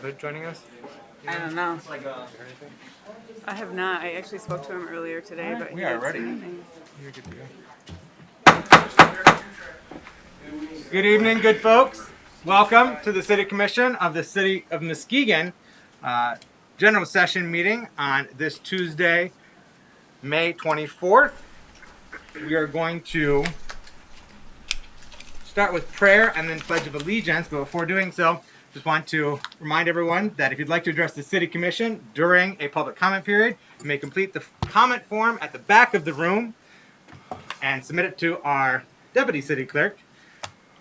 Hood joining us? I don't know. I have not. I actually spoke to him earlier today, but we he are didn't say ready. anything. You're good to go. Good evening, good folks. Welcome to the City Commission of the City of Muskegon General Session meeting on this Tuesday, May 24th. We are going to start with prayer and then Pledge of Allegiance, but before doing so, just want to remind everyone that if you'd like to address the City Commission during a public comment period, you may complete the comment form at the back of the room and submit it to our Deputy City Clerk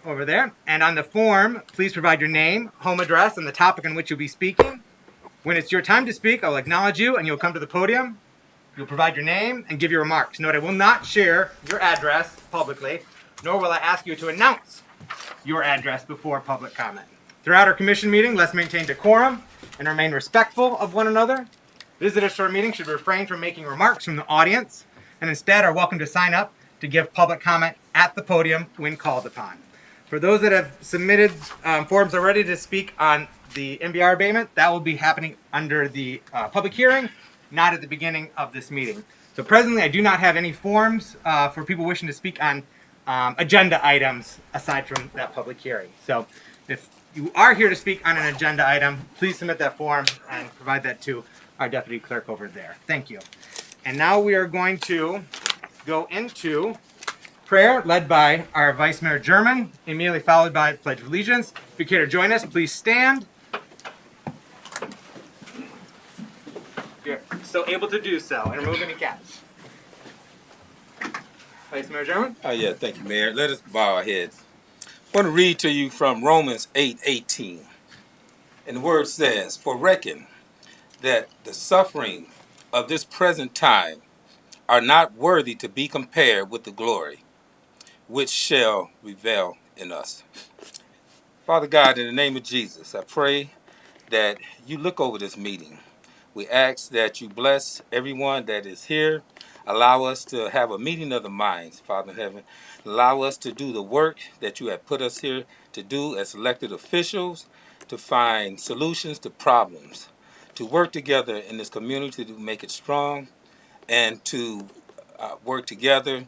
over there. And on the form, please provide your name, home address, and the topic on which you'll be speaking. When it's your time to speak, I'll acknowledge you and you'll come to the podium. You'll provide your name and give your remarks. Note I will not share your address publicly, nor will I ask you to announce your address before public comment. Throughout our commission meeting, let's maintain decorum and remain respectful of one another. Visitors to our meeting should refrain from making remarks from the audience and instead are welcome to sign up to give public comment at the podium when called upon. For those that have submitted forms already to speak on the MBR abatement, that will be happening under the public hearing, not at the beginning of this meeting. So presently, I do not have any forms for people wishing to speak on agenda items aside from that public hearing. So if you are here to speak on an agenda item, please submit that form and provide that to our deputy clerk over there. Thank you. And now we are going to go into prayer led by our Vice Mayor German, immediately followed by Pledge of Allegiance. If you care to join us, please stand. If you're still able to do so, and remove any caps. Vice Mayor German? Yeah, thank you, Mayor. Let us bow our heads. I want to read to you from Romans 8:18. And the word says, "For reckon that the suffering of this present time are not worthy to be compared with the glory which shall reveal in us." Father God, in the name of Jesus, I pray that you look over this meeting. We ask that you bless everyone that is here. Allow us to have a meeting of the minds, Father in heaven. Allow us to do the work that you have put us here to do as elected officials, to find solutions to problems, to work together in this community to make it strong, and to work together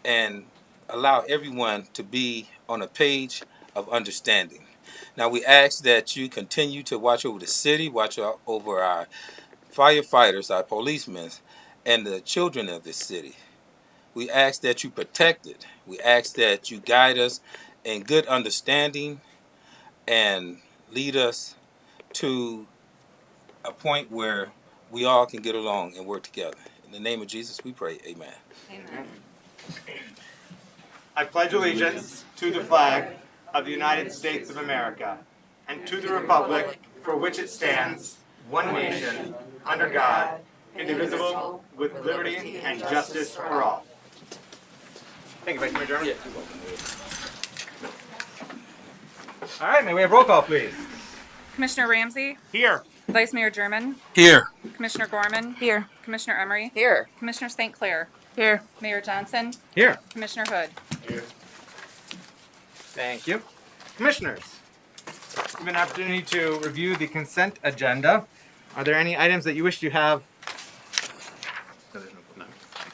and allow everyone to be on a page of understanding. Now we ask that you continue to watch over the city, watch over our firefighters, our policemen, and the children of this city. We ask that you protect it. We ask that you guide us in good understanding and lead us to a point where we all can get along and work together. In the name of Jesus, we pray. Amen. Amen. I pledge allegiance to the flag of the United States of America and to the republic for which it stands, one nation, under God, indivisible, with liberty and justice for all. Thank you, Vice Mayor German. All right, may we have roll call, please? Commissioner Ramsey, Here. Vice Mayor German, Here. Commissioner Gorman, Here. Commissioner Emery, Here. Commissioner St. Clair, Here. Mayor Johnson, Here. Commissioner Hood. Thank you. Commissioners, you have an opportunity to review the consent agenda. Are there any items that you wish to have? No.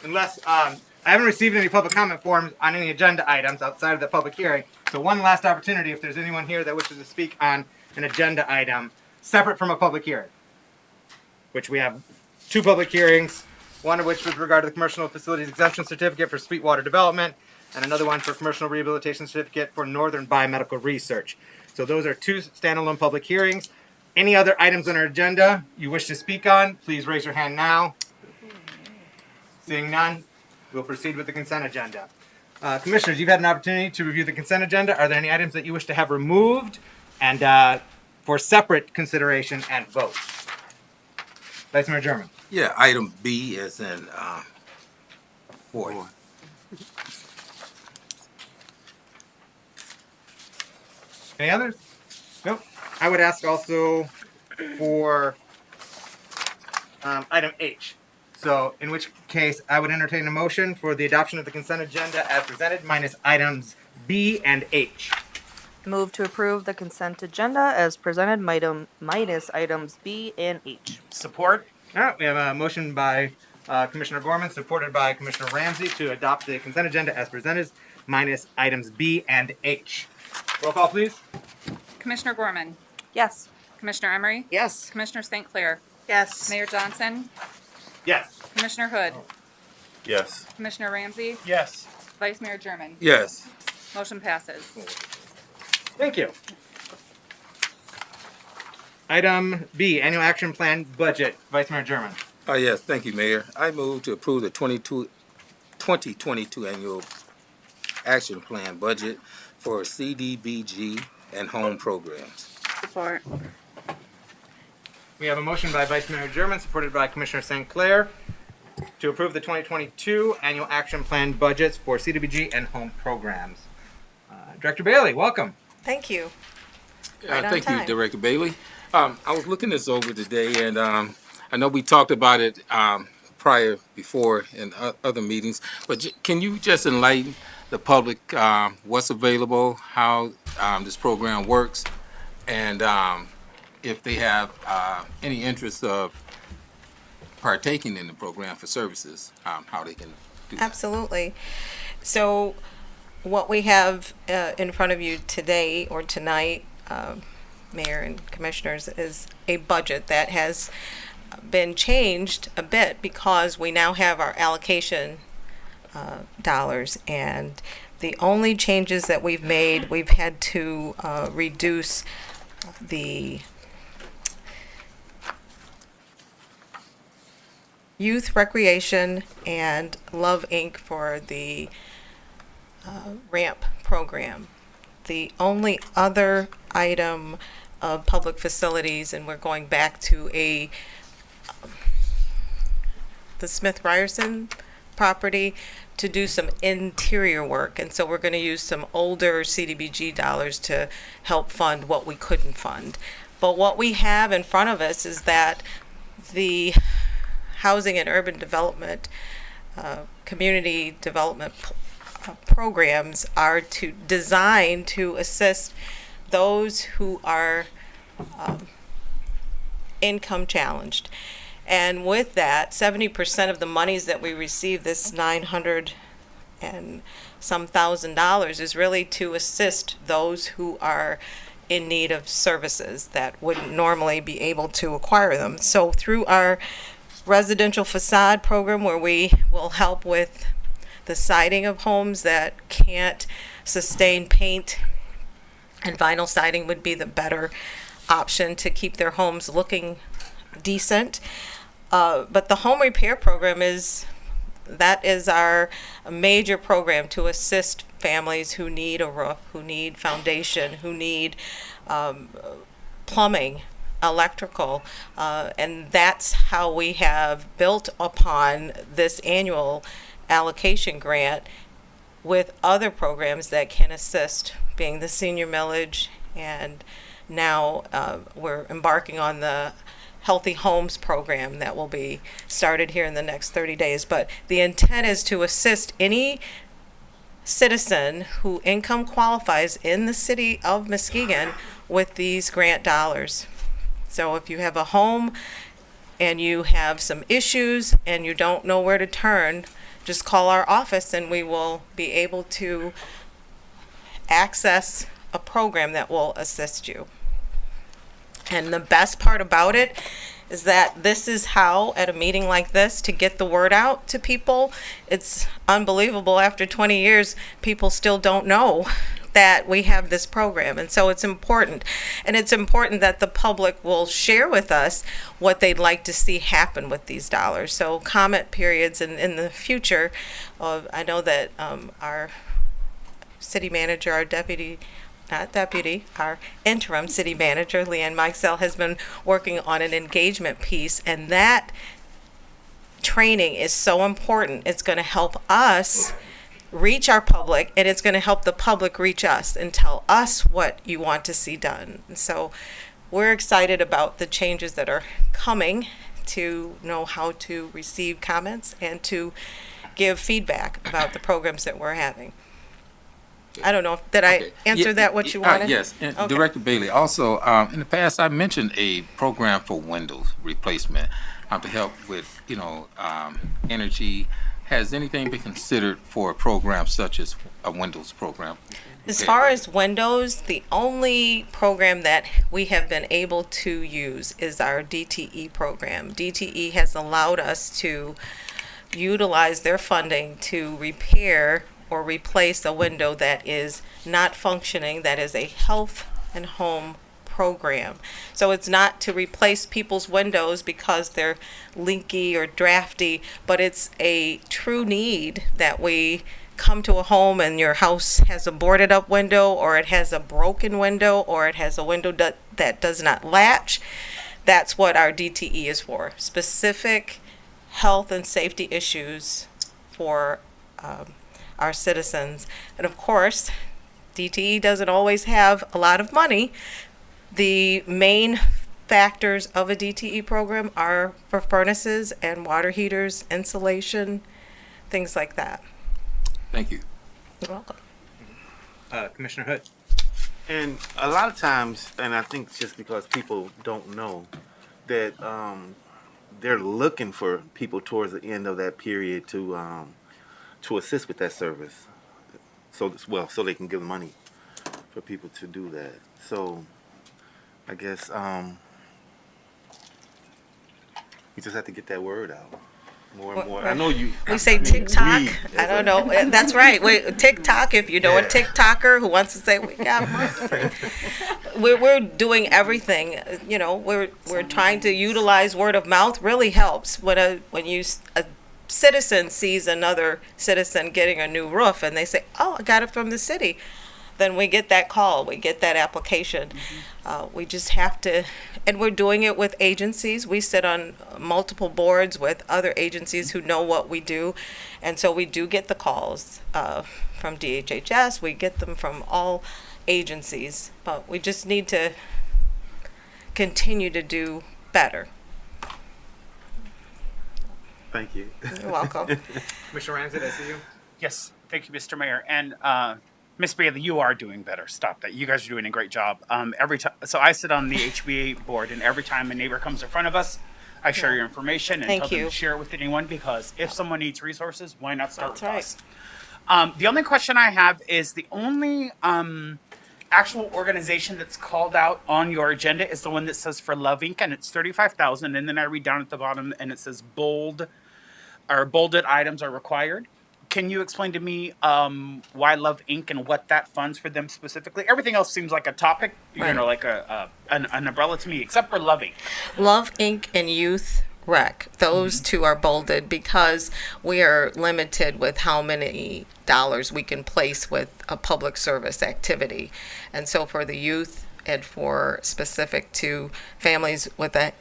Unless, I haven't received any public comment forms on any agenda items outside of the public hearing. So one last opportunity if there's anyone here that wishes to speak on an agenda item separate from a public hearing. Which we have two public hearings, one of which with regard to the commercial facilities exemption certificate for Sweetwater Development, and another one for commercial rehabilitation certificate for Northern Biomedical Research. So those are two standalone public hearings. Any other items on our agenda you wish to speak on, please raise your hand now. Seeing none, we'll proceed with the consent agenda. Commissioners, you've had an opportunity to review the consent agenda. Are there any items that you wish to have removed and for separate consideration and vote? Vice Mayor German. Yeah, item B is in boy. Any others? Nope. I would ask also for item H. So in which case I would entertain a motion for the adoption of the consent agenda as presented minus items B and H. Move to approve the consent agenda as presented, minus items B and H. Support. All right, we have a motion by Commissioner Gorman, supported by Commissioner Ramsey, to adopt the consent agenda as presented, minus items B and H. Roll call, please. Commissioner Gorman, Yes. Commissioner Emery, Yes. Commissioner St. Clair, Yes. Mayor Johnson, Yes. Commissioner Hood, Yes. Commissioner Ramsey, Yes. Vice Mayor German. Yes. Motion passes. Thank you. Item B, annual action plan budget. Vice Mayor German. Yes, thank you, Mayor. I move to approve the 2022 annual action plan budget for CDBG and home programs. Support. We have a motion by Vice Mayor German, supported by Commissioner St. Clair, to approve the 2022 annual action plan budgets for CDBG and home programs. Director Bailey, welcome. Thank you. Right on Thank you, time. Director Bailey. I was looking this over today, and I know we talked about it before in other meetings, but can you just enlighten the public what's available, how this program works, and if they have any interest of partaking in the program for services, how they can do that? Absolutely. So what we have in front of you today or tonight, Mayor and Commissioners, is a budget that has been changed a bit because we now have our allocation dollars, and the only changes that we've made, we've had to reduce the youth recreation and Love Inc. for the ramp program. The only other item of public facilities, and we're going back to the Smith Ryerson property to do some interior work, and so we're going to use some older CDBG dollars to help fund what we couldn't fund. But what we have in front of us is that the housing and urban development, community development programs are designed to assist those who are income challenged. And with that, 70% of the monies that we receive, this $900 and some $1,000, is really to assist those who are in need of services that wouldn't normally be able to acquire them. So through our residential facade program, where we will help with the siding of homes that can't sustain paint, and vinyl siding would be the better option to keep their homes looking decent. But the home repair program is our major program to assist families who need a roof, who need foundation, who need plumbing, electrical, and that's how we have built upon this annual allocation grant with other programs that can assist, being the senior millage, and now we're embarking on the Healthy Homes program that will be started here in the next 30 days. But the intent is to assist any citizen who income qualifies in the city of Muskegon with these grant dollars. So if you have a home and you have some issues and you don't know where to turn, just call our office and we will be able to access a program that will assist you. And the best part about it is that this is how, at a meeting like this, to get the word out to people. It's unbelievable. After 20 years, people still don't know that we have this program. And so it's important. And it's important that the public will share with us what they'd like to see happen with these dollars. So comment periods in the future. I know that our city manager, our our interim city manager, Leanne Mikesell, has been working on an engagement piece, and that training is so important. It's going to help us reach our public, and it's going to help the public reach us and tell us what you want to see done. And so we're excited about the changes that are coming, to know how to receive comments and to give feedback about the programs that we're having. I don't know, did I Okay. answer Yeah, that what you wanted? Yes, and Okay. Director Bailey, also, in the past, I mentioned a program for windows replacement to help with, energy. Has anything been considered for a program such as a windows program? As Okay, far great. as Windows, the only program that we have been able to use is our DTE program. DTE has allowed us to utilize their funding to repair or replace a window that is not functioning, that is a health and home program. So it's not to replace people's windows because they're leaky or drafty, but it's a true need that we come to a home and your house has a boarded up window, or it has a broken window, or it has a window that does not latch. That's what our DTE is for. Specific health and safety issues for our citizens. And of course, DTE doesn't always have a lot of money. The main factors of a DTE program are for furnaces and water heaters, insulation, things like that. Thank you. You're welcome. Commissioner Hood. And a lot of times, and I think it's just because people don't know that they're looking for people towards the end of that period to assist with that service, so they can give money for people to do that. So I guess you just have to get that word out more and more. I know you. We say TikTok. I don't know. That's right. Wait, TikTok. If you know a TikToker who wants to say we got money, we're doing everything. We're trying to utilize word of mouth. Really helps when a citizen sees another citizen getting a new roof, and they say, "Oh, I got it from the city." Then we get that call, we get that application. We just have to, and we're doing it with agencies. We sit on multiple boards with other agencies who know what we do. And so we do get the calls from DHHS, we get them from all agencies, but we just need to continue to do better. Thank you. You're welcome. Commissioner Ramsey, I see you. Yes, thank you, Mr. Mayor. And Ms. Bailey, you are doing better. Stop that. You guys are doing a great job. Every time, so I sit on the HBA board, and every time a neighbor comes in front of us, I share your information and Thank tell them you. to share it with anyone, because if someone needs resources, why not start That's with right. us? The only question I have is the only actual organization that's called out on your agenda is the one that says for Love Inc. and it's $35,000, and then I read down at the bottom and it says bolded items are required. Can you explain to me why Love Inc. and what that funds for them specifically? Everything else seems like a topic, Right. like an umbrella to me, except for Love Inc. Love Inc. and Youth Rec. Those two are bolded because we are limited with how many dollars we can place with a public service activity. And so for the youth and for specific to families with that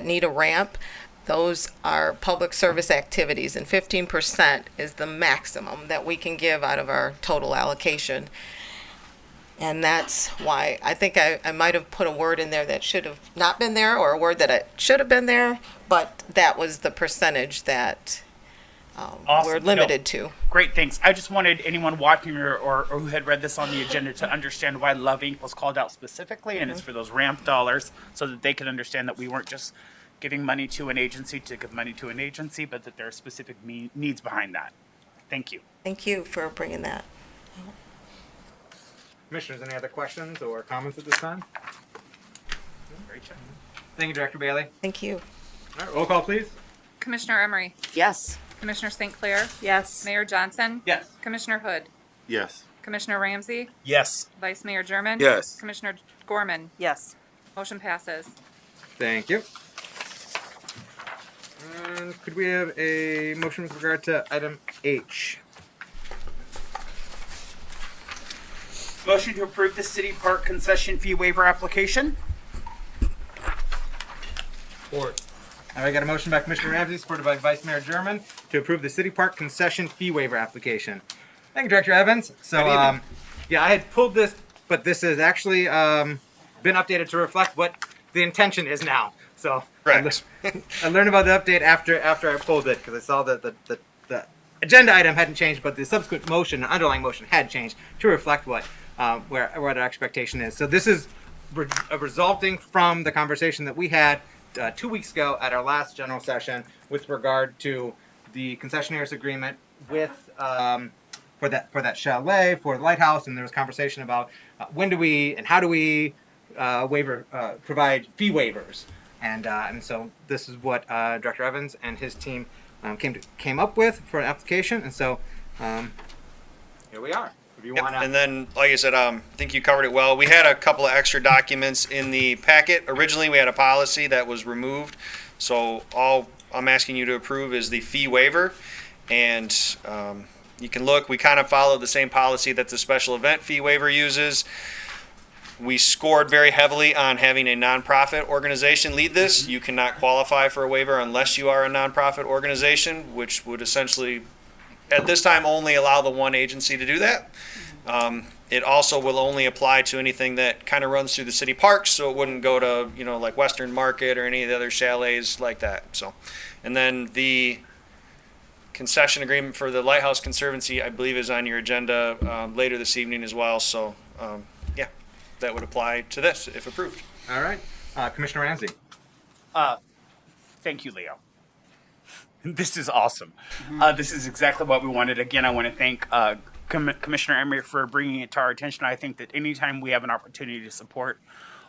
need a ramp, those are public service activities, and 15% is the maximum that we can give out of our total allocation. And that's why I think I might have put a word in there that should have not been there, or a word that it should have been there, but that was the percentage that Awesome. we're limited to. Great, thanks. I just wanted anyone watching or who had read this on the agenda to understand why Love Inc. was called out specifically, and it's for those ramp dollars, so that they can understand that we weren't just giving money to an agency to give money to an agency, but that there are specific needs behind that. Thank you. Thank you for bringing that. Commissioners, any other questions or comments at this time? Great job. Thank you, Director Bailey. Thank you. All right, roll call, please. Commissioner Emery, Yes. Commissioner St. Clair, Yes. Mayor Johnson, Yes. Commissioner Hood, Yes. Commissioner Ramsey, Yes. Vice Mayor German. Yes. Commissioner Gorman. Yes. Motion passes. Thank you. And could we have a motion with regard to item H? Motion to approve the city park concession fee waiver application. All right, got a motion by Commissioner Ramsey, supported by Vice Mayor German, to approve the city park concession fee waiver application. Thank you, Director Evans. So, Good evening. yeah, I had pulled this, but this has actually been updated to reflect what the intention is now. So, Correct. I learned about the update after I pulled it, because I saw that the agenda item hadn't changed, but the subsequent motion, the underlying motion, had changed to reflect what where our expectation is. So this is resulting from the conversation that we had 2 weeks ago at our last general session with regard to the concessionaires agreement with for that chalet for the lighthouse, and there was conversation about when do we and how do we provide fee waivers, and so this is what Director Evans and his team came up with for an application, and so here we are. If you Yep. want to. And then, like I said, I think you covered it well. We had a couple of extra documents in the packet. Originally, we had a policy that was removed. So all I'm asking you to approve is the fee waiver. And you can look, we kind of followed the same policy that the special event fee waiver uses. We scored very heavily on having a nonprofit organization lead this. You cannot qualify for a waiver unless you are a nonprofit organization, which would essentially, at this time, only allow the one agency to do that. It also will only apply to anything that kind of runs through the city parks, so it wouldn't go to, like Western Market or any of the other chalets like that. So, and then the concession agreement for the Lighthouse Conservancy, I believe, is on your agenda later this evening as well. So, yeah, that would apply to this if approved. All right, Commissioner Ramsey. Thank you, Leo. This is awesome. This is exactly what we wanted. Again, I want to thank Commissioner Emery for bringing it to our attention. I think that anytime we have an opportunity to support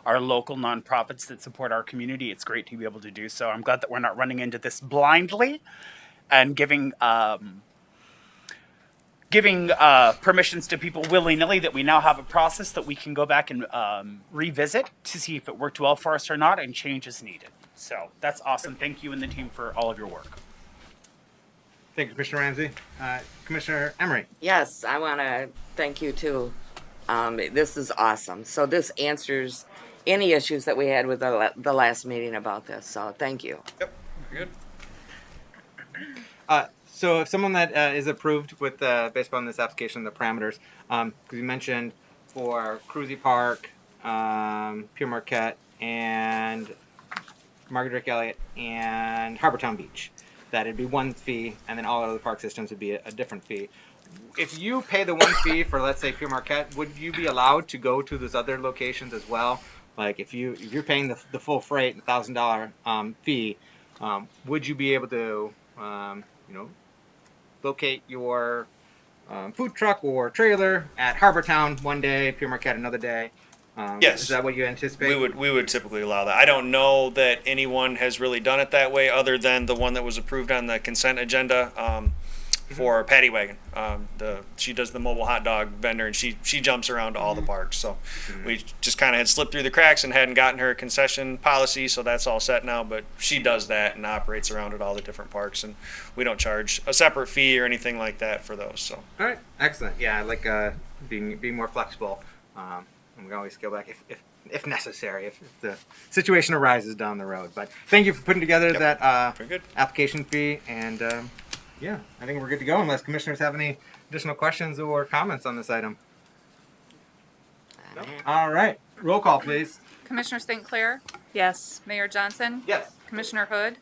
our local nonprofits that support our community, it's great to be able to do so. I'm glad that we're not running into this blindly and giving permissions to people willy-nilly, that we now have a process that we can go back and revisit to see if it worked well for us or not, and change is needed. So that's awesome. Thank you and the team for all of your work. Thank you, Commissioner Ramsey. Commissioner Emery. Yes, I want to thank you too. This is awesome. So this answers any issues that we had with the last meeting about this. So thank you. Yep, good. So if someone that is approved with based on this application, the parameters, because you mentioned for Cruzy Park, Pure Marquette, and Margaret Drake Elliott, and Harbortown Beach, that it'd be one fee, and then all other park systems would be a different fee. If you pay the one fee for, let's say, Pure Marquette, would you be allowed to go to those other locations as well? Like if you're paying the full freight, $1,000 fee, would you be able to locate your food truck or trailer at Harbortown one day, Pure Marquette another day? Yes. Is that what you anticipate? We would typically allow that. I don't know that anyone has really done it that way, other than the one that was approved on the consent agenda for Patty Wagon. She does the mobile hot dog vendor, and she jumps around to all the parks. So we just kind of had slipped through the cracks and hadn't gotten her concession policy, so that's all set now. But she does that and operates around at all the different parks, and we don't charge a separate fee or anything like that for those. So. All right, excellent. Yeah, I like being more flexible. And we can always scale back if necessary, if the situation arises down the road. But thank you for putting together that Very good. application fee. And yeah, I think we're good to go unless commissioners have any additional questions or comments on this item. No? All right, roll call, please. Commissioner St. Clair, Yes. Mayor Johnson, Yes. Commissioner Hood,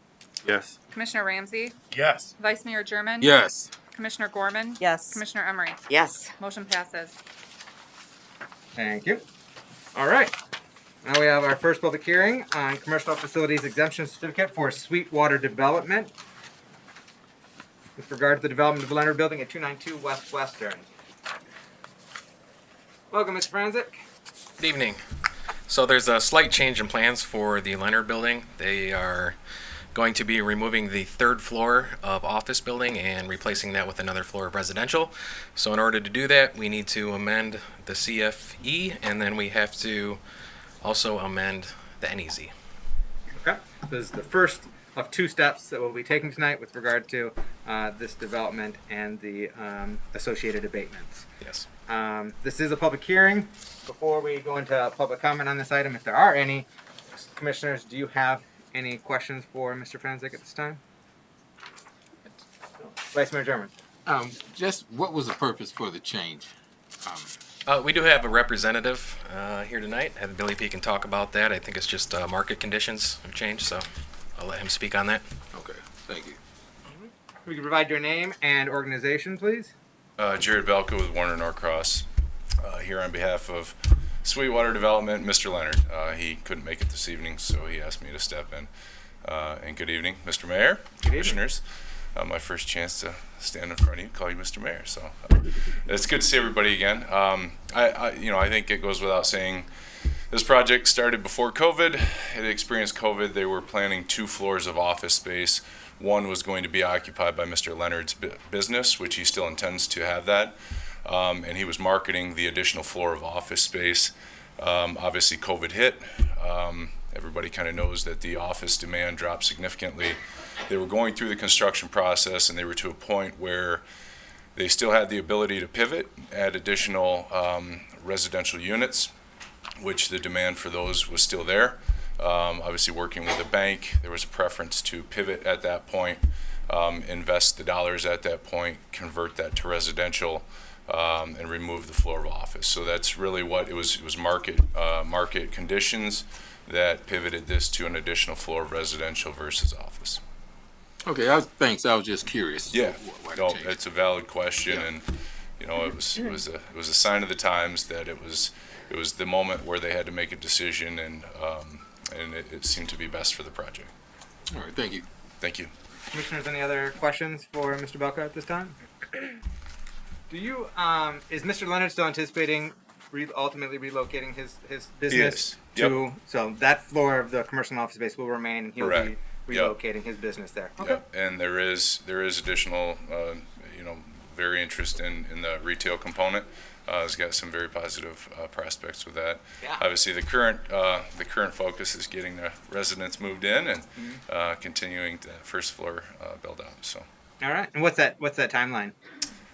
Yes. Commissioner Ramsey, Yes. Vice Mayor German, Yes. Commissioner Gorman, Yes. Commissioner Emery. Yes. Motion passes. Thank you. All right. Now we have our first public hearing on commercial facilities exemption certificate for Sweetwater Development with regard to the development of the Leonard Building at 292 West Western. Welcome, Mr. Franzik. Good evening. So there's a slight change in plans for the Leonard Building. They are going to be removing the third floor of office building and replacing that with another floor of residential. So in order to do that, we need to amend the CFE, and then we have to also amend the NEZ. Okay. This is the first of two steps that we'll be taking tonight with regard to this development and the associated abatements. Yes. This is a public hearing. Before we go into public comment on this item, if there are any, commissioners, do you have any questions for Mr. Franzik at this time? Vice Mayor German. Just what was the purpose for the change? We do have a representative here tonight. I believe he can talk about that. I think it's just market conditions have changed, so I'll let him speak on that. Okay, thank you. If you could provide your name and organization, please. Jared Belka with Warner Norcross, here on behalf of Sweetwater Development, Mr. Leonard. He couldn't make it this evening, so he asked me to step in. And good evening, Mr. Mayor, commissioners. My first chance to stand in front of you, call you Mr. Mayor. So it's good to see everybody again. I think it goes without saying, this project started before COVID. It experienced COVID. They were planning 2 floors of office space. One was going to be occupied by Mr. Leonard's business, which he still intends to have that. And he was marketing the additional floor of office space. Obviously, COVID hit. Everybody kind of knows that the office demand dropped significantly. They were going through the construction process, and they were to a point where they still had the ability to pivot, add additional residential units, which the demand for those was still there. Obviously, working with a bank, there was a preference to pivot at that point, invest the dollars at that point, convert that to residential, and remove the floor of office. So that's really what it was. It was market conditions that pivoted this to an additional floor of residential versus office. Okay, thanks. I was just curious. Yeah, no, it's a valid question, and it was a sign of the times that it was the moment where they had to make a decision, and it seemed to be best for the project. All right, thank you. Thank you. Commissioners, any other questions for Mr. Belka at this time? Do you is Mr. Leonard still anticipating ultimately relocating his business to? So that floor of the commercial and office space will remain, and he'll be relocating his business there. Okay. Yep. And there is additional very interest in the retail component. Has got some very positive prospects with that. Yeah. Obviously, the current focus is getting the residents moved in and continuing the first floor build out. So. All right. And what's that timeline?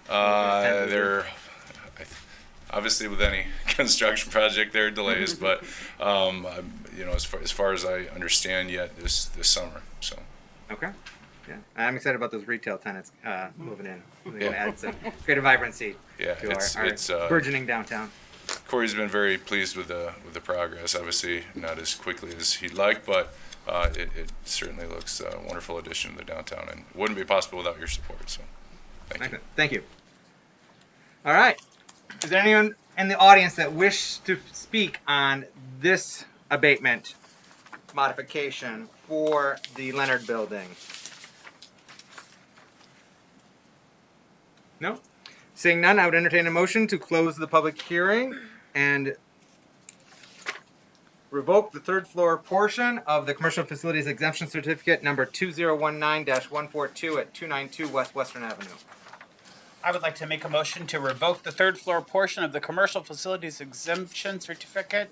They're obviously, with any construction project, there are delays, but as far as I understand, yet this summer. So. Okay. Yeah, I'm excited about those retail tenants moving in. We're going to add some greater vibrancy to our burgeoning downtown. Corey's been very pleased with the progress. Obviously, not as quickly as he'd like, but it certainly looks a wonderful addition to the downtown, and it wouldn't be possible without your support. So, thank you. Thank you. All right. Is there anyone in the audience that wishes to speak on this abatement modification for the Leonard Building? No? Seeing none, I would entertain a motion to close the public hearing and revoke the third floor portion of the Commercial Facilities Exemption Certificate number 2019-142 at 292 West Western Avenue. I would like to make a motion to revoke the 3rd floor portion of the Commercial Facilities Exemption Certificate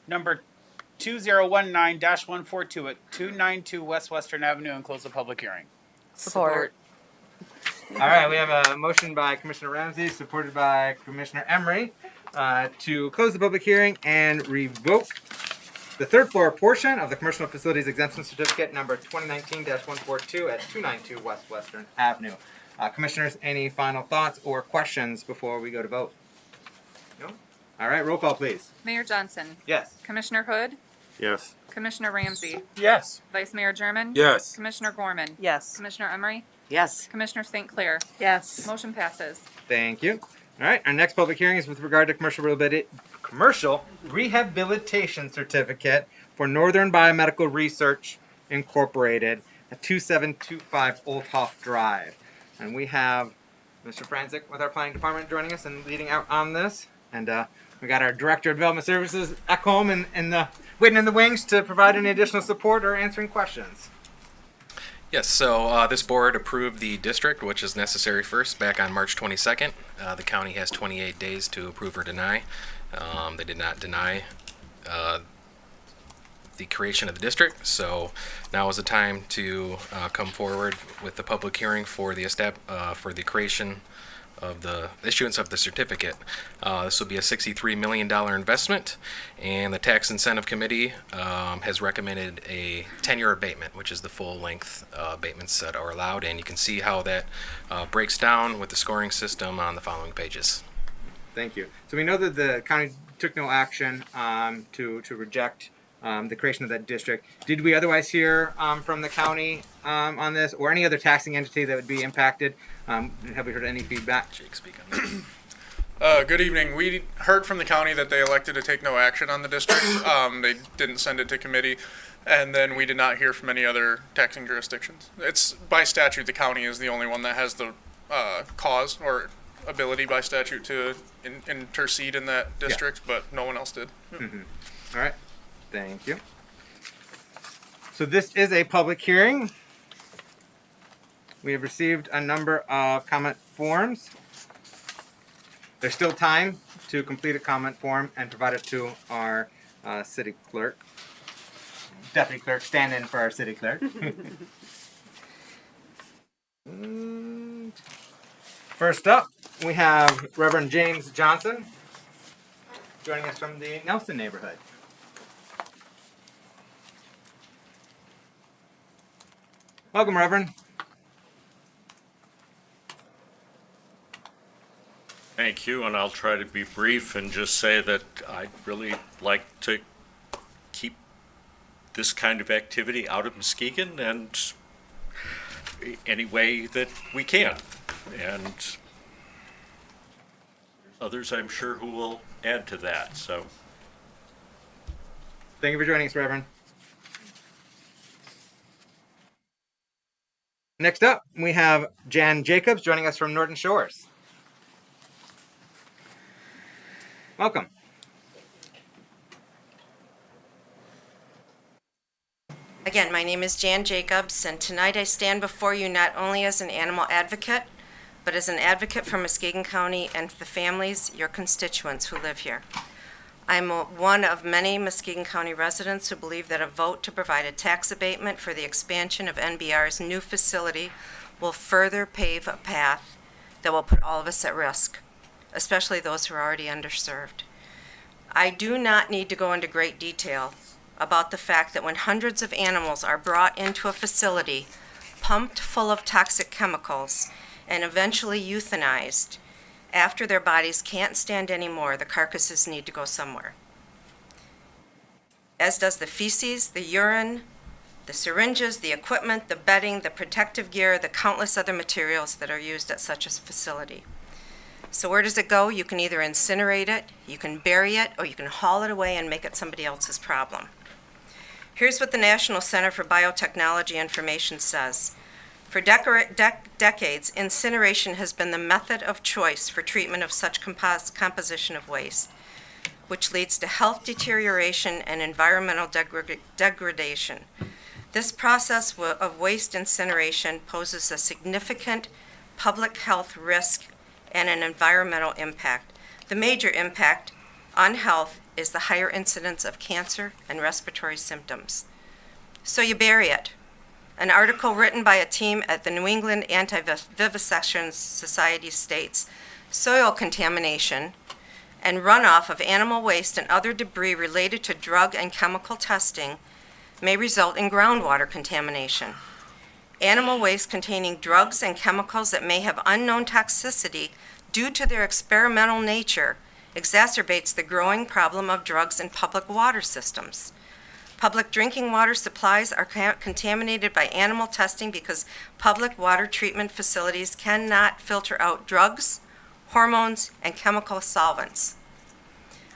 number 2019-142 at 292 West Western Avenue and close the public hearing. Support. All right, we have a motion by Commissioner Ramsey, supported by Commissioner Emery, to close the public hearing and revoke the 3rd floor portion of the Commercial Facilities Exemption Certificate number 2019-142 at 292 West Western Avenue. Commissioners, any final thoughts or questions before we go to vote? No? All right, roll call, please. Mayor Johnson. Yes. Commissioner Hood. Yes. Commissioner Ramsey. Yes. Vice Mayor German. Yes. Commissioner Gorman. Yes. Commissioner Emery. Yes. Commissioner St. Clair. Yes. Motion passes. Thank you. All right, our next public hearing is with regard to commercial rehabilitation certificate for Northern Biomedical Research Incorporated at 2725 Old Hoff Drive. And we have Mr. Franzik with our planning department joining us and leading out on this. And we got our Director of Development Services, Ekholm, and waiting in the wings to provide any additional support or answering questions. Yes, so this board approved the district, which is necessary first, back on March 22nd. The county has 28 days to approve or deny. They did not deny the creation of the district, so now is the time to come forward with the public hearing for the creation of the issuance of the certificate. This will be a $63 million investment, and the Tax Incentive Committee has recommended a 10-year abatement, which is the full-length abatements that are allowed, and you can see how that breaks down with the scoring system on the following pages. Thank you. So we know that the county took no action to reject the creation of that district. Did we otherwise hear from the county on this, or any other taxing entity that would be impacted? Have we heard any feedback? Jake, speak on that. Good evening. We heard from the county that they elected to take no action on the district. They didn't send it to committee. And then we did not hear from any other taxing jurisdictions. It's by statute, the county is the only one that has the cause or ability by statute to intercede in that district, but no one else did. Mm-hmm. All right. Thank you. So this is a public hearing. We have received a number of comment forms. There's still time to complete a comment form and provide it to our city clerk. Deputy clerk, stand in for our city clerk. And first up, we have Reverend James Johnson joining us from the Nelson neighborhood. Welcome, Reverend. Thank you, and I'll try to be brief and just say that I'd really like to keep this kind of activity out of Muskegon and any way that we can. And others, I'm sure, who will add to that. So, thank you for joining us, Reverend. Next up, we have Jan Jacobs joining us from Norton Shores. Welcome. Again, my name is Jan Jacobs, and tonight I stand before you not only as an animal advocate, but as an advocate for Muskegon County and the families, your constituents who live here. I'm one of many Muskegon County residents who believe that a vote to provide a tax abatement for the expansion of NBR's new facility will further pave a path that will put all of us at risk, especially those who are already underserved. I do not need to go into great detail about the fact that when hundreds of animals are brought into a facility pumped full of toxic chemicals and eventually euthanized, after their bodies can't stand anymore, the carcasses need to go somewhere. As does the feces, the urine, the syringes, the equipment, the bedding, the protective gear, the countless other materials that are used at such a facility. So where does it go? You can either incinerate it, you can bury it, or you can haul it away and make it somebody else's problem. Here's what the National Center for Biotechnology Information says. For decades, incineration has been the method of choice for treatment of such composition of waste, which leads to health deterioration and environmental degradation. This process of waste incineration poses a significant public health risk and an environmental impact. The major impact on health is the higher incidence of cancer and respiratory symptoms. So you bury it. An article written by a team at the New England Anti-Vivisection Society states, soil contamination and runoff of animal waste and other debris related to drug and chemical testing may result in groundwater contamination. Animal waste containing drugs and chemicals that may have unknown toxicity due to their experimental nature exacerbates the growing problem of drugs in public water systems. Public drinking water supplies are contaminated by animal testing because public water treatment facilities cannot filter out drugs, hormones, and chemical solvents.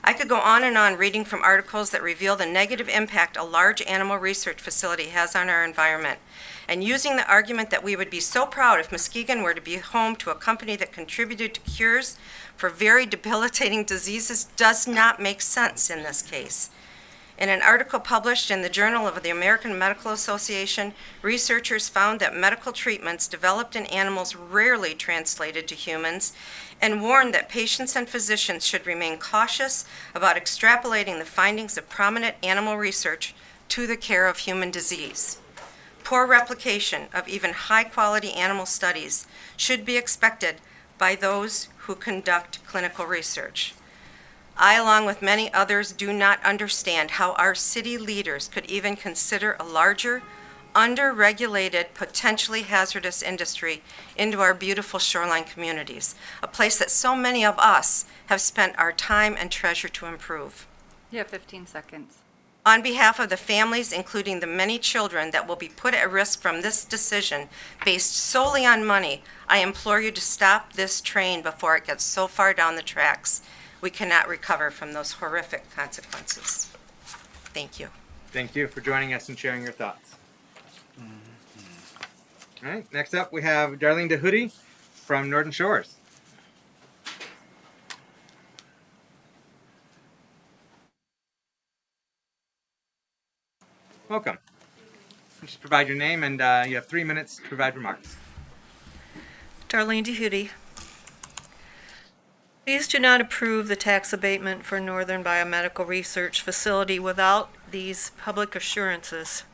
I could go on and on reading from articles that reveal the negative impact a large animal research facility has on our environment, and using the argument that we would be so proud if Muskegon were to be home to a company that contributed to cures for very debilitating diseases does not make sense in this case. In an article published in the Journal of the American Medical Association, researchers found that medical treatments developed in animals rarely translated to humans and warned that patients and physicians should remain cautious about extrapolating the findings of prominent animal research to the care of human disease. Poor replication of even high-quality animal studies should be expected by those who conduct clinical research. I, along with many others, do not understand how our city leaders could even consider a larger, under-regulated, potentially hazardous industry into our beautiful shoreline communities, a place that so many of us have spent our time and treasure to improve. You have 15 seconds. On behalf of the families, including the many children that will be put at risk from this decision based solely on money, I implore you to stop this train before it gets so far down the tracks we cannot recover from those horrific consequences. Thank you. Thank you for joining us and sharing your thoughts. All right, next up we have Darlene DeHootie from Northern Shores. Welcome. Just provide your name and you have 3 minutes to provide remarks. Darlene DeHootie. Please do not approve the tax abatement for Northern Biomedical Research Facility without these public assurances.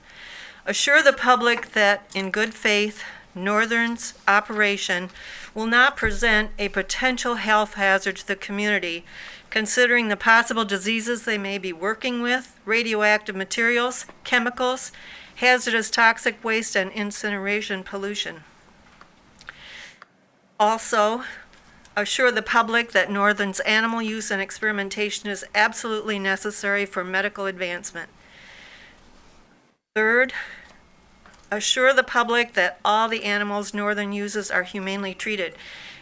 Assure the public that, in good faith, Northern's operation will not present a potential health hazard to the community, considering the possible diseases they may be working with, radioactive materials, chemicals, hazardous toxic waste, and incineration pollution. Also, assure the public that Northern's animal use and experimentation is absolutely necessary for medical advancement. Third, assure the public that all the animals Northern uses are humanely treated.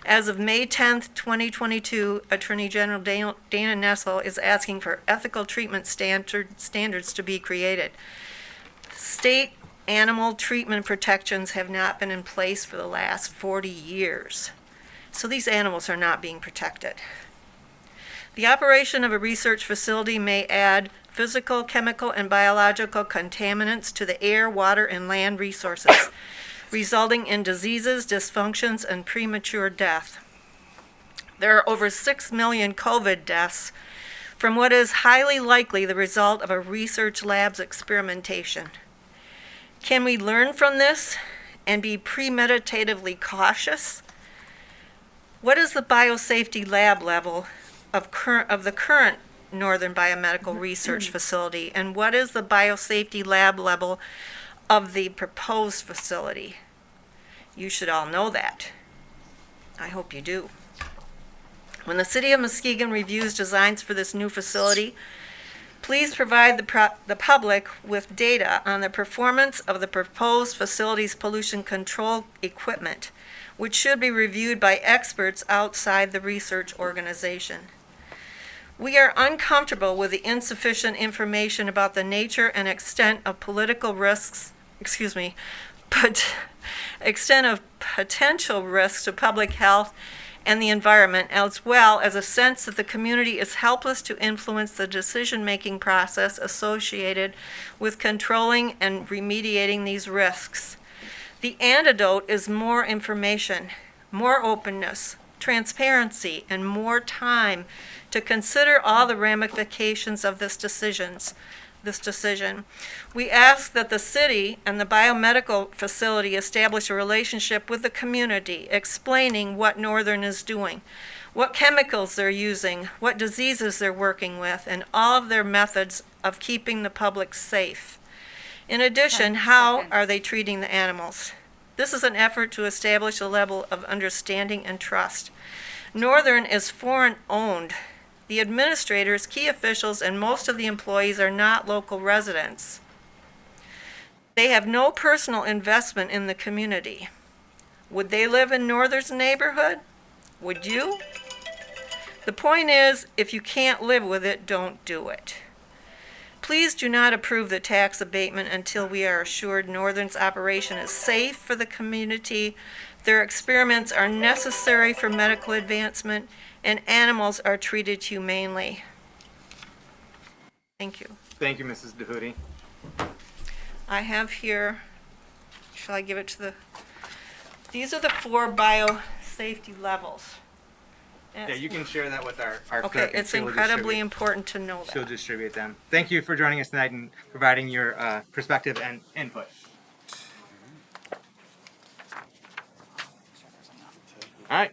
As of May 10th, 2022, Attorney General Dana Nessel is asking for ethical treatment standards to be created. State animal treatment protections have not been in place for the last 40 years. So these animals are not being protected. The operation of a research facility may add physical, chemical, and biological contaminants to the air, water, and land resources, resulting in diseases, dysfunctions, and premature death. There are over 6 million COVID deaths from what is highly likely the result of a research lab's experimentation. Can we learn from this and be premeditatively cautious? What is the biosafety lab level of the current Northern Biomedical Research Facility, and what is the biosafety lab level of the proposed facility? You should all know that. I hope you do. When the City of Muskegon reviews designs for this new facility, please provide the public with data on the performance of the proposed facility's pollution control equipment, which should be reviewed by experts outside the research organization. We are uncomfortable with the insufficient information about the nature and extent of political risks, extent of potential risks to public health and the environment, as well as a sense that the community is helpless to influence the decision-making process associated with controlling and remediating these risks. The antidote is more information, more openness, transparency, and more time to consider all the ramifications of this decision. We ask that the city and the biomedical facility establish a relationship with the community, explaining what Northern is doing, what chemicals they're using, what diseases they're working with, and all of their methods of keeping the public safe. In addition, how are they treating the animals? This is an effort to establish a level of understanding and trust. Northern is foreign-owned. The administrators, key officials, and most of the employees are not local residents. They have no personal investment in the community. Would they live in Northern's neighborhood? Would you? The point is, if you can't live with it, don't do it. Please do not approve the tax abatement until we are assured Northern's operation is safe for the community, their experiments are necessary for medical advancement, and animals are treated humanely. Thank you. Thank you, Mrs. DeHootie. I have here, shall I give it to these are the 4 biosafety levels. Yeah, you can share that with our clerk. Okay, and it's she will incredibly distribute- important to know She'll that. distribute them. Thank you for joining us tonight and providing your perspective and input. All right.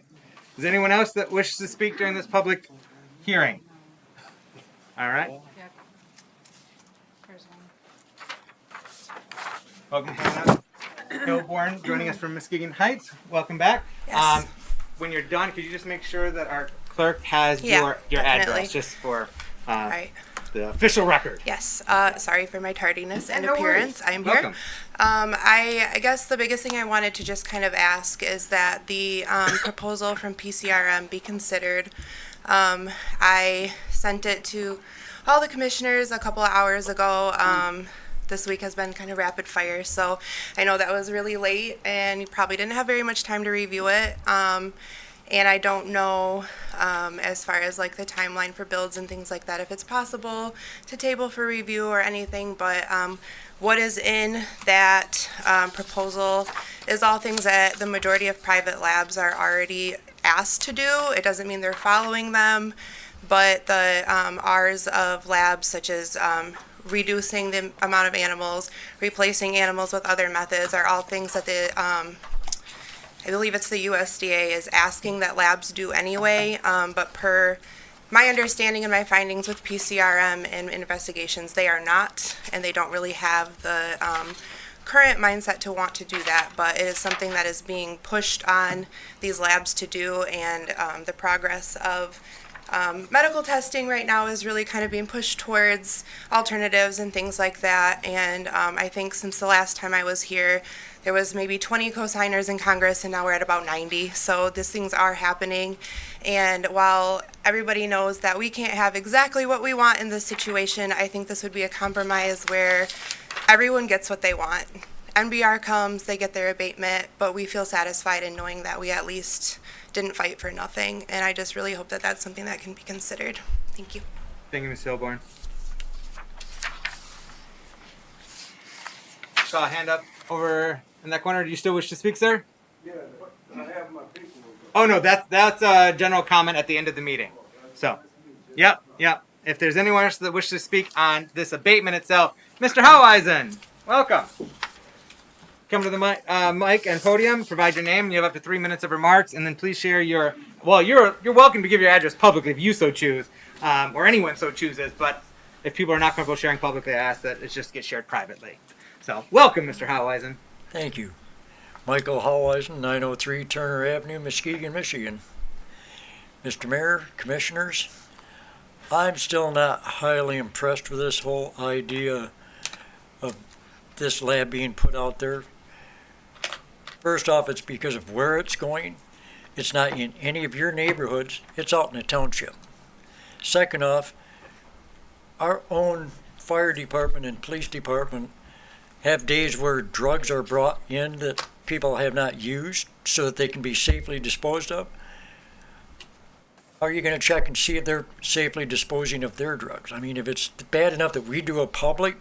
Is there anyone else that wishes to speak during this public hearing? All right. Welcome to Hillborn, joining us from Muskegon Heights. Welcome back. Yes. When you're done, could you just make sure that our clerk has Yeah, your definitely. address just for Right. the official record. Yes. Sorry for my tardiness and no appearance. worries. I'm Welcome. here. I guess the biggest thing I wanted to just kind of ask is that the proposal from PCRM be considered. I sent it to all the commissioners a couple of hours ago. This week has been kind of rapid fire, so I know that was really late, and you probably didn't have very much time to review it. And I don't know, as far as like the timeline for builds and things like that, if it's possible to table for review or anything, but what is in that proposal is all things that the majority of private labs are already asked to do. It doesn't mean they're following them, but the R's of labs such as reducing the amount of animals, replacing animals with other methods are all things that the I believe it's the USDA is asking that labs do anyway, but per my understanding and my findings with PCRM and investigations, they are not, and they don't really have the current mindset to want to do that, but it is something that is being pushed on these labs to do, and the progress of medical testing right now is really kind of being pushed towards alternatives and things like that, and I think since the last time I was here, there was maybe 20 co-signers in Congress, and now we're at about 90. So these things are happening. And while everybody knows that we can't have exactly what we want in this situation, I think this would be a compromise where everyone gets what they want. NBR comes, they get their abatement, but we feel satisfied in knowing that we at least didn't fight for nothing. And I just really hope that that's something that can be considered. Thank you. Thank you, Ms. Hilborn. Saw a hand up over in that corner. Do you still wish to speak, sir? Yeah, I have my paperwork. Oh no, that's a general comment at the end of the meeting. So, yep. If there's anyone else that wishes to speak on this abatement itself, Mr. Howeisen, welcome. Come to the mic and podium. Provide your name. You have up to 3 minutes of remarks, and then please share your. Well, you're welcome to give your address publicly if you so choose, or anyone so chooses. But if people are not comfortable sharing publicly, I ask that it just get shared privately. So, welcome, Mr. Howeisen. Thank you. Michael Howeisen, 903 Turner Avenue, Muskegon, Michigan. Mr. Mayor, Commissioners, I'm still not highly impressed with this whole idea of this lab being put out there. First off, it's because of where it's going. It's not in any of your neighborhoods. It's out in the township. Second off, our own fire department and police department have days where drugs are brought in that people have not used so that they can be safely disposed of. Are you going to check and see if they're safely disposing of their drugs? I mean, if it's bad enough that we do a public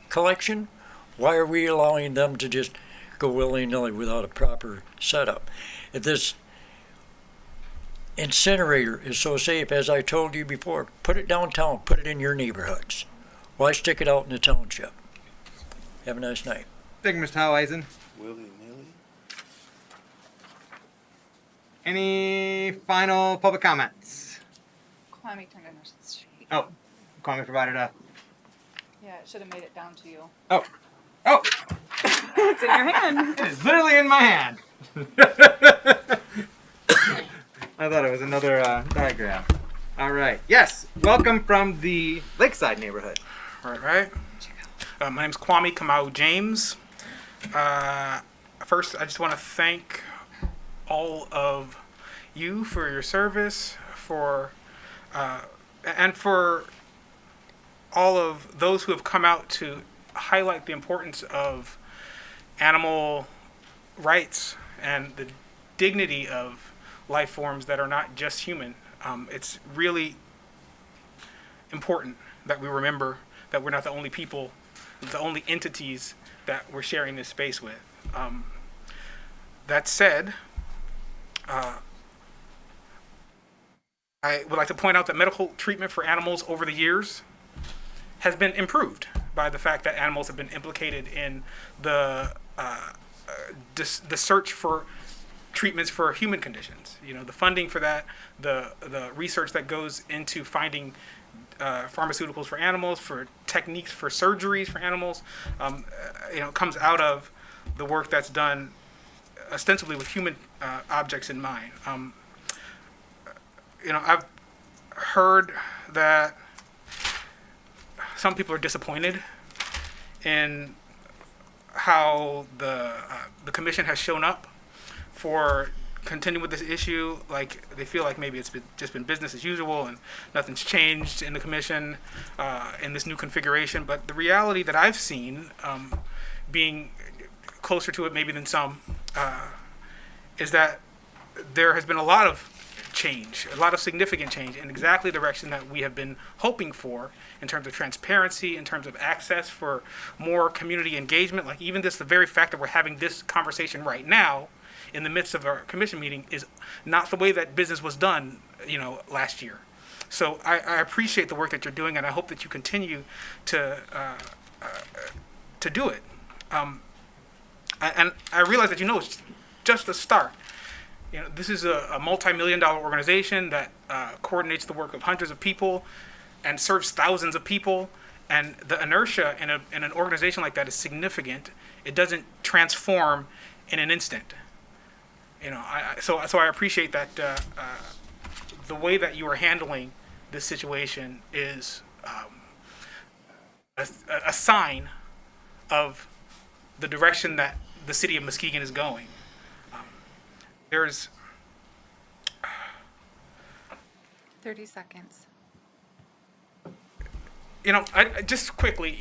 collection, why are we allowing them to just go willy-nilly without a proper setup? If this incinerator is so safe, as I told you before, put it downtown, put it in your neighborhoods. Why stick it out in the township? Have a nice night. Thank you, Mr. Howeisen. Willy-nilly. Any final public comments? Kwame turned in her sheet. Oh, Kwame provided a. Yeah, it should have made it down to you. Oh. It's in your hand. It is literally in my hand. I thought it was another diagram. All right. Yes. Welcome from the Lakeside neighborhood. Right. My name's Kwame Kamau James. First, I just want to thank all of you for your service, and for all of those who have come out to highlight the importance of animal rights and the dignity of life forms that are not just human. It's really important that we remember that we're not the only people, the only entities that we're sharing this space with. That said, I would like to point out that medical treatment for animals over the years has been improved by the fact that animals have been implicated in the search for treatments for human conditions. You know, the funding for that, the research that goes into finding pharmaceuticals for animals, for techniques for surgeries for animals, comes out of the work that's done ostensibly with human objects in mind. I've heard that some people are disappointed in how the commission has shown up for continuing with this issue. Like they feel like maybe it's just been business as usual and nothing's changed in the commission in this new configuration. But the reality that I've seen, being closer to it maybe than some, is that there has been a lot of change, a lot of significant change in exactly the direction that we have been hoping for in terms of transparency, in terms of access for more community engagement. Like even this, the very fact that we're having this conversation right now in the midst of our commission meeting is not the way that business was done, last year. So I appreciate the work that you're doing, and I hope that you continue to do it. And I realize that it's just the start. This is a multi-million-dollar organization that coordinates the work of hundreds of people and serves thousands of people. And the inertia in an organization like that is significant. It doesn't transform in an instant. So I appreciate that the way that you are handling this situation is a sign of the direction that the city of Muskegon is going. There's 30 seconds. I just quickly,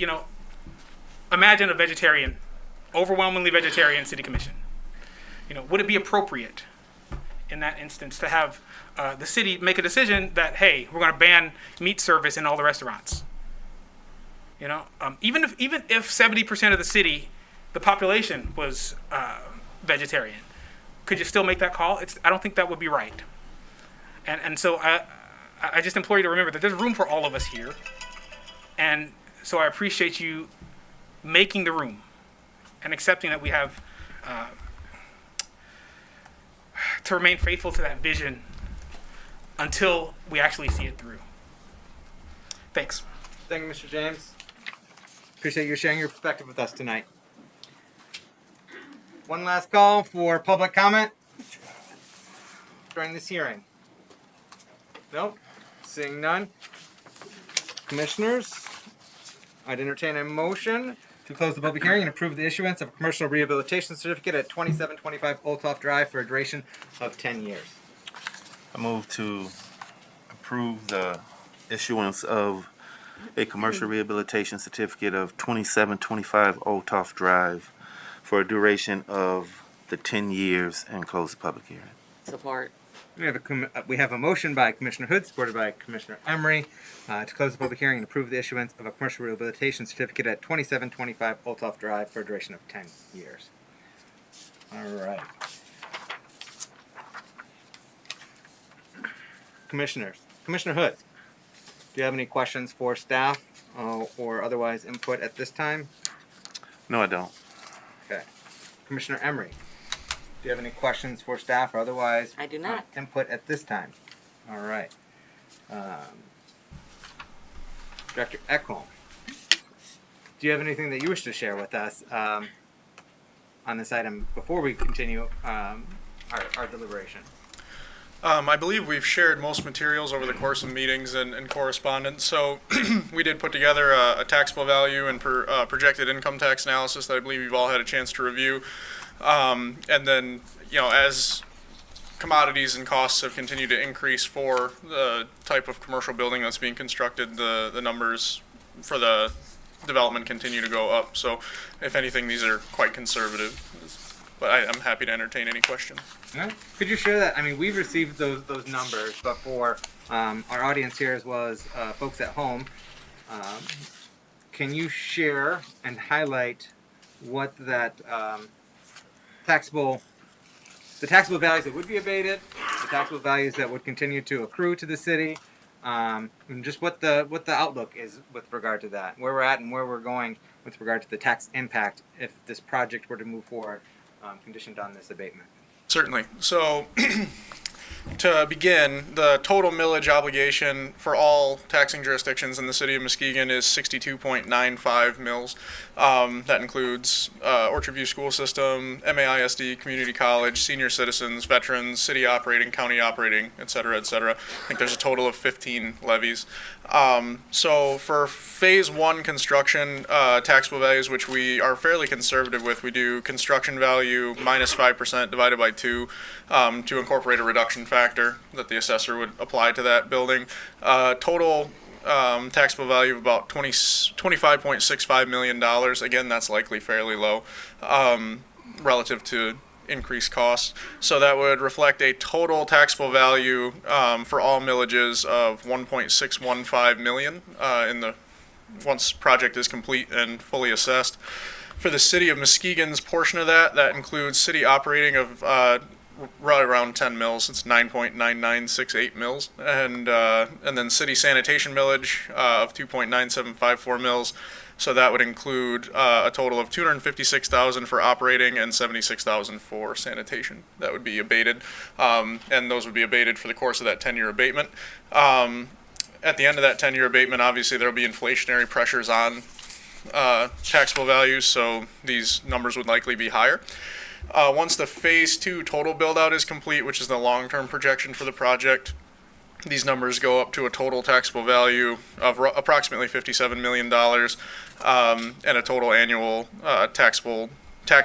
imagine a vegetarian, overwhelmingly vegetarian city commission. Would it be appropriate in that instance to have the city make a decision that, hey, we're going to ban meat service in all the restaurants? Even if 70% of the city, the population was vegetarian, could you still make that call? I don't think that would be right. And so I just implore you to remember that there's room for all of us here. And so I appreciate you making the room and accepting that we have to remain faithful to that vision until we actually see it through. Thanks. Thank you, Mr. James. Appreciate you sharing your perspective with us tonight. One last call for public comment during this hearing. Nope. Seeing none. Commissioners, I'd entertain a motion to close the public hearing and approve the issuance of a commercial rehabilitation certificate at 2725 Olthoff Drive for a duration of 10 years. I move to approve the issuance of a commercial rehabilitation certificate of 2725 Olthoff Drive for a duration of the 10 years and close the public hearing. Support. We have a motion by Commissioner Hood, supported by Commissioner Emery, to close the public hearing and approve the issuance of a commercial rehabilitation certificate at 2725 Olthoff Drive for a duration of 10 years. All right. Commissioners. Commissioner Hood, do you have any questions for staff or otherwise input at this time? No, I don't. Okay. Commissioner Emery, do you have any questions for staff or otherwise? I do not. Input at this time. All right. Director Ekholm, do you have anything that you wish to share with us on this item before we continue our deliberation? I believe we've shared most materials over the course of meetings and correspondence. So we did put together a taxable value and projected income tax analysis that I believe you've all had a chance to review. And then, as commodities and costs have continued to increase for the type of commercial building that's being constructed, the numbers for the development continue to go up. So if anything, these are quite conservative. But I'm happy to entertain any questions. Yeah. Could you share that? I mean, we've received those numbers, but for our audience here as well as folks at home, can you share and highlight what that taxable values that would be abated, the taxable values that would continue to accrue to the city, and just what the outlook is with regard to that, where we're at and where we're going with regard to the tax impact if this project were to move forward, conditioned on this abatement? Certainly. So to begin, the total millage obligation for all taxing jurisdictions in the city of Muskegon is 62.95 mills. That includes Orchard View School System, MAISD, Community College, senior citizens, veterans, city operating, county operating, et cetera, et cetera. I think there's a total of 15 levies. So for phase one construction taxable values, which we are fairly conservative with, we do construction value minus 5% divided by 2 to incorporate a reduction factor that the assessor would apply to that building. Total taxable value of about $25.65 million. Again, that's likely fairly low relative to increased costs. So that would reflect a total taxable value for all millages of $1.615 million once project is complete and fully assessed. For the city of Muskegon's portion of that, that includes city operating of right around 10 mills. It's 9.9968 mills, and then city sanitation millage of 2.9754 mills. So that would include a total of $256,000 for operating and $76,000 for sanitation. That would be abated, and those would be abated for the course of that 10-year abatement. At the end of that 10-year abatement, obviously there will be inflationary pressures on taxable values, so these numbers would likely be higher. Once the phase two total build out is complete, which is the long-term projection for the project, these numbers go up to a total taxable value of approximately $57 million and a total annual tax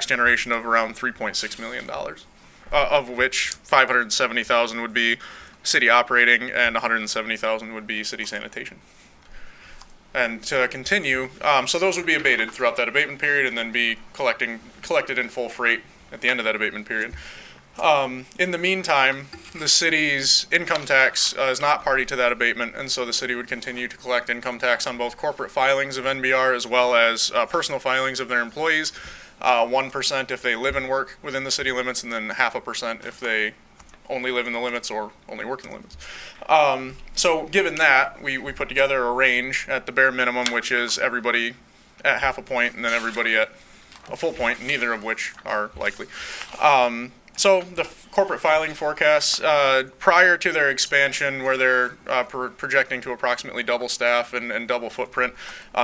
generation of around $3.6 million, of which $570,000 would be city operating and $170,000 would be city sanitation. And to continue, so those would be abated throughout that abatement period and then be collected in full freight at the end of that abatement period. In the meantime, the city's income tax is not party to that abatement, and so the city would continue to collect income tax on both corporate filings of NBR as well as personal filings of their employees, 1% if they live and work within the city limits, and then 0.5% if they only live in the limits or only work in the limits. So given that, we put together a range at the bare minimum, which is everybody at 0.5 point and then everybody at a full point, neither of which are likely. So the corporate filing forecasts, prior to their expansion, where they're projecting to approximately double staff and double footprint,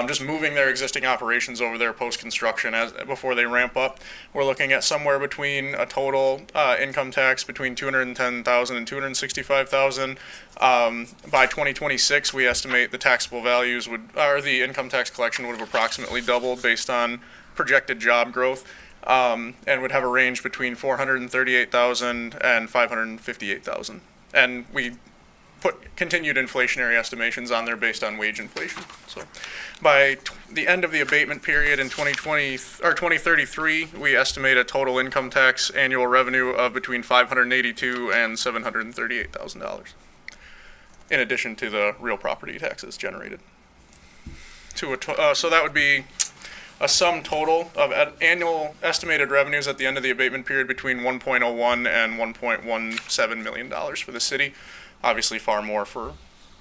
just moving their existing operations over there post-construction before they ramp up, we're looking at somewhere between a total income tax between $210,000 and $265,000. By 2026, we estimate the taxable values the income tax collection would have approximately doubled based on projected job growth. And would have a range between $438,000 and $558,000. And we put continued inflationary estimations on there based on wage inflation. So by the end of the abatement period in 2033, we estimate a total income tax annual revenue of between $582,000 and $738,000, in addition to the real property taxes generated. So that would be a sum total of annual estimated revenues at the end of the abatement period between $1.01 and $1.17 million for the city. Obviously far more for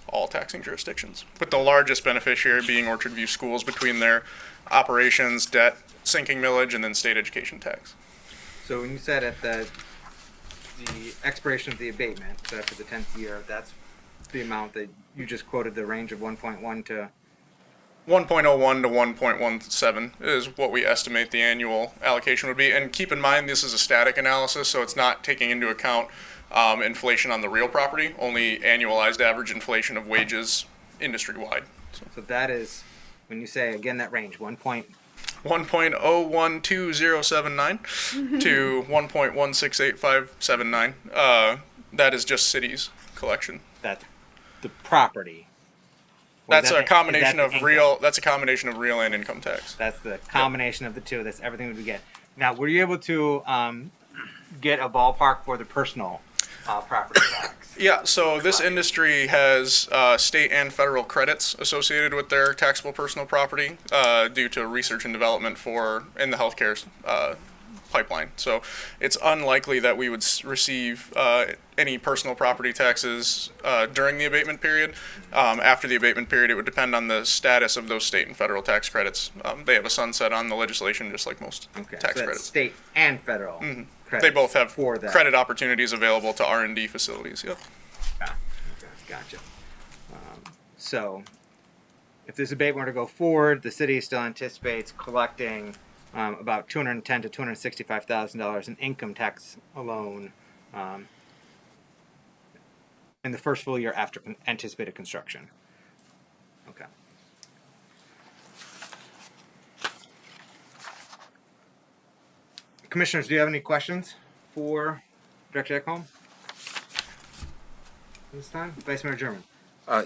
all taxing jurisdictions, with the largest beneficiary being Orchard View Schools between their operations, debt, sinking millage, and then state education tax. So when you said at the expiration of the abatement, so after the 10th year, that's the amount that you just quoted, the range of 1.1 to 1.01 to 1.17 is what we estimate the annual allocation would be. And keep in mind, this is a static analysis, so it's not taking into account inflation on the real property, only annualized average inflation of wages industry-wide. So that is, when you say, again, that range, 1.012079 to 1.168579. That is just cities collection. That's the property. That's a combination of real. That's a combination of real and income tax. That's the combination of the two. That's everything that we get. Now, were you able to get a ballpark for the personal property tax? Yeah. So this industry has state and federal credits associated with their taxable personal property due to research and development in the healthcare pipeline. So it's unlikely that we would receive any personal property taxes during the abatement period. After the abatement period, it would depend on the status of those state and federal tax credits. They have a sunset on the legislation, just like most tax credits. State and federal credit. They both have for that. credit opportunities available to R&D facilities. Yep. Okay, gotcha. So, if this debate were to go forward, the city still anticipates collecting about $210,000 to $265,000 in income tax alone in the first full year after anticipated construction. Okay. Commissioners, do you have any questions for Director Ekholm? This time, Vice Mayor German.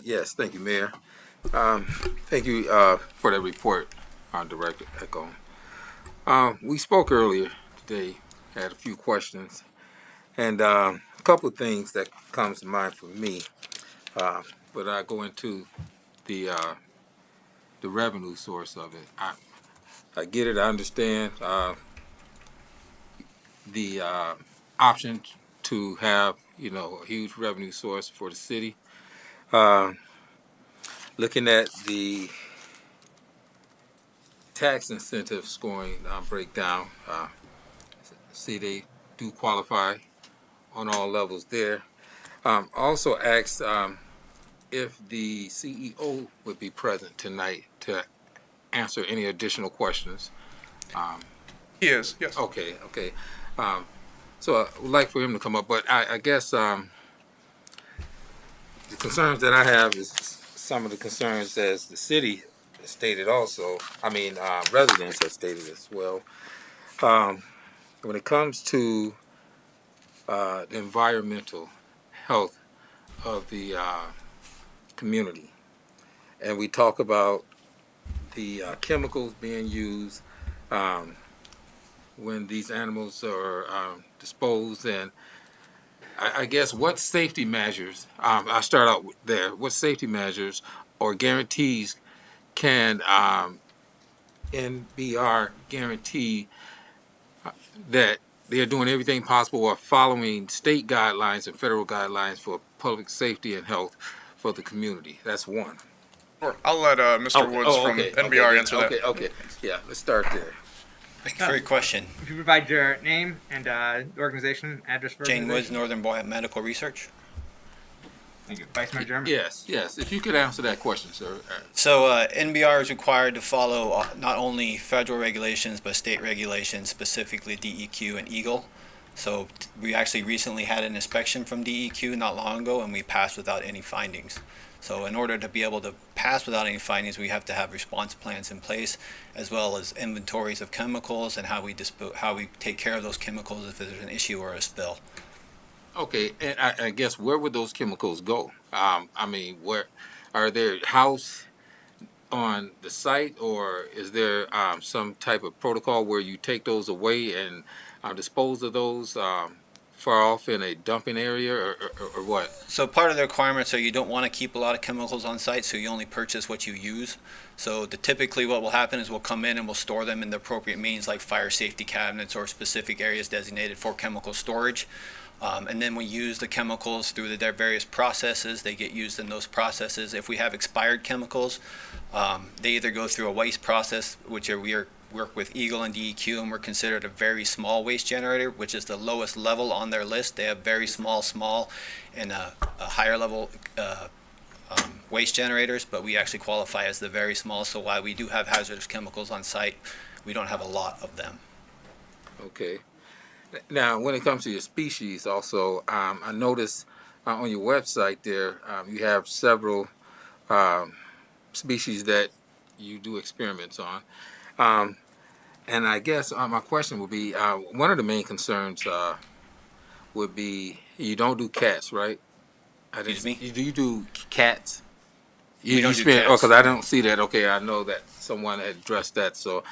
Yes, thank you, Mayor. Thank you for that report, Director Ekholm. We spoke earlier today, had a few questions, and a couple of things that comes to mind for me. But I go into the revenue source of it. I get it. I understand the option to have a huge revenue source for the city. Looking at the tax incentive scoring breakdown, see they do qualify on all levels there. Also asked if the CEO would be present tonight to answer any additional questions. He is, yes. Okay. So I would like for him to come up, but I guess the concerns that I have is some of the concerns as the city has stated also. Residents have stated as well. When it comes to the environmental health of the community, and we talk about the chemicals being used when these animals are disposed, and I guess what safety measures, I'll start out there, what safety measures or guarantees can NBR guarantee that they're doing everything possible or following state guidelines and federal guidelines for public safety and health for the community? That's one. Sure. I'll let Mr. Woods from NBR answer that. Okay. Yeah, let's start there. Thank you for your question. If you provide your name and organization, address for Jane Woods, organization. Northern Biomedical Research. Thank you. Vice Mayor German. Yes. If you could answer that question, sir. So NBR is required to follow not only federal regulations, but state regulations, specifically DEQ and EGLE. So we actually recently had an inspection from DEQ not long ago, and we passed without any findings. So in order to be able to pass without any findings, we have to have response plans in place, as well as inventories of chemicals and how we take care of those chemicals if there's an issue or a spill. Okay, and I guess where would those chemicals go? Where are they housed on the site, or is there some type of protocol where you take those away and dispose of those far off in a dumping area, or what? So part of the requirements are you don't want to keep a lot of chemicals on site, so you only purchase what you use. So typically what will happen is we'll come in and we'll store them in the appropriate means, like fire safety cabinets or specific areas designated for chemical storage. And then we use the chemicals through their various processes. They get used in those processes. If we have expired chemicals, they either go through a waste process, which we work with EGLE and DEQ, and we're considered a very small waste generator, which is the lowest level on their list. They have very small, and a higher level waste generators, but we actually qualify as the very small. So while we do have hazardous chemicals on site, we don't have a lot of them. Okay. Now, when it comes to your species, also, I noticed on your website there you have several species that you do experiments on. And I guess my question would be, one of the main concerns would be you don't do cats, right? Excuse me? Do you do cats? We don't do cats. Oh, because I don't see that. Okay, I know that someone had addressed that. So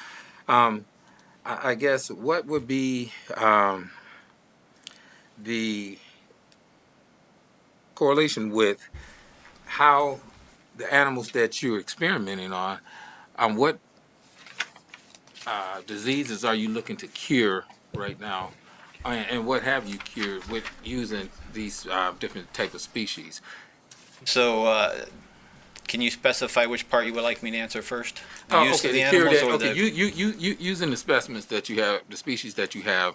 I guess what would be the correlation with how the animals that you're experimenting on what diseases are you looking to cure right now, and what have you cured with using these different type of species? So can you specify which part you would like me to answer first? The use of the animals or you using the specimens that you have, the species that you have,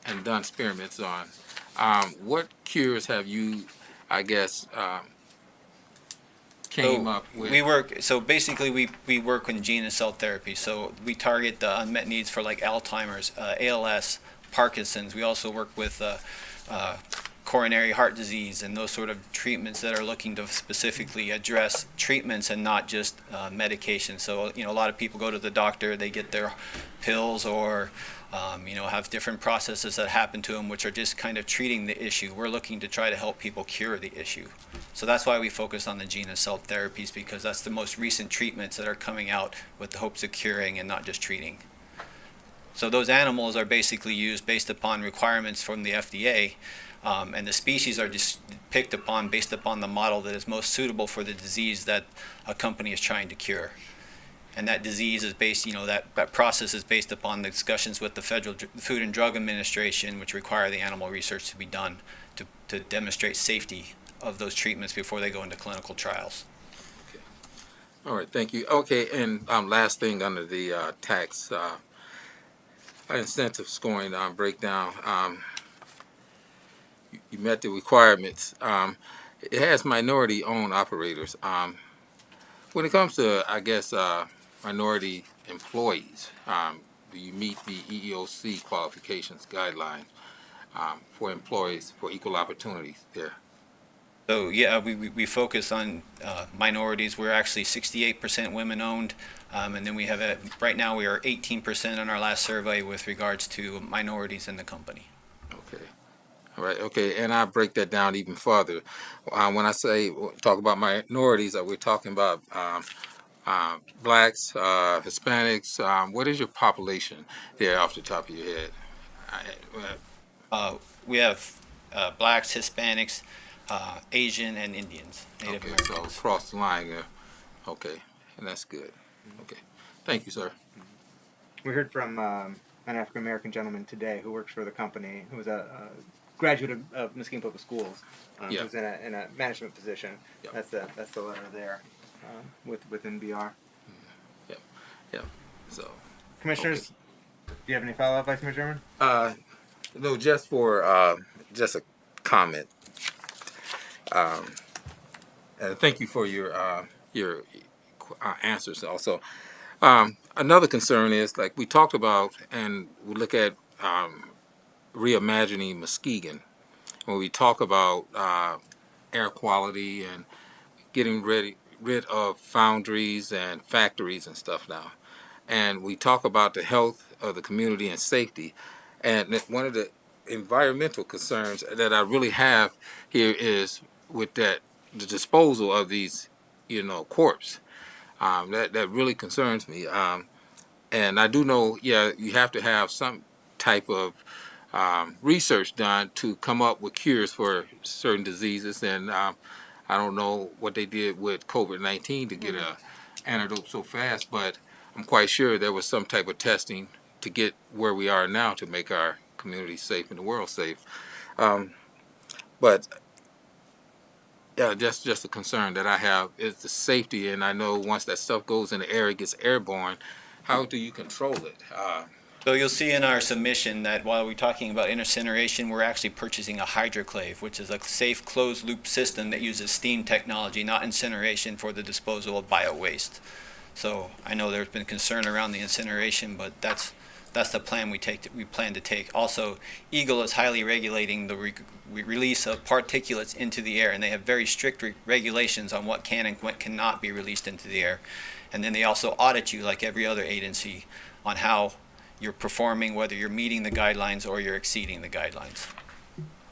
and done experiments on. What cures have you, I guess, came up with? We work in gene and cell therapy. So we target the unmet needs for like Alzheimer's, ALS, Parkinson's. We also work with coronary heart disease and those sort of treatments that are looking to specifically address treatments and not just medication. So, a lot of people go to the doctor, they get their pills or, have different processes that happen to them, which are just kind of treating the issue. We're looking to try to help people cure the issue. So that's why we focus on the gene and cell therapies, because that's the most recent treatments that are coming out with the hopes of curing and not just treating. So those animals are basically used based upon requirements from the FDA, and the species are just picked upon based upon the model that is most suitable for the disease that a company is trying to cure. And that disease is based, that process is based upon the discussions with the Federal Food and Drug Administration, which require the animal research to be done to demonstrate safety of those treatments before they go into clinical trials. Okay. All right, thank you. Okay, and last thing under the tax incentive scoring breakdown, you met the requirements. It has minority-owned operators. When it comes to, I guess, minority employees, do you meet the EEOC qualifications guidelines for employees for equal opportunities there? So yeah, we focus on minorities. We're actually 68% women-owned, and then we have right now we are 18% on our last survey with regards to minorities in the company. Okay. All right. Okay, and I break that down even further. When I say talk about minorities, we're talking about blacks, Hispanics. What is your population there off the top of your head? We have blacks, Hispanics, Asian, and Indians, Native Americans. So across the line there. Okay, and that's good. Okay, thank you, sir. We heard from an African American gentleman today who works for the company, who was a graduate of Muskegon Public Schools, who's in a management position. Yep. That's the letter there within BR. Yeah. So, Commissioners, do you have any follow-up, Vice Mayor German? No, just for just a comment. And thank you for your answers also. Another concern is, like we talked about, and we look at reimagining Muskegon. When we talk about air quality and getting rid of foundries and factories and stuff now, and we talk about the health of the community and safety, and one of the environmental concerns that I really have here is with the disposal of these, corpse. That really concerns me. And I do know, you have to have some type of research done to come up with cures for certain diseases. And I don't know what they did with COVID-19 to get an antidote so fast, but I'm quite sure there was some type of testing to get where we are now to make our community safe and the world safe. But yeah, just a concern that I have is the safety, and I know once that stuff goes in the air, it gets airborne. How do you control it? So you'll see in our submission that while we're talking about incineration, we're actually purchasing a hydroclave, which is a safe closed-loop system that uses steam technology, not incineration, for the disposal of bio-waste. So I know there's been concern around the incineration, but that's the plan we plan to take. Also, Eagle is highly regulating the release of particulates into the air, and they have very strict regulations on what can and what cannot be released into the air. And then they also audit you, like every other agency, on how you're performing, whether you're meeting the guidelines or you're exceeding the guidelines.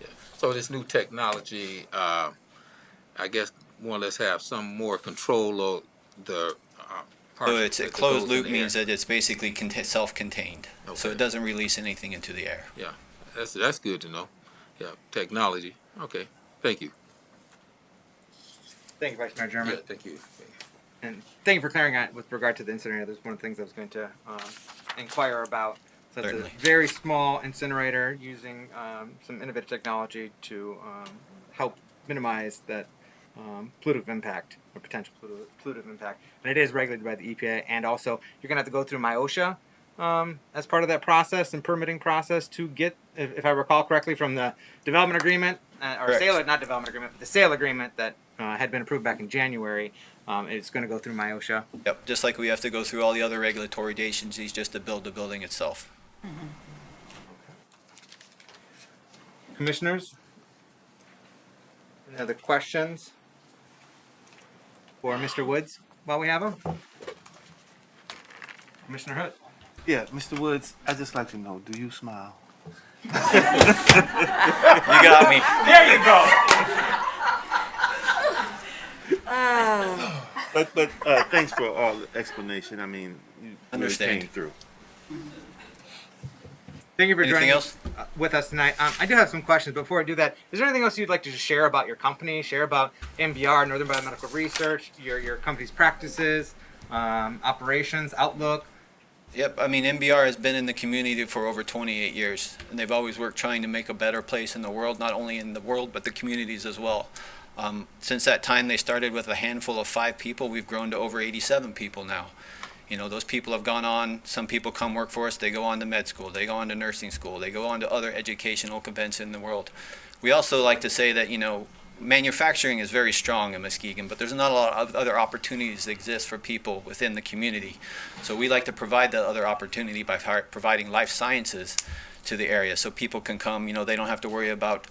Yeah. So this new technology, I guess, more or less have some more control of the So it's a closed loop means that it's basically self-contained. Okay. So it doesn't release anything into the air. Yeah, that's good to know. Yeah, technology. Okay, thank you. Thank you, Vice Mayor German. Yeah, thank you. And thank you for clearing out with regard to the incinerator. That's one of the things I was going to inquire about. So it's Certainly. a very small incinerator using some innovative technology to help minimize that pollutive impact or potential pollutive impact. And it is regulated by the EPA, and also you're going to have to go through MIOSHA as part of that process and permitting process to get, if I recall correctly, from the development agreement or Correct. sale, not development agreement, but the sale agreement that had been approved back in January. It's going to go through MIOSHA. Yep, just like we have to go through all the other regulatory agencies just to build the building itself. Commissioners, any other questions for Mr. Woods while we have him? Commissioner Hood. Yeah, Mr. Woods, I'd just like to know, do you smile? You got me. There you go. But thanks for all the explanation. I mean, you really Understand. came through. Thank you for Anything joining else? with us tonight. I do have some questions. Before I do that, is there anything else you'd like to just share about your company, share about MBR, Northern Biomedical Research, your company's practices, operations, outlook? Yep, I mean, MBR has been in the community for over 28 years, and they've always worked trying to make a better place in the world, not only in the world, but the communities as well. Since that time, they started with a handful of 5 people. We've grown to over 87 people now. You know, those people have gone on, some people come work for us, they go on to med school, they go on to nursing school, they go on to other educational conventions in the world. We also like to say that, you know, manufacturing is very strong in Muskegon, but there's not a lot of other opportunities that exist for people within the community. So we like to provide that other opportunity by providing life sciences to the area so people can come, you know, they don't have to worry about,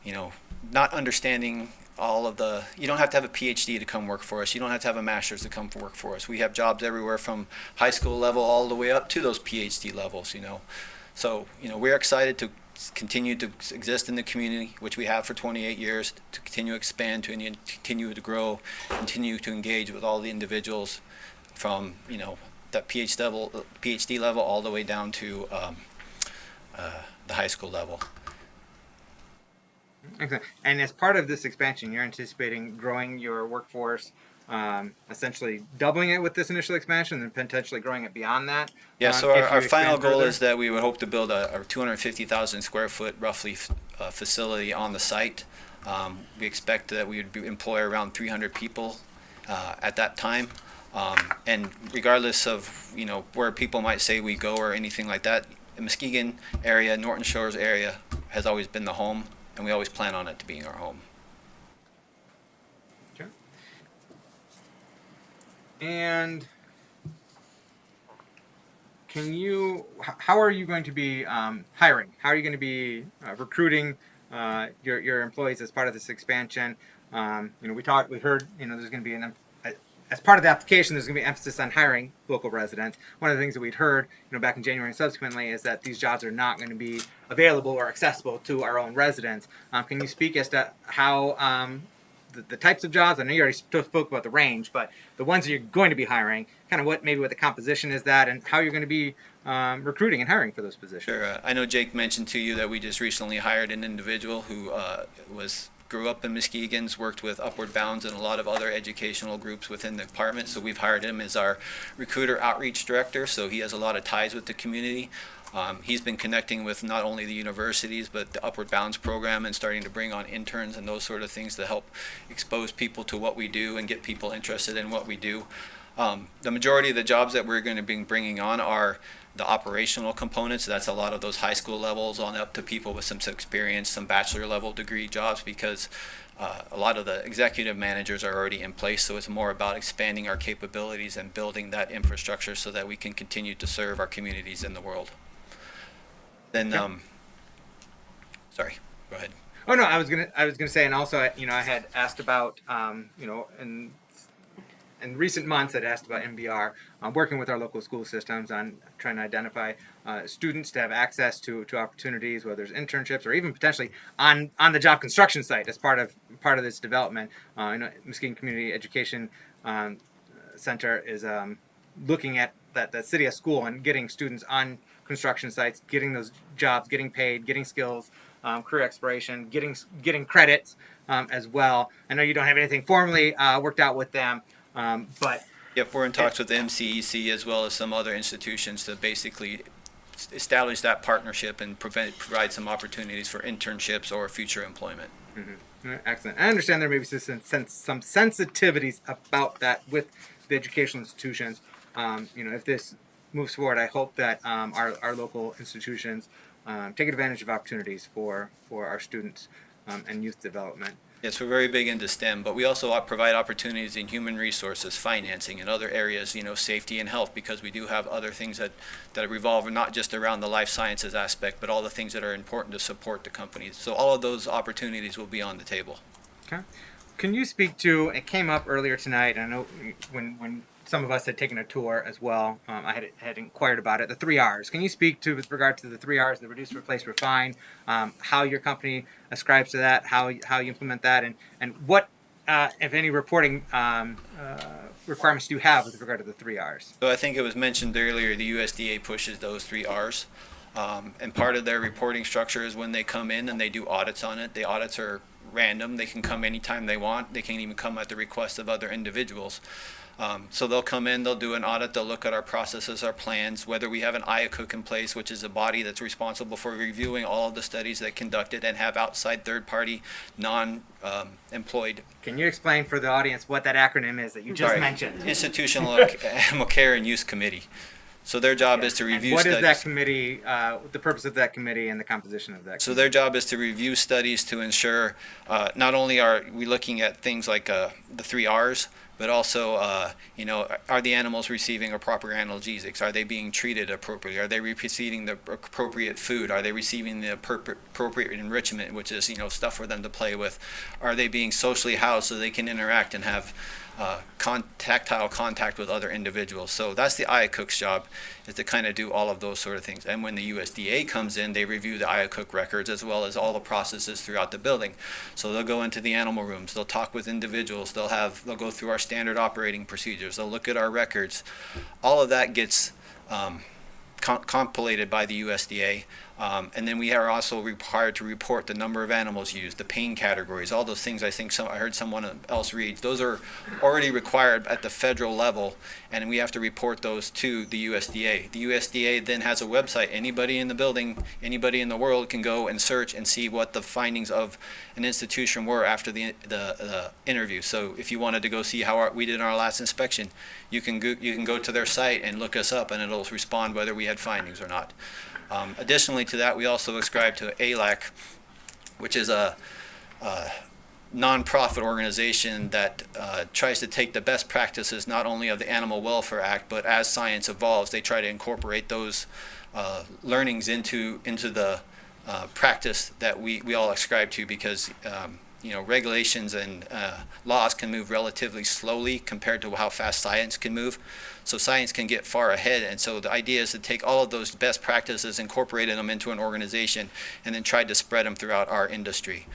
you know, not understanding all of the, you don't have to have a PhD to come work for us. You don't have to have a master's to come work for us. We have jobs everywhere from high school level all the way up to those PhD levels, you know. So, you know, we're excited to continue to exist in the community, which we have for 28 years, to continue to expand, to continue to grow, continue to engage with all the individuals from, you know, that PhD level all the way down to the high school level. Excellent. And as part of this expansion, you're anticipating growing your workforce, essentially doubling it with this initial expansion and potentially growing it beyond that? Yeah, so if you our final expand goal further? is that we would hope to build a 250,000 square foot roughly facility on the site. We expect that we would employ around 300 people at that time. And regardless of, you know, where people might say we go or anything like that, the Muskegon area, Norton Shores area has always been the home, and we always plan on it to being our home. Okay. And how are you going to be hiring? How are you going to be recruiting your employees as part of this expansion? You know, we heard, you know, there's going to be as part of the application, there's going to be emphasis on hiring local residents. One of the things that we'd heard, you know, back in January and subsequently is that these jobs are not going to be available or accessible to our own residents. Can you speak as to how the types of jobs? I know you already spoke about the range, but the ones that you're going to be hiring, kind of what the composition is that, and how you're going to be recruiting and hiring for those positions. Sure. I know Jake mentioned to you that we just recently hired an individual who grew up in Muskegon's, worked with Upward Bounds and a lot of other educational groups within the department. So we've hired him as our recruiter outreach director. So he has a lot of ties with the community. He's been connecting with not only the universities, but the Upward Bounds program and starting to bring on interns and those sort of things to help expose people to what we do and get people interested in what we do. The majority of the jobs that we're going to be bringing on are the operational components. That's a lot of those high school levels on up to people with some experience, some bachelor level degree jobs, because a lot of the executive managers are already in place. So it's more about expanding our capabilities and building that infrastructure so that we can continue to serve our communities in the world. Then, sorry, go ahead. Oh no, I was gonna say, and also, you know, I had asked about, you know, in recent months, I'd asked about MBR, working with our local school systems on trying to identify students to have access to opportunities, whether there's internships or even potentially on the job construction site as part of this development. You know, Muskegon Community Education Center is looking at that city as school and getting students on construction sites, getting those jobs, getting paid, getting skills, career exploration, getting credits as well. I know you don't have anything formally worked out with them, but yep, we're in talks with the MCEC as well as some other institutions to basically establish that partnership and provide some opportunities for internships or future employment. Mm-hmm. Excellent. I understand there may be some sensitivities about that with the educational institutions. You know, if this moves forward, I hope that our local institutions take advantage of opportunities for our students and youth development. Yes, we're very big into STEM, but we also provide opportunities in human resources, financing, and other areas, safety and health, because we do have other things that revolve not just around the life sciences aspect, but all the things that are important to support the companies. So all of those opportunities will be on the table. Okay. Can you speak to, it came up earlier tonight, and I know when some of us had taken a tour as well, I had inquired about it, the 3 R's. Can you speak to, with regard to the 3 R's, the reduce, replace, refine, how your company ascribes to that, how you implement that, and what, if any, reporting requirements do you have with regard to the 3 R's? So I think it was mentioned earlier, the USDA pushes those 3 R's. And part of their reporting structure is when they come in and they do audits on it. The audits are random. They can come anytime they want. They can even come at the request of other individuals. So they'll come in, they'll do an audit, they'll look at our processes, our plans, whether we have an IACUC in place, which is a body that's responsible for reviewing all of the studies that conducted and have outside third-party, non-employed. Can you explain for the audience what that acronym is that you just mentioned? Institutional Animal Care and Use Committee. So their job is to review what studies. is that committee, the purpose of that committee and the composition of that committee? So their job is to review studies to ensure not only are we looking at things like the 3 R's, but also, are the animals receiving a proper analgesics? Are they being treated appropriately? Are they receiving the appropriate food? Are they receiving the appropriate enrichment, which is, stuff for them to play with? Are they being socially housed so they can interact and have tactile contact with other individuals? So that's the IACUC's job, is to kind of do all of those sort of things. And when the USDA comes in, they review the IACUC records as well as all the processes throughout the building. So they'll go into the animal rooms, they'll talk with individuals, they'll go through our standard operating procedures, they'll look at our records. All of that gets compilated by the USDA. And then we are also required to report the number of animals used, the pain categories, all those things. I think I heard someone else read. Those are already required at the federal level, and we have to report those to the USDA. The USDA then has a website. Anybody in the building, anybody in the world can go and search and see what the findings of an institution were after the interview. So if you wanted to go see how we did in our last inspection, you can go to their site and look us up, and it'll respond whether we had findings or not. Additionally to that, we also ascribe to ALAC, which is a nonprofit organization that tries to take the best practices not only of the Animal Welfare Act, but as science evolves, they try to incorporate those learnings into the practice that we all ascribe to, because regulations and laws can move relatively slowly compared to how fast science can move. So science can get far ahead, and so the idea is to take all of those best practices, incorporating them into an organization, and then try to spread them throughout our industry.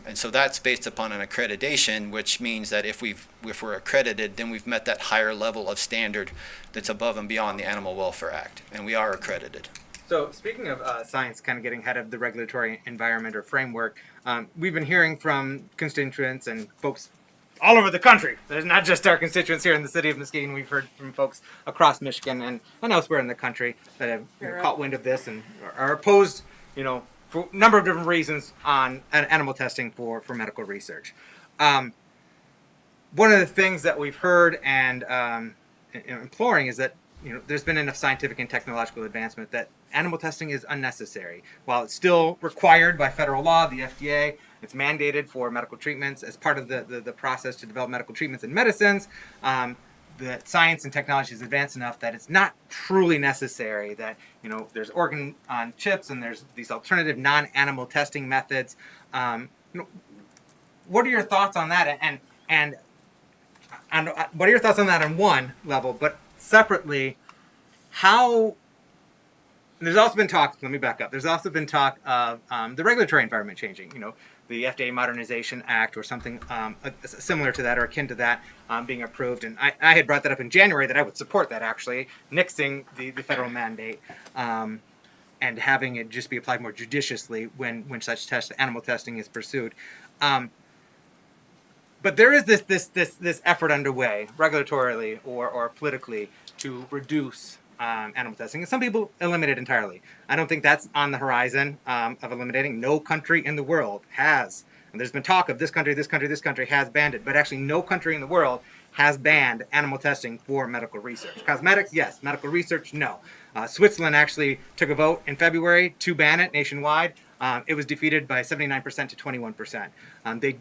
And so that's based upon an accreditation, which means that if we're accredited, then we've met that higher level of standard that's above and beyond the Animal Welfare Act, and we are accredited. So speaking of science kind of getting ahead of the regulatory environment or framework, we've been hearing from constituents and folks all over the country. There's not just our constituents here in the city of Muskegon. We've heard from folks across Michigan and elsewhere in the country that have caught wind of this and are opposed, for a number of different reasons on animal testing for medical research. One of the things that we've heard and imploring is that there's been enough scientific and technological advancement that animal testing is unnecessary. While it's still required by federal law, the FDA, it's mandated for medical treatments as part of the process to develop medical treatments and medicines. The science and technology is advanced enough that it's not truly necessary, that there's organ on chips and there's these alternative non-animal testing methods. What are your thoughts on that? And what are your thoughts on that on one level, but separately, how there's also been talk, let me back up, there's also been talk of the regulatory environment changing, the FDA Modernization Act or something similar to that or akin to that being approved. And I had brought that up in January that I would support that, actually, nixing the federal mandate and having it just be applied more judiciously when such animal testing is pursued. But there is this effort underway, regulatorily or politically, to reduce animal testing. And some people eliminate it entirely. I don't think that's on the horizon of eliminating. No country in the world has, and there's been talk of this country has banned it, but actually no country in the world has banned animal testing for medical research. Cosmetics, yes. Medical research, no. Switzerland actually took a vote in February to ban it nationwide. It was defeated by 79% to 21%.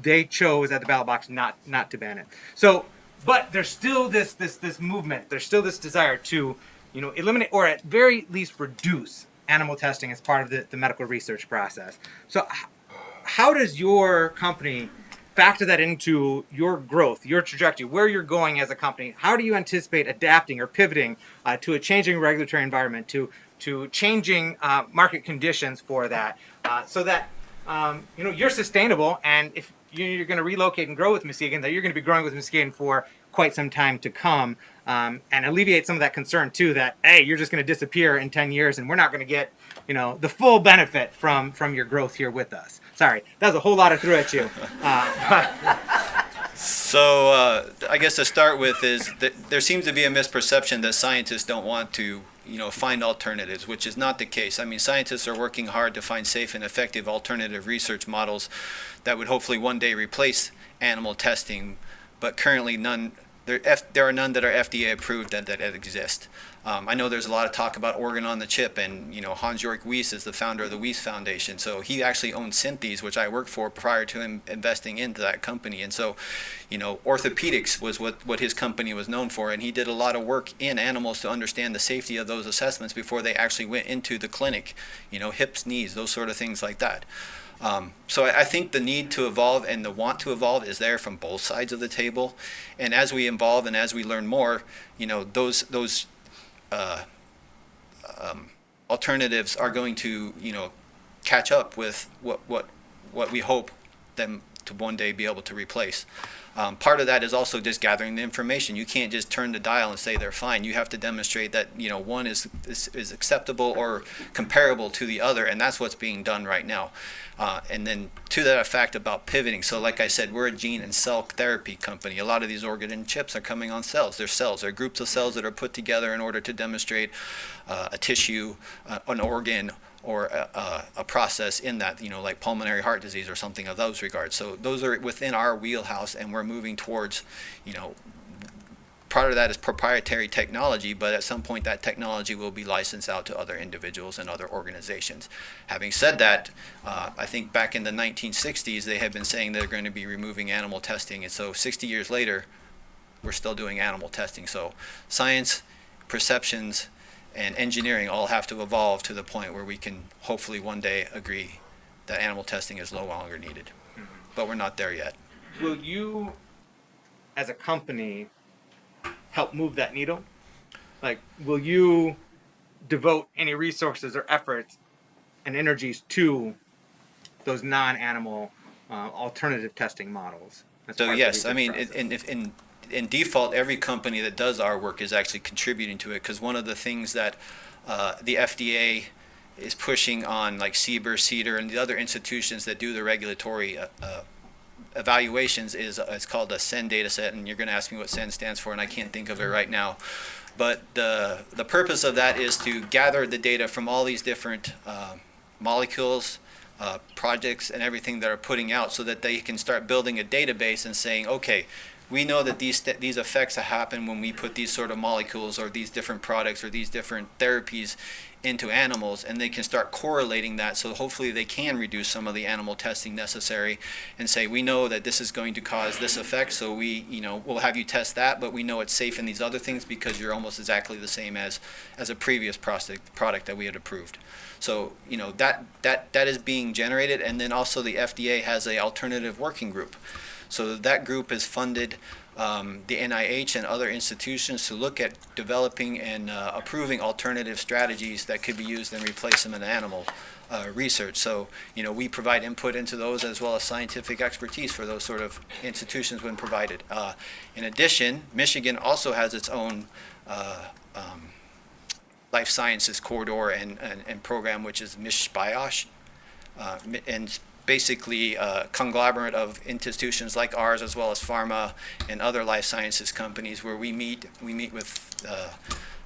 They chose at the ballot box not to ban it. So, but there's still this movement. There's still this desire to, eliminate or at very least reduce animal testing as part of the medical research process. So, how does your company factor that into your growth, your trajectory, where you're going as a company? How do you anticipate adapting or pivoting to a changing regulatory environment, to changing market conditions for that, so that you're sustainable, and if you're going to relocate and grow with Muskegon, that you're going to be growing with Muskegon for quite some time to come, and alleviate some of that concern too, that hey, you're just going to disappear in 10 years and we're not going to get the full benefit from your growth here with us. Sorry, that was a whole lot I threw at you. So I guess to start with is that there seems to be a misperception that scientists don't want to find alternatives, which is not the case. I mean, scientists are working hard to find safe and effective alternative research models that would hopefully one day replace animal testing, but currently there are none that are FDA approved that exist. I know there's a lot of talk about organ on the chip, and Hans-Jörg Wyss is the founder of the Wyss Foundation, so he actually owned Synthes, which I worked for prior to him investing into that company. And so orthopedics was what his company was known for, and he did a lot of work in animals to understand the safety of those assessments before they actually went into the clinic, hips, knees, those sort of things like that. So I think the need to evolve and the want to evolve is there from both sides of the table. And as we evolve and as we learn more, those alternatives are going to, catch up with what we hope them to one day be able to replace. Part of that is also just gathering the information. You can't just turn the dial and say they're fine. You have to demonstrate that one is acceptable or comparable to the other, and that's what's being done right now. And then to that fact about pivoting. So like I said, we're a gene and cell therapy company. A lot of these organ chips are coming on cells. They're cells. They're groups of cells that are put together in order to demonstrate a tissue, an organ, or a process in that, like pulmonary heart disease or something of those regards. So those are within our wheelhouse, and we're moving towards, part of that is proprietary technology, but at some point that technology will be licensed out to other individuals and other organizations. Having said that, I think back in the 1960s, they had been saying they're going to be removing animal testing, and so 60 years later, we're still doing animal testing. So science, perceptions, and engineering all have to evolve to the point where we can hopefully one day agree that animal testing is no longer needed. But we're not there yet. Will you, as a company, help move that needle? Like, will you devote any resources or efforts and energies to those non-animal alternative testing models? So yes, I mean, in default, every company that does our work is actually contributing to it, because one of the things that the FDA is pushing on, like CBER, CEDAR, and the other institutions that do the regulatory evaluations is it's called a SEN data set, and you're going to ask me what SEN stands for, and I can't think of it right now. But the purpose of that is to gather the data from all these different molecules, projects, and everything that are putting out, so that they can start building a database and saying, okay, we know that these effects happen when we put these sort of molecules or these different products or these different therapies into animals, and they can start correlating that, so hopefully they can reduce some of the animal testing necessary and say, we know that this is going to cause this effect, so we'll have you test that, but we know it's safe in these other things because you're almost exactly the same as a previous product that we had approved. So that is being generated, and then also the FDA has a alternative working group. So that group has funded the NIH and other institutions to look at developing and approving alternative strategies that could be used in replacement animal research. So, we provide input into those as well as scientific expertise for those sort of institutions when provided. In addition, Michigan also has its own life sciences corridor and program, which is MishBiosh, and basically a conglomerate of institutions like ours, as well as pharma and other life sciences companies, where we meet with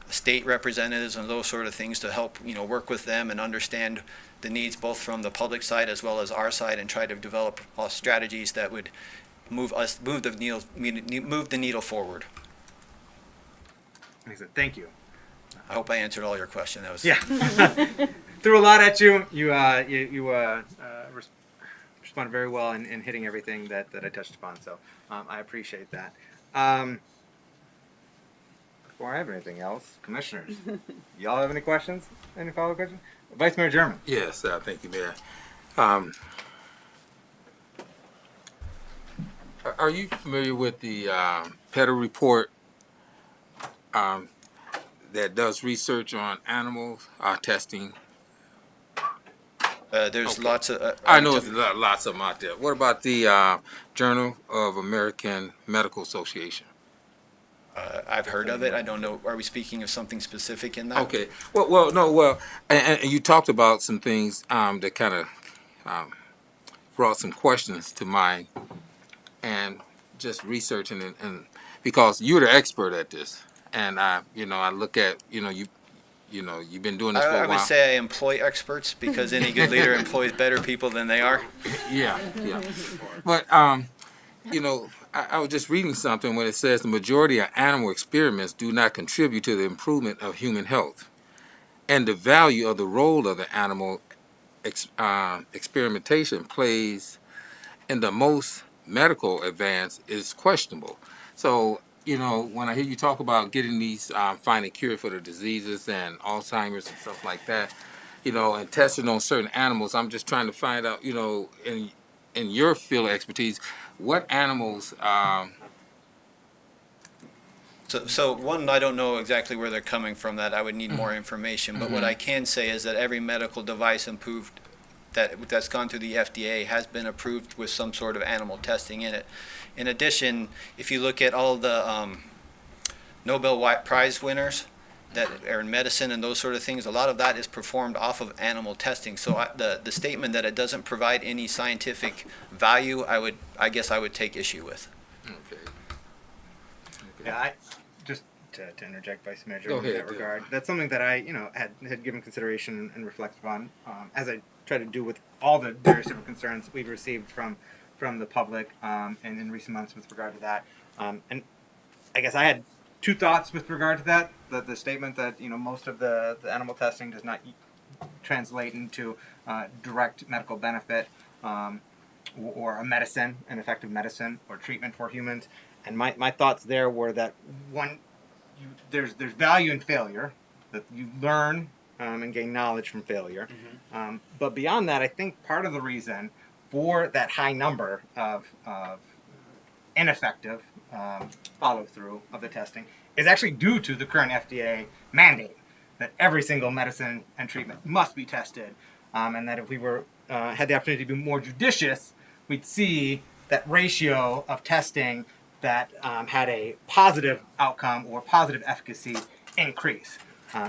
state representatives and those sort of things to help work with them and understand the needs both from the public side as well as our side, and try to develop strategies that would move the needle forward. Thank you. I hope I answered all your questions. That was Threw a lot at you. You responded very well in hitting everything that I touched upon. So I appreciate that. Before I have anything else, commissioners, y'all have any questions? Any follow-up questions? Vice Mayor German. Yes, thank you, Mayor. Are you familiar with the PETA report that does research on animal testing? There's lots of. I know there's lots of them out there. What about the Journal of American Medical Association? I've heard of it. I don't know. Are we speaking of something specific in that? Okay. Well, and you talked about some things that kind of brought some questions to mind, and just researching it, and because you're the expert at this, and I look at you've been doing this for a while. I would say I employ experts because any good leader employs better people than they are. Yeah. But I was just reading something when it says the majority of animal experiments do not contribute to the improvement of human health, and the value of the role of the animal experimentation plays in the most medical advance is questionable. So when I hear you talk about getting these finding cure for the diseases and Alzheimer's and stuff like that, and testing on certain animals, I'm just trying to find out, in your field of expertise, what animals. So one, I don't know exactly where they're coming from. That I would need more information. But what I can say is that every medical device improved that's gone through the FDA has been approved with some sort of animal testing in it. In addition, if you look at all the Nobel Prize winners that are in medicine and those sort of things, a lot of that is performed off of animal testing. So the statement that it doesn't provide any scientific value, I guess I would take issue with. Okay. Yeah, just to interject, Vice Mayor German, in that regard, that's something that I had given consideration and reflected on as I try to do with all the various different concerns we've received from the public and in recent months with regard to that. And I guess I had two thoughts with regard to that. The statement that most of the animal testing does not translate into direct medical benefit or a medicine, an effective medicine or treatment for humans. And my thoughts there were that one, there's value in failure, that you learn and gain knowledge from failure. But beyond that, I think part of the reason for that high number of ineffective follow-through of the testing is actually due to the current FDA mandate that every single medicine and treatment must be tested, and that if we had the opportunity to be more judicious, we'd see that ratio of testing that had a positive outcome or positive efficacy increase.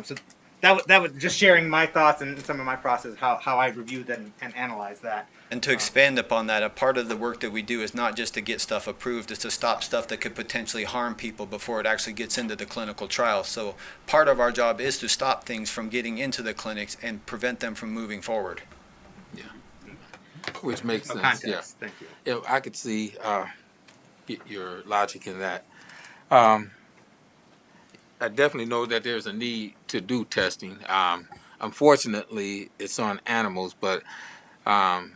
So that was just sharing my thoughts and some of my process, how I reviewed that and analyzed that. And to expand upon that, a part of the work that we do is not just to get stuff approved, it's to stop stuff that could potentially harm people before it actually gets into the clinical trial. So part of our job is to stop things from getting into the clinics and prevent them from moving forward. Yeah. Which makes sense. Context. Yeah. Thank you. Yeah, I could see your logic in that. I definitely know that there's a need to do testing. Unfortunately, it's on animals, but I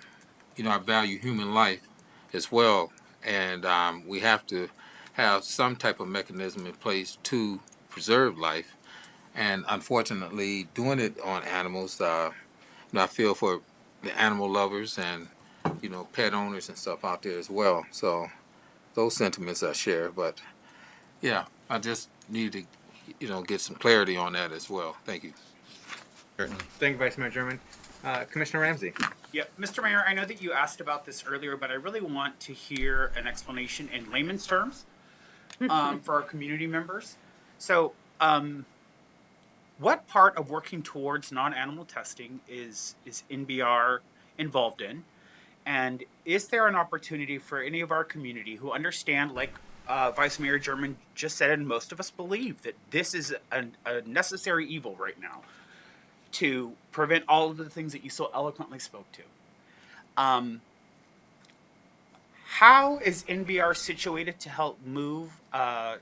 value human life as well, and we have to have some type of mechanism in place to preserve life. And unfortunately, doing it on animals, I feel for the animal lovers and pet owners and stuff out there as well. So those sentiments I share, but yeah, I just need to get some clarity on that as well. Thank you. Thank you, Vice Mayor German. Commissioner Ramsey. Yeah, Mr. Mayor, I know that you asked about this earlier, but I really want to hear an explanation in layman's terms for our community members. So, what part of working towards non-animal testing is NBR involved in? And is there an opportunity for any of our community who understand, like Vice Mayor German just said, and most of us believe, that this is a necessary evil right now to prevent all of the things that you so eloquently spoke to? how is NBR situated to help move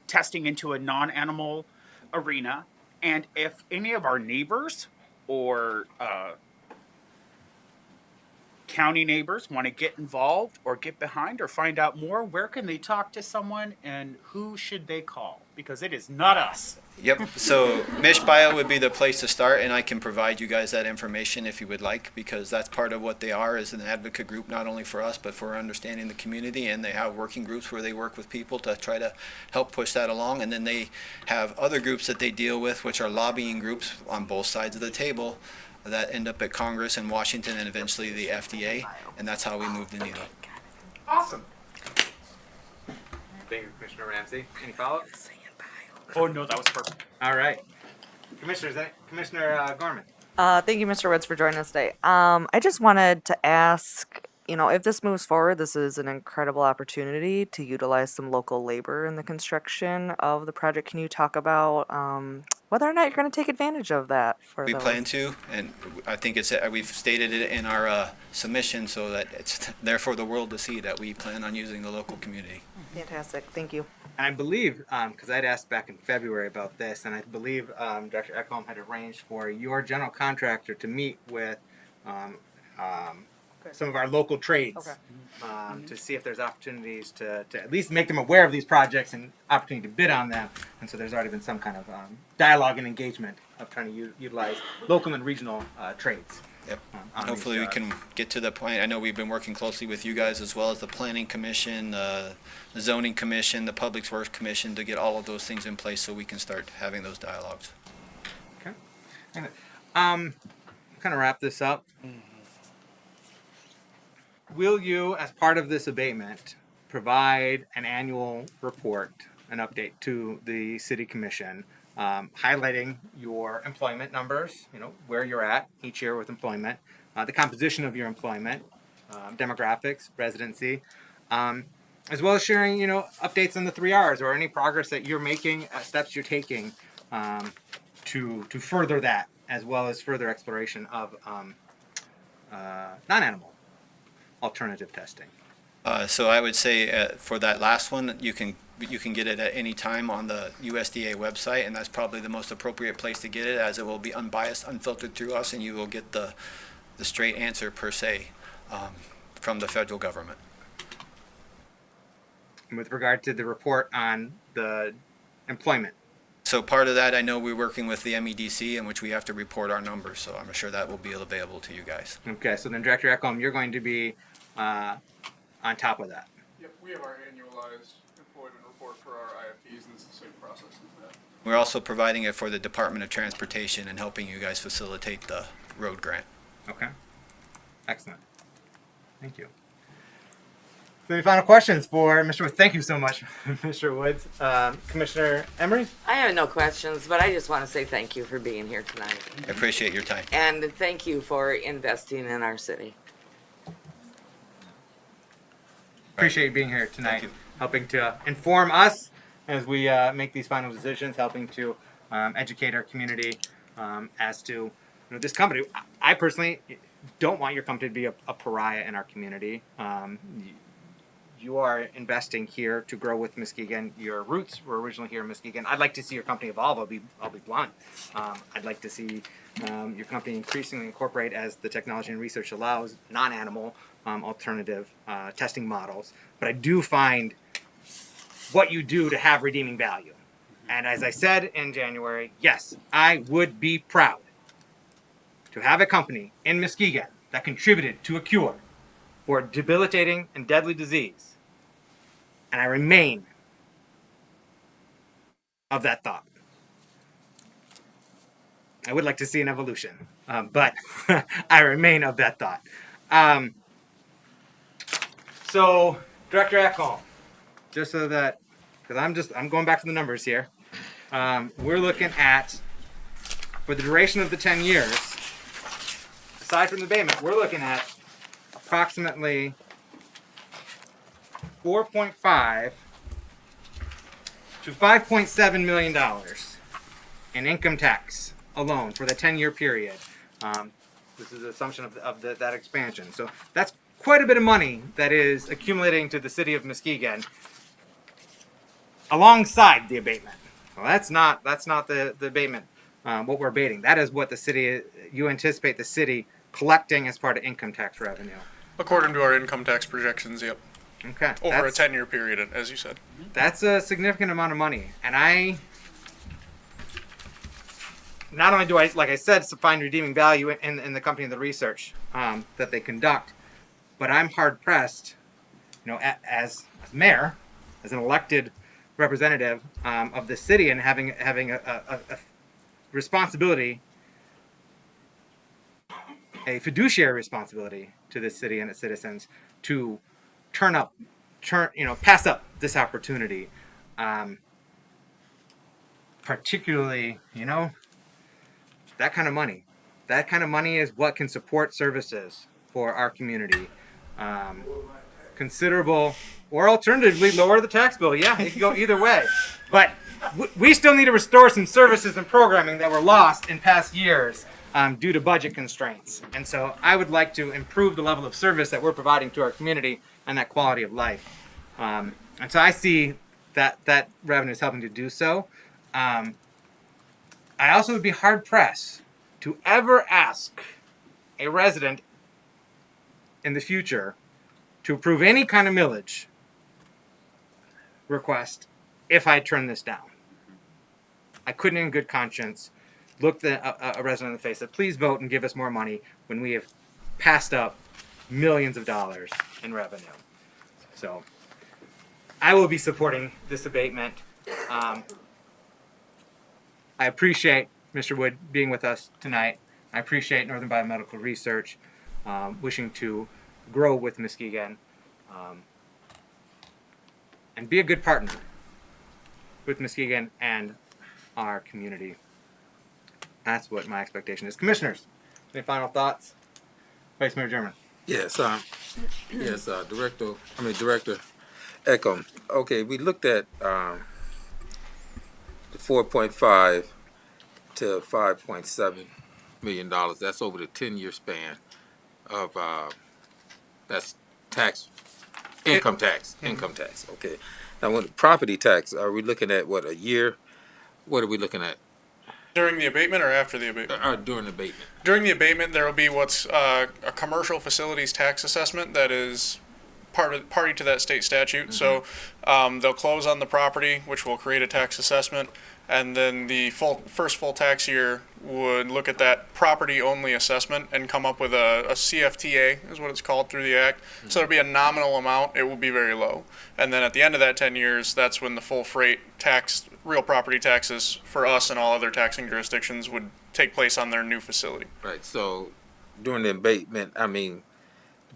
testing into a non-animal arena? And if any of our neighbors or county neighbors want to get involved or get behind or find out more, where can they talk to someone and who should they call? Because it is not us. Yep. So MishBio would be the place to start, and I can provide you guys that information if you would like, because that's part of what they are, is an advocate group, not only for us, but for understanding the community. And they have working groups where they work with people to try to help push that along. And then they have other groups that they deal with, which are lobbying groups on both sides of the table that end up at Congress and Washington and eventually the FDA. And that's how we move the needle. Awesome. Thank you, Commissioner Ramsey. Any follow-ups? Oh, no, that was perfect. All right. Commissioner Gorman. Thank you, Mr. Woods, for joining us today. I just wanted to ask, if this moves forward, this is an incredible opportunity to utilize some local labor in the construction of the project. Can you talk about whether or not you're going to take advantage of that? We plan to, and I think we've stated it in our submission so that it's there for the world to see that we plan on using the local community. Fantastic. Thank you. And I believe, because I'd asked back in February about this, and I believe Dr. Ekholm had arranged for your general contractor to meet with some of our local trades to see if there's opportunities to at least make them aware of these projects and opportunity to bid on them. And so there's already been some kind of dialogue and engagement of trying to utilize local and regional trades. Yep. Hopefully we can get to the point. I know we've been working closely with you guys as well as the Planning Commission, the Zoning Commission, the Public Works Commission to get all of those things in place so we can start having those dialogues. Okay. Kind of wrap this up. Will you, as part of this abatement, provide an annual report, an update to the City Commission, highlighting your employment numbers, where you're at each year with employment, the composition of your employment, demographics, residency, as well as sharing, updates on the 3 Rs or any progress that you're making, steps you're taking to further that, as well as further exploration of non-animal alternative testing. So I would say for that last one, you can get it at any time on the USDA website, and that's probably the most appropriate place to get it, as it will be unbiased, unfiltered through us, and you will get the straight answer per se from the federal government. And with regard to the report on the employment. So part of that, I know we're working with the MEDC, in which we have to report our numbers, so I'm sure that will be available to you guys. Okay, so then Director Ekholm, you're going to be on top of that. Yep, we have our annualized employment report for our IFPs, and it's the same process as that. We're also providing it for the Department of Transportation and helping you guys facilitate the road grant. Okay. Excellent. Thank you. So any final questions for Mr. Woods? Thank you so much, Mr. Woods. Commissioner Emery? I have no questions, but I just want to say thank you for being here tonight. I appreciate your time. And thank you for investing in our city. Appreciate you being here tonight, helping to inform us as we make these final decisions, helping to educate our community as to this company. I personally don't want your company to be a pariah in our community. You are investing here to grow with Muskegon. Your roots were originally here in Muskegon. I'd like to see your company evolve. I'll be blunt. I'd like to see your company increasingly incorporate, as the technology and research allows, non-animal alternative testing models. But I do find what you do to have redeeming value. And as I said in January, yes, I would be proud to have a company in Muskegon that contributed to a cure for a debilitating and deadly disease. And I remain of that thought. I would like to see an evolution, but I remain of that thought. So, Director Ekholm, just so that, because I'm going back to the numbers here. We're looking at, for the duration of the 10 years, aside from the abatement, we're looking at approximately $4.5 to $5.7 million in income tax alone for the 10-year period. This is the assumption of that expansion. So that's quite a bit of money that is accumulating to the city of Muskegon alongside the abatement. Well, that's not the abatement. What we're abating. That is what the city, you anticipate the city collecting as part of income tax revenue. According to our income tax projections, yep. Okay. Over a 10-year period, as you said. That's a significant amount of money. And not only do I, like I said, find redeeming value in the company and the research that they conduct, but I'm hard pressed, as mayor, as an elected representative of the city, and having a responsibility, a fiduciary responsibility to this city and its citizens to pass up this opportunity. Particularly, that kind of money. That kind of money is what can support services for our community. Considerable, or alternatively, lower the tax bill. Yeah, it can go either way. But we still need to restore some services and programming that were lost in past years due to budget constraints. And so I would like to improve the level of service that we're providing to our community and that quality of life. And so I see that revenue is helping to do so. I also would be hard pressed to ever ask a resident in the future to approve any kind of millage request if I turn this down. I couldn't in good conscience look a resident in the face and say, please vote and give us more money when we have passed up millions of dollars in revenue. So I will be supporting this abatement. I appreciate Mr. Wood being with us tonight. I appreciate Northern Biomedical Research wishing to grow with Muskegon and be a good partner with Muskegon and our community. That's what my expectation is. Commissioners, any final thoughts? Vice Mayor German. Yes, Director Eckham. Okay, we looked at the 4.5 to 5.7 million dollars. That's over the 10-year span of that's income tax. Okay. Now, when property tax, are we looking at a year? What are we looking at? During the abatement or after the abatement? During the abatement. During the abatement, there will be what's a commercial facilities tax assessment that is party to that state statute. So they'll close on the property, which will create a tax assessment, and then the first full tax year would look at that property-only assessment and come up with a CFTA, is what it's called through the Act. So it'll be a nominal amount. It will be very low. And then at the end of that 10 years, that's when the full freight tax, real property taxes for us and all other taxing jurisdictions would take place on their new facility. Right. So during the abatement, the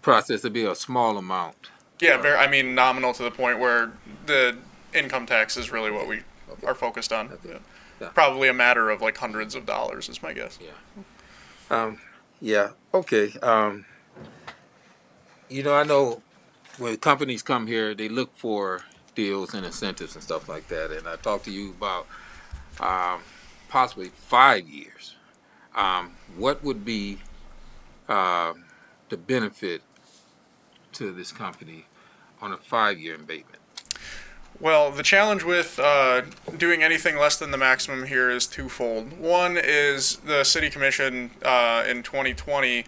process would be a small amount. Yeah, nominal to the point where the income tax is really what we are focused on. Okay. Yeah. Probably a matter of like hundreds of dollars is my guess. Yeah. Okay. I know when companies come here, they look for deals and incentives and stuff like that. And I talked to you about possibly 5 years. What would be the benefit to this company on a 5-year abatement? Well, the challenge with doing anything less than the maximum here is twofold. One is the City Commission in 2020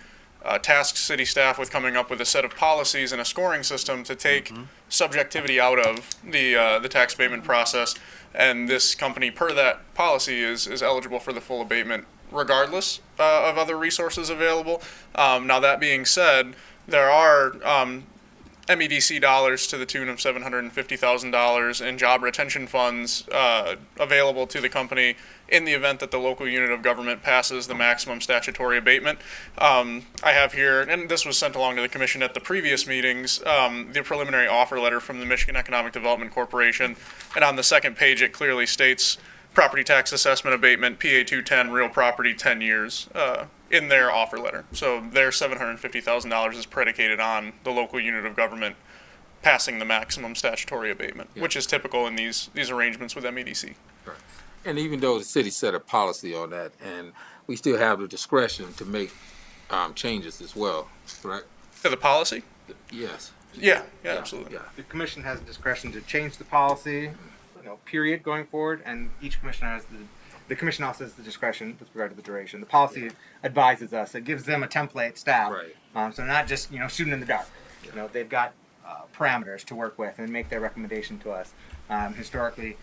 tasked city staff with coming up with a set of policies and a scoring system to take subjectivity out of the tax abatement process. And this company, per that policy, is eligible for the full abatement regardless of other resources available. Now, that being said, there are MEDC dollars to the tune of $750,000 in job retention funds available to the company in the event that the local unit of government passes the maximum statutory abatement. I have here, and this was sent along to the commission at the previous meetings, the preliminary offer letter from the Michigan Economic Development Corporation. And on the second page, it clearly states property tax assessment abatement, PA 210, real property, 10 years. In their offer letter. So their $750,000 is predicated on the local unit of government passing the maximum statutory abatement, which is typical in these arrangements with MEDC. Right. And even though the city set a policy on that, and we still have the discretion to make changes as well, correct? To the policy? Yes. Yeah, absolutely. The commission has discretion to change the policy, period, going forward, and each commissioner has the commission also has the discretion with regard to the duration. The policy advises us; it gives them a template staff, so they're not just shooting in the dark. They've got parameters to work with and make their recommendation to us. Historically,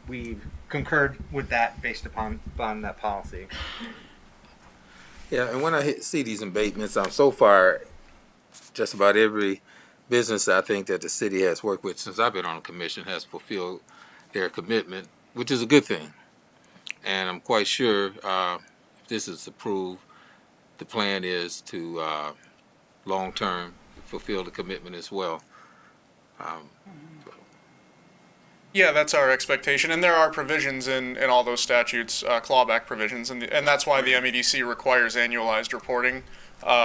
we've concurred with that based upon that policy. Yeah, and when I see these abatements, so far, just about every business I think that the city has worked with since I've been on the commission has fulfilled their commitment, which is a good thing. And I'm quite sure if this is approved, the plan is to long-term fulfill the commitment as well. Yeah, that's our expectation, and there are provisions in all those statutes, clawback provisions, and that's why the MEDC requires annualized reporting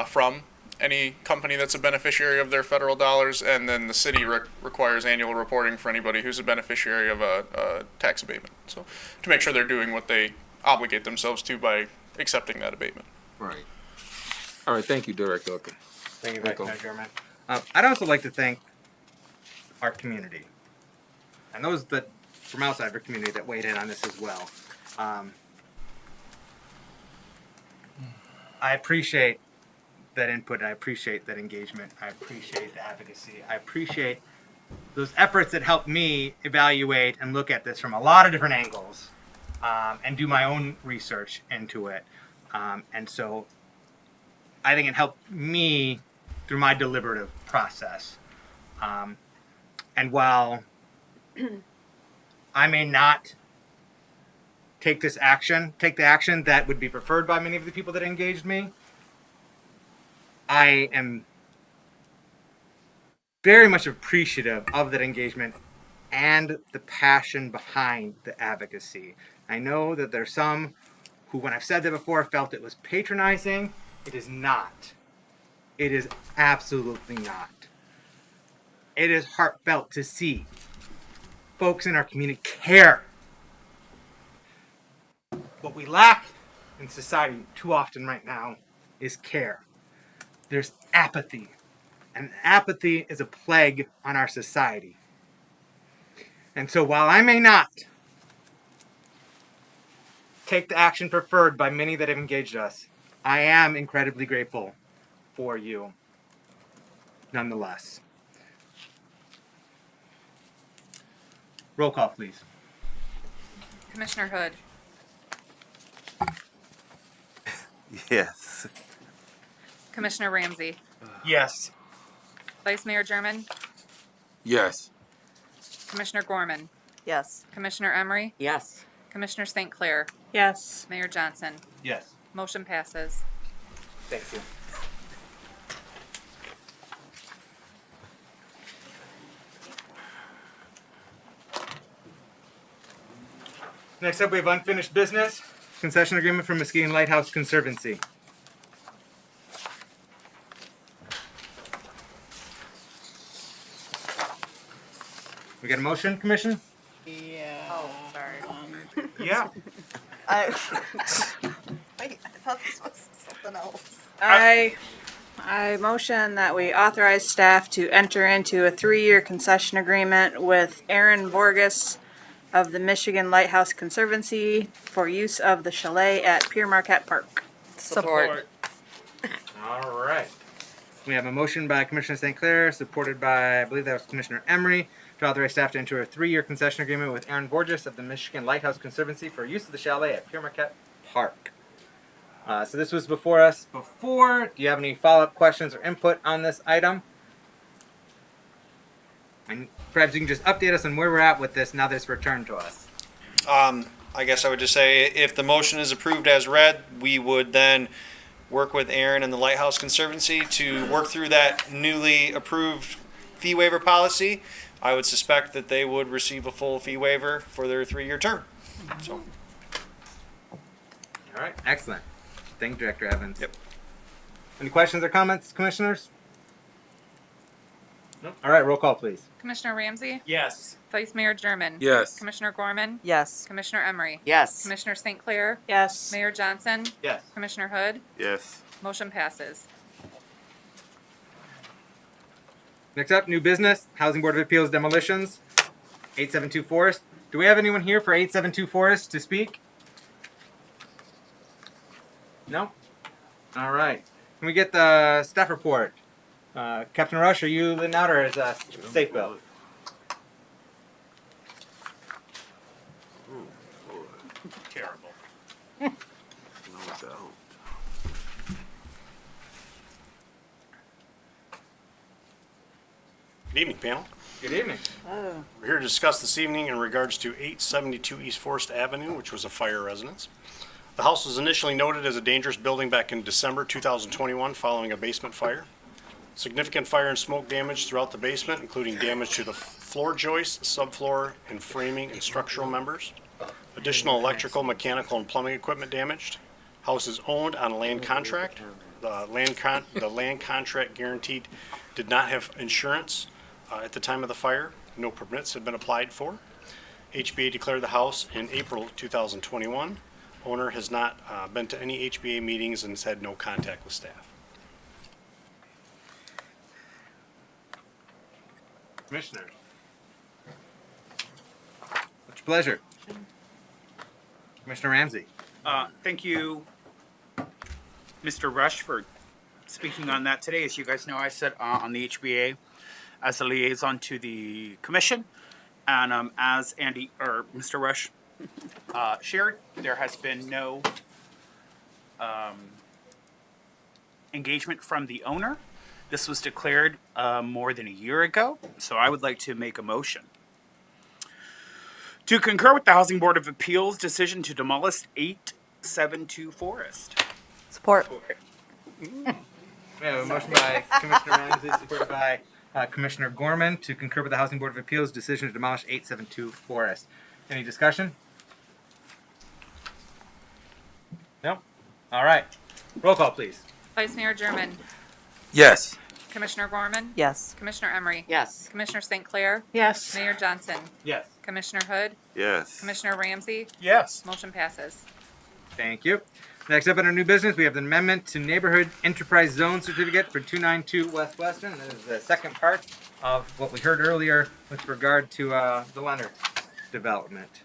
from any company that's a beneficiary of their federal dollars, and then the city requires annual reporting for anybody who's a beneficiary of a tax abatement. So to make sure they're doing what they obligate themselves to by accepting that abatement. Right. All right. Thank you, Director Hooker. Thank you, Vice Chairman. I'd also like to thank our community and those that from outside our community that weighed in on this as well. I appreciate that input. I appreciate that engagement. I appreciate the advocacy. I appreciate those efforts that helped me evaluate and look at this from a lot of different angles and do my own research into it. And so I think it helped me through my deliberative process. And while I may not take the action that would be preferred by many of the people that engaged me, I am very much appreciative of that engagement and the passion behind the advocacy. I know that there's some who, when I've said that before, felt it was patronizing. It is not. It is absolutely not. It is heartfelt to see folks in our community care. What we lack in society too often right now is care. There's apathy, and apathy is a plague on our society. And so while I may not take the action preferred by many that have engaged us, I am incredibly grateful for you nonetheless. Roll call, please. Commissioner Hood, Yes. Commissioner Ramsey, Yes. Vice Mayor German, Yes. Commissioner Gorman, Yes. Commissioner Emery, Yes. Commissioner St. Clair, Yes. Mayor Johnson. Yes. Motion passes. Thank you. Next up, we have unfinished business. Concession agreement for Muskegon Lighthouse Conservancy. We got a motion, Commission? Yeah. Oh, sorry. Yeah. I thought this was something else. I motion that we authorize staff to enter into a 3-year concession agreement with Aaron Borges of the Michigan Lighthouse Conservancy for use of the chalet at Pier Marquette Park. Support. All right. We have a motion by Commissioner St. Clair, supported by, I believe that was Commissioner Emery, to authorize staff to enter a 3-year concession agreement with Aaron Borges of the Michigan Lighthouse Conservancy for use of the chalet at Pier Marquette Park. So this was before us before. Do you have any follow-up questions or input on this item? And perhaps you can just update us on where we're at with this now that it's returned to us. I guess I would just say if the motion is approved as read, we would then work with Aaron and the Lighthouse Conservancy to work through that newly approved fee waiver policy. I would suspect that they would receive a full fee waiver for their 3-year term. So. All right, excellent. Thank you, Director Evans. Yep. Any questions or comments, commissioners? Nope. All right, roll call, please. Commissioner Ramsey, Yes. Vice Mayor German, Yes. Commissioner Gorman, Yes. Commissioner Emery, Yes. Commissioner St. Clair, Yes. Mayor Johnson, Yes. Commissioner Hood. Yes. Motion passes. Next up, new business, Housing Board of Appeals demolitions, 872 Forest. Do we have anyone here for 872 Forest to speak? No? All right. Can we get the staff report? Captain Rush, are you leading out, or is Safe Bill? Terrible. Good evening, panel. Good evening. We're here to discuss this evening in regards to 872 East Forest Avenue, which was a fire residence. The house was initially noted as a dangerous building back in December 2021 following a basement fire. Significant fire and smoke damage throughout the basement, including damage to the floor joists, subfloor, and framing and structural members. Additional electrical, mechanical, and plumbing equipment damaged. House is owned on a land contract. The land contract guaranteed did not have insurance at the time of the fire. No permits had been applied for. HBA declared the house in April 2021. Owner has not been to any HBA meetings and has had no contact with staff. Commissioner. What's your pleasure? Commissioner Ramsey. Thank you, Mr. Rush, for speaking on that today. As you guys know, I sit on the HBA as a liaison to the commission, and as Andy or Mr. Rush shared, there has been no engagement from the owner. This was declared more than a year ago, so I would like to make a motion to concur with the Housing Board of Appeals decision to demolish 872 Forest. Support. We have a motion by Commissioner Ramsey, supported by Commissioner Gorman, to concur with the Housing Board of Appeals decision to demolish 872 Forest. Any discussion? No? All right. Roll call, please. Vice Mayor German. Yes. Commissioner Gorman. Yes. Commissioner Emery. Yes. Commissioner St. Clair. Yes. Mayor Johnson. Yes. Commissioner Hood. Yes. Commissioner Ramsey. Yes. Motion passes. Thank you. Next up under new business, we have the amendment to Neighborhood Enterprise Zone Certificate for 292 West Western. This is the second part of what we heard earlier with regard to the Leonard development.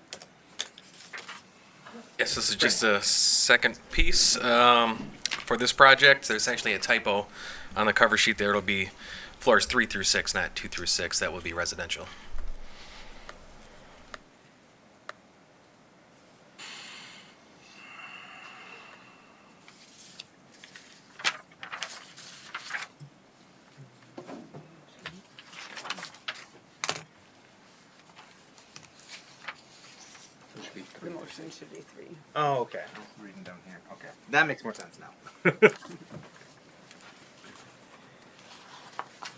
Yes, this is just a second piece for this project. There's actually a typo on the cover sheet there. It'll be floors 3 through 6, not 2 through 6. That will be residential. The motion should be 3. Oh, okay. I'm reading down here. Okay. That makes more sense now.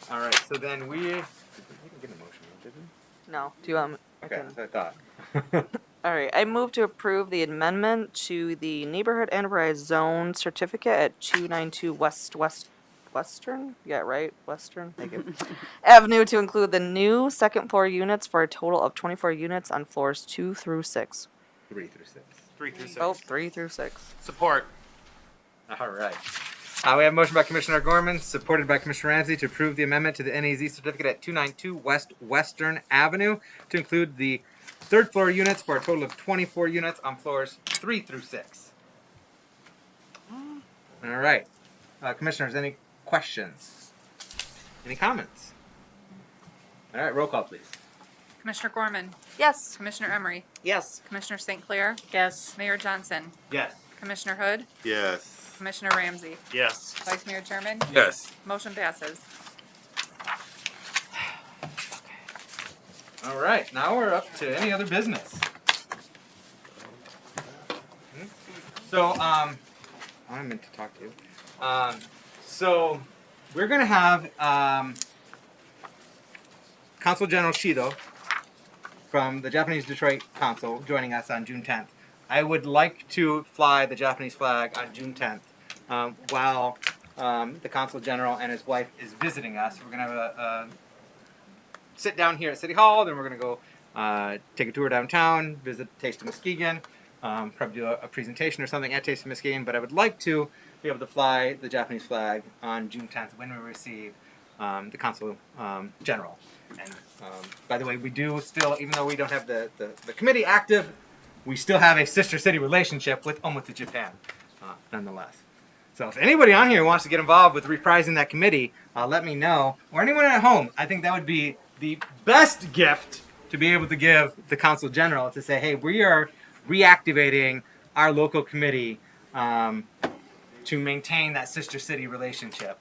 All right. So then we didn't get a motion, did we? No. Do you want? Okay, that's what I thought. All right. I move to approve the amendment to the Neighborhood Enterprise Zone Certificate at 292 Western. Yeah, right. Western. Thank you. Avenue to include the new second floor units for a total of 24 units on floors 2 through 6. 3 through 6. 3 through 6. Oh, 3 through 6. Support. All right. We have a motion by Commissioner Gorman, supported by Commissioner Ramsey, to approve the amendment to the NAZ certificate at 292 West Western Avenue to include the third floor units for a total of 24 units on floors 3 through 6. All right. Commissioners, any questions? Any comments? All right, roll call, please. Commissioner Gorman. Yes. Commissioner Emery. Yes. Commissioner St. Clair. Yes. Mayor Johnson. Yes. Commissioner Hood. Yes. Commissioner Ramsey. Yes. Vice Mayor German. Yes. Motion passes. All right, now we're up to any other business. So, I meant to talk to you. So, we're going to have Consul General Shido from the Japanese Detroit Consul joining us on June 10th. I would like to fly the Japanese flag on June 10th while the Consul General and his wife is visiting us. We're going to have a sit down here at City Hall, then we're going to go take a tour downtown, visit Taste of Muskegon, probably do a presentation or something at Taste of Muskegon, but I would like to be able to fly the Japanese flag on June 10th when we receive the Consul General. And by the way, we do still, even though we don't have the committee active, we still have a sister city relationship with Omoto, Japan, nonetheless. So if anybody on here wants to get involved with reprising that committee, let me know. Or anyone at home, I think that would be the best gift to be able to give the Consul General, to say, hey, we are reactivating our local committee to maintain that sister city relationship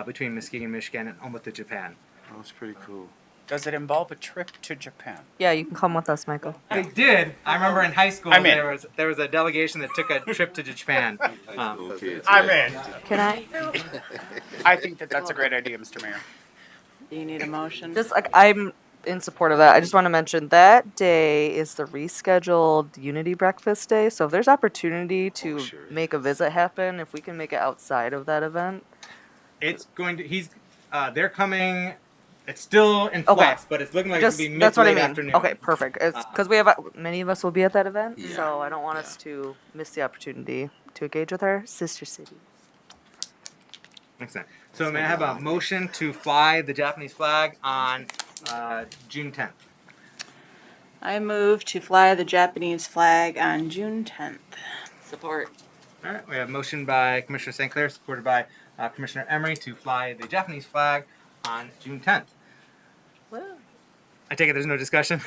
between Muskegon, Michigan and Omoto, Japan. Oh, that's pretty cool. Does it involve a trip to Japan? Yeah, you can come with us, Michael. They did. I remember in high school I'm in. there was a delegation that took a trip to Japan. I'm in. Can I? I think that's a great idea, Mr. Mayor. Do you need a motion? Just like I'm in support of that. I just want to mention that day is the rescheduled Unity Breakfast Day. So if there's opportunity to make a visit happen, if we can make it outside of that event. It's going to. They're coming. It's still in flux, but it's looking like it's going to be that's what I mid-late mean. afternoon. Okay, perfect. It's because we have many of us will be at that event, Yeah. so I don't want us to miss the opportunity to engage with our sister city. Makes sense. So may I have a motion to fly the Japanese flag on June 10th? I move to fly the Japanese flag on June 10th. Support. All right, we have a motion by Commissioner St. Clair, supported by Commissioner Emery, to fly the Japanese flag on June 10th. I take it there's no discussion?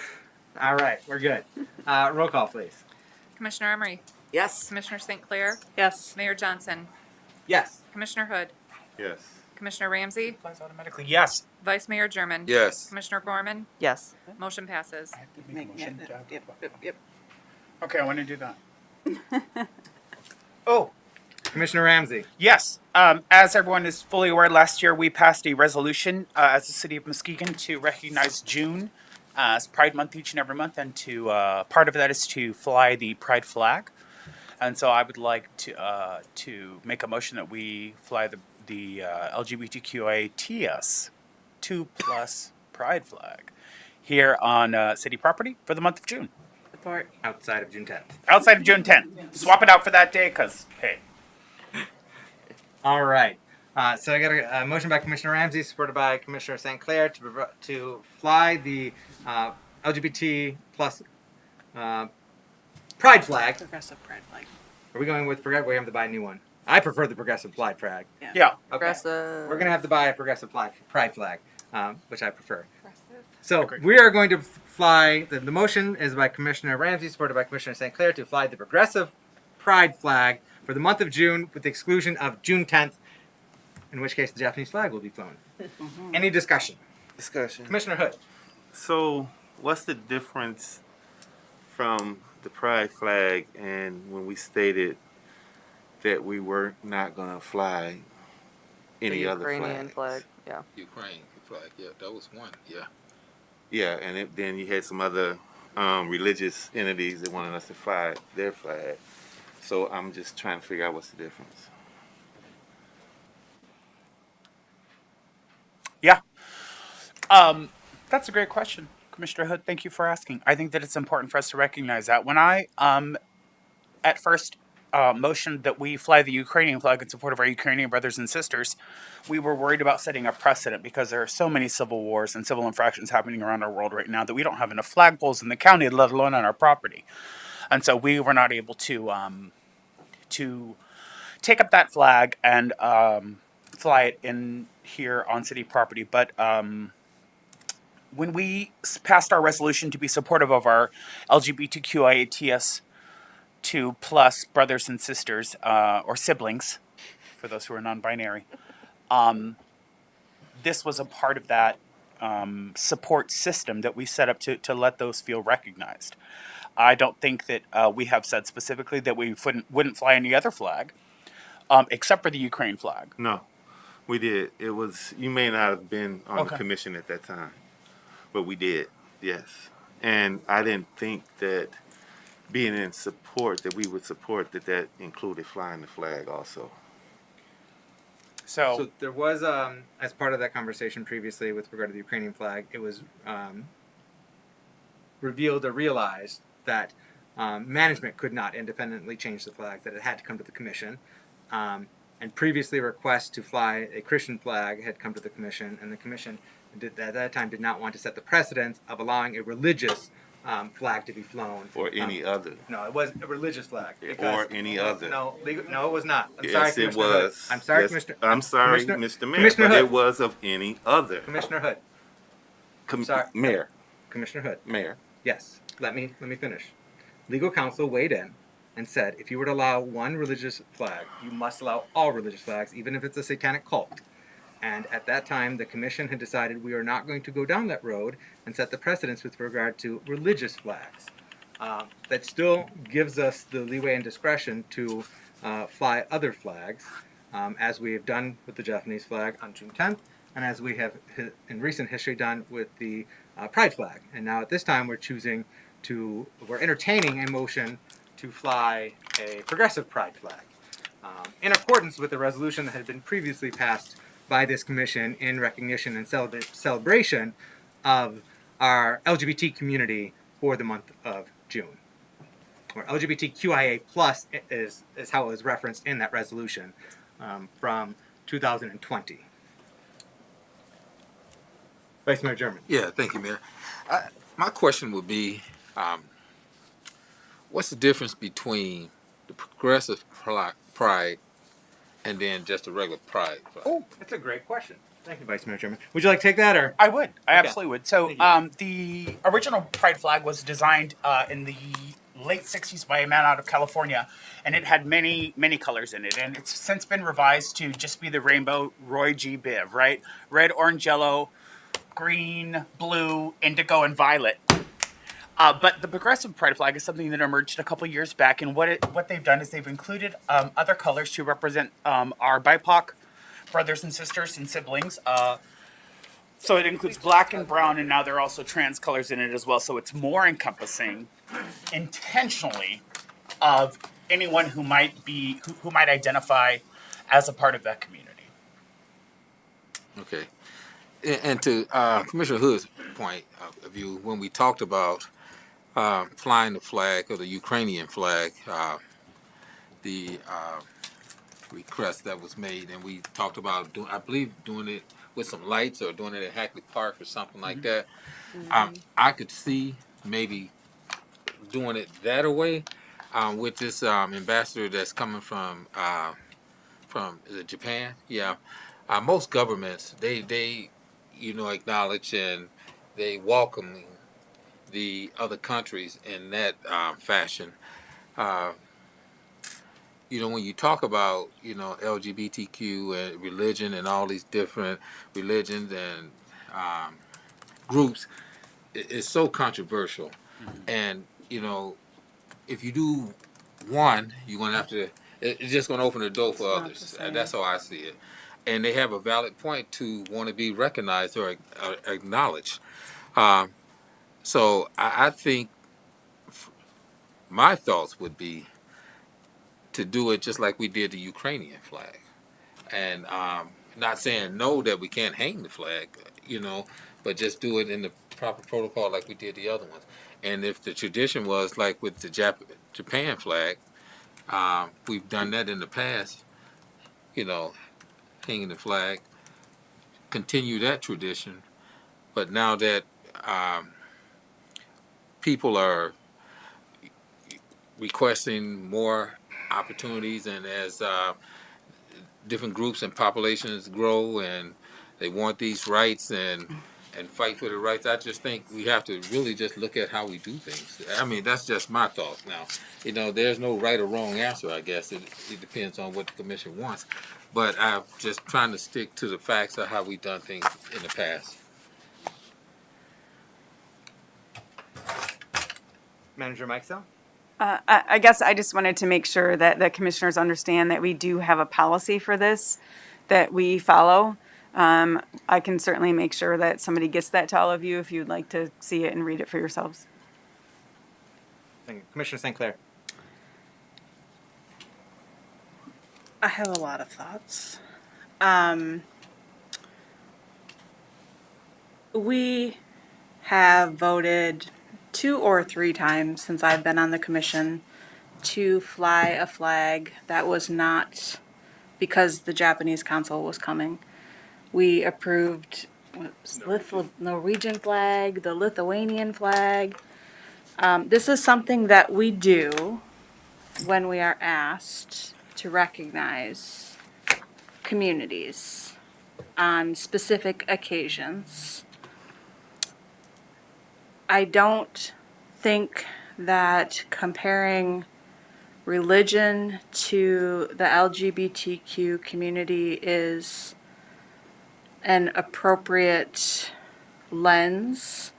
All right, we're good. Roll call, please. Commissioner Emery? Yes. Commissioner St. Clair? Yes. Mayor Johnson? Yes. Commissioner Hood? Yes. Commissioner Ramsey? Applies automatically. Yes. Vice Mayor German? Yes. Commissioner Gorman? Yes. Motion passes. Yep. Okay, I want to do that. Oh, Commissioner Ramsey. yes. As everyone is fully aware, last year we passed a resolution as the city of Muskegon to recognize June as Pride Month each and every month, and to part of that is to fly the Pride flag. And so I would like to make a motion that we fly the LGBTQIATS 2+ Pride flag here on city property for the month of June. Support. Outside of June 10th. Outside of June 10th. Swap it out for that day, because, hey. All right. So I got a motion by Commissioner Ramsey, supported by Commissioner St. Clair, to fly the LGBT plus Pride flag. Progressive Pride flag. Are we going with progressive? We have to buy a new one. I prefer the progressive Pride flag. Yeah. Okay. Progressive. We're gonna have to buy a progressive Pride flag, which I prefer. So we are going to fly. The motion is by Commissioner Ramsey, supported by Commissioner St. Clair, to fly the progressive Pride flag for the month of June, with the exclusion of June 10th, in which case the Japanese flag will be flown. Any discussion? Commissioner Hood. So, what's the difference from the Pride flag and when we stated that we were not going to fly any the other Ukrainian flags? flag. Yeah. Ukraine flag. Yeah, that was one. Yeah. Yeah, and then you had some other religious entities that wanted us to fly their flag. So I'm just trying to figure out what's the difference. Yeah. That's a great question, Commissioner Hood. Thank you for asking. I think that it's important for us to recognize that. When I at first motioned that we fly the Ukrainian flag in support of our Ukrainian brothers and sisters, we were worried about setting a precedent, because there are so many civil wars and civil infractions happening around our world right now that we don't have enough flagpoles in the county, let alone on our property. And so we were not able to take up that flag and fly it in here on city property. But when we passed our resolution to be supportive of our LGBTQIATS 2+ brothers and sisters, or siblings, for those who are non-binary, this was a part of that support system that we set up to let those feel recognized. I don't think that we have said specifically that we wouldn't fly any other flag, except for the Ukraine flag. No, we did. It was, you may not have been on Okay. the commission at that time, but we did, yes. And I didn't think that being in support, that we would support that included flying the flag also. So there was, as part of that conversation previously with regard to the Ukrainian flag, it was revealed or realized that management could not independently change the flag, that it had to come to the commission. And previously, a request to fly a Christian flag had come to the commission, and the commission at that time did not want to set the precedence of allowing a religious flag to be flown. Or any other. No, it was a religious flag. Or any other. No, no, it was not. I'm Yes, sorry, it Commissioner Hood. was. I'm sorry, Yes, Commissioner. I'm sorry, Commissioner- Mr. Mayor, Commissioner but Hood. it was of any other. Commissioner Hood. Sorry. Mayor. Commissioner Hood. Mayor. Yes. Let me finish. Legal counsel weighed in and said if you were to allow one religious flag, you must allow all religious flags, even if it's a satanic cult. And at that time, the commission had decided we are not going to go down that road and set the precedence with regard to religious flags. That still gives us the leeway and discretion to fly other flags, as we have done with the Japanese flag on June 10th, and as we have in recent history done with the pride flag. And now at this time, we're entertaining a motion to fly a progressive pride flag, in accordance with the resolution that had been previously passed by this commission in recognition and celebration of our LGBT community for the month of June. Or LGBTQIA plus is how it was referenced in that resolution from 2020. Vice Mayor German. Yeah, thank you, Mayor. My question would be, what's the difference between the progressive pride and then just a regular pride flag? Oh, that's a great question. Thank you, Vice Mayor German. Would you like to take that, or? I would. I Okay. absolutely would. So, the original pride flag was designed in the late 60s by a man out of California, and it had many, many colors in it. And it's since been revised to just be the rainbow Roy G. Biv, right? Red, orange, yellow, green, blue, indigo, and violet. But the progressive pride flag is something that emerged a couple years back, and what they've done is they've included other colors to represent our BIPOC brothers and sisters and siblings. So it includes black and brown, and now there are also trans colors in it as well. So it's more encompassing, intentionally, of anyone who might identify as a part of that community. Okay. And to Commissioner Hood's point of view, when we talked about flying the flag or the Ukrainian flag, the request that was made, and we talked about doing it with some lights or doing it at Hackley Park or something like that. I could see maybe doing it that way with this ambassador that's coming from is it Japan? Yeah. Most governments they acknowledge and they welcome the other countries in that fashion. When you talk about, LGBTQ and religion and all these different religions and groups, it's so controversial. And, if you do one, you're going to have to, it's just going to open the door for others. That's how I see it. And they have a valid point to want to be recognized or acknowledged. So I think my thoughts would be to do it just like we did the Ukrainian flag. And not saying no that we can't hang the flag, but just do it in the proper protocol like we did the other ones. And if the tradition was like with the Japan flag, we've done that in the past, hanging the flag, continue that tradition. But now that people are requesting more opportunities, and as different groups and populations grow and they want these rights and fight for the rights, I just think we have to really just look at how we do things. I mean, that's just my thought now. There's no right or wrong answer, I guess. It depends on what the commission wants. But I'm just trying to stick to the facts of how we've done things in the past. Manager Mike Sell? I guess I just wanted to make sure that the commissioners understand that we do have a policy for this that we follow. I can certainly make sure that somebody gets that to all of you if you'd like to see it and read it for yourselves. Thank you. Commissioner St. Clair. I have a lot of thoughts. We have voted 2 or 3 times since I've been on the commission to fly a flag that was not because the Japanese consul was coming. We approved Norwegian flag, the Lithuanian flag. This is something that we do when we are asked to recognize communities on specific occasions. I don't think that comparing religion to the LGBTQ community is an appropriate lens.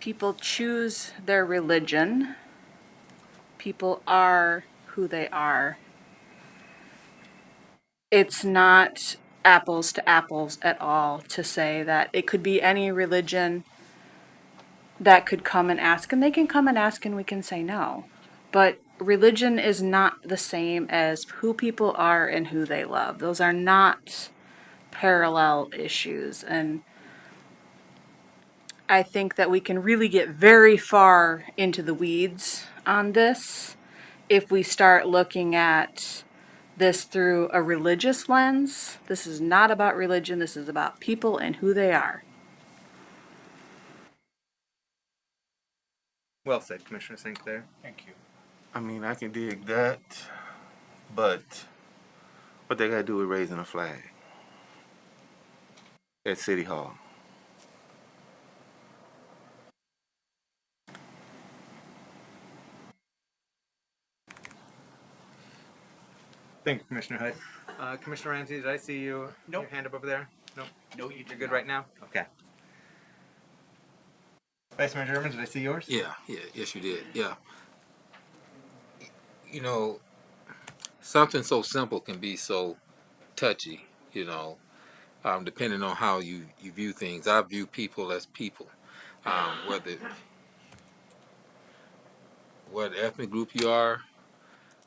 People choose their religion. People are who they are. It's not apples to apples at all to say that it could be any religion that could come and ask, and they can come and ask and we can say no. But religion is not the same as who people are and who they love. Those are not parallel issues. And I think that we can really get very far into the weeds on this if we start looking at this through a religious lens. This is not about religion. This is about people and who they are. Well said, Commissioner St. Clair. Thank you. I mean, I can dig that, but what they got to do with raising a flag at City Hall? Thank you, Commissioner Hood. Commissioner Ramsey, did I see you? Nope. Your hand up over there? Nope. No, you You're did good not. right now? Okay. Vice Mayor German, did I see yours? Yes, you did. Yeah. You know, something so simple can be so touchy, depending on how you view things. I view people as people, whether what ethnic group you are,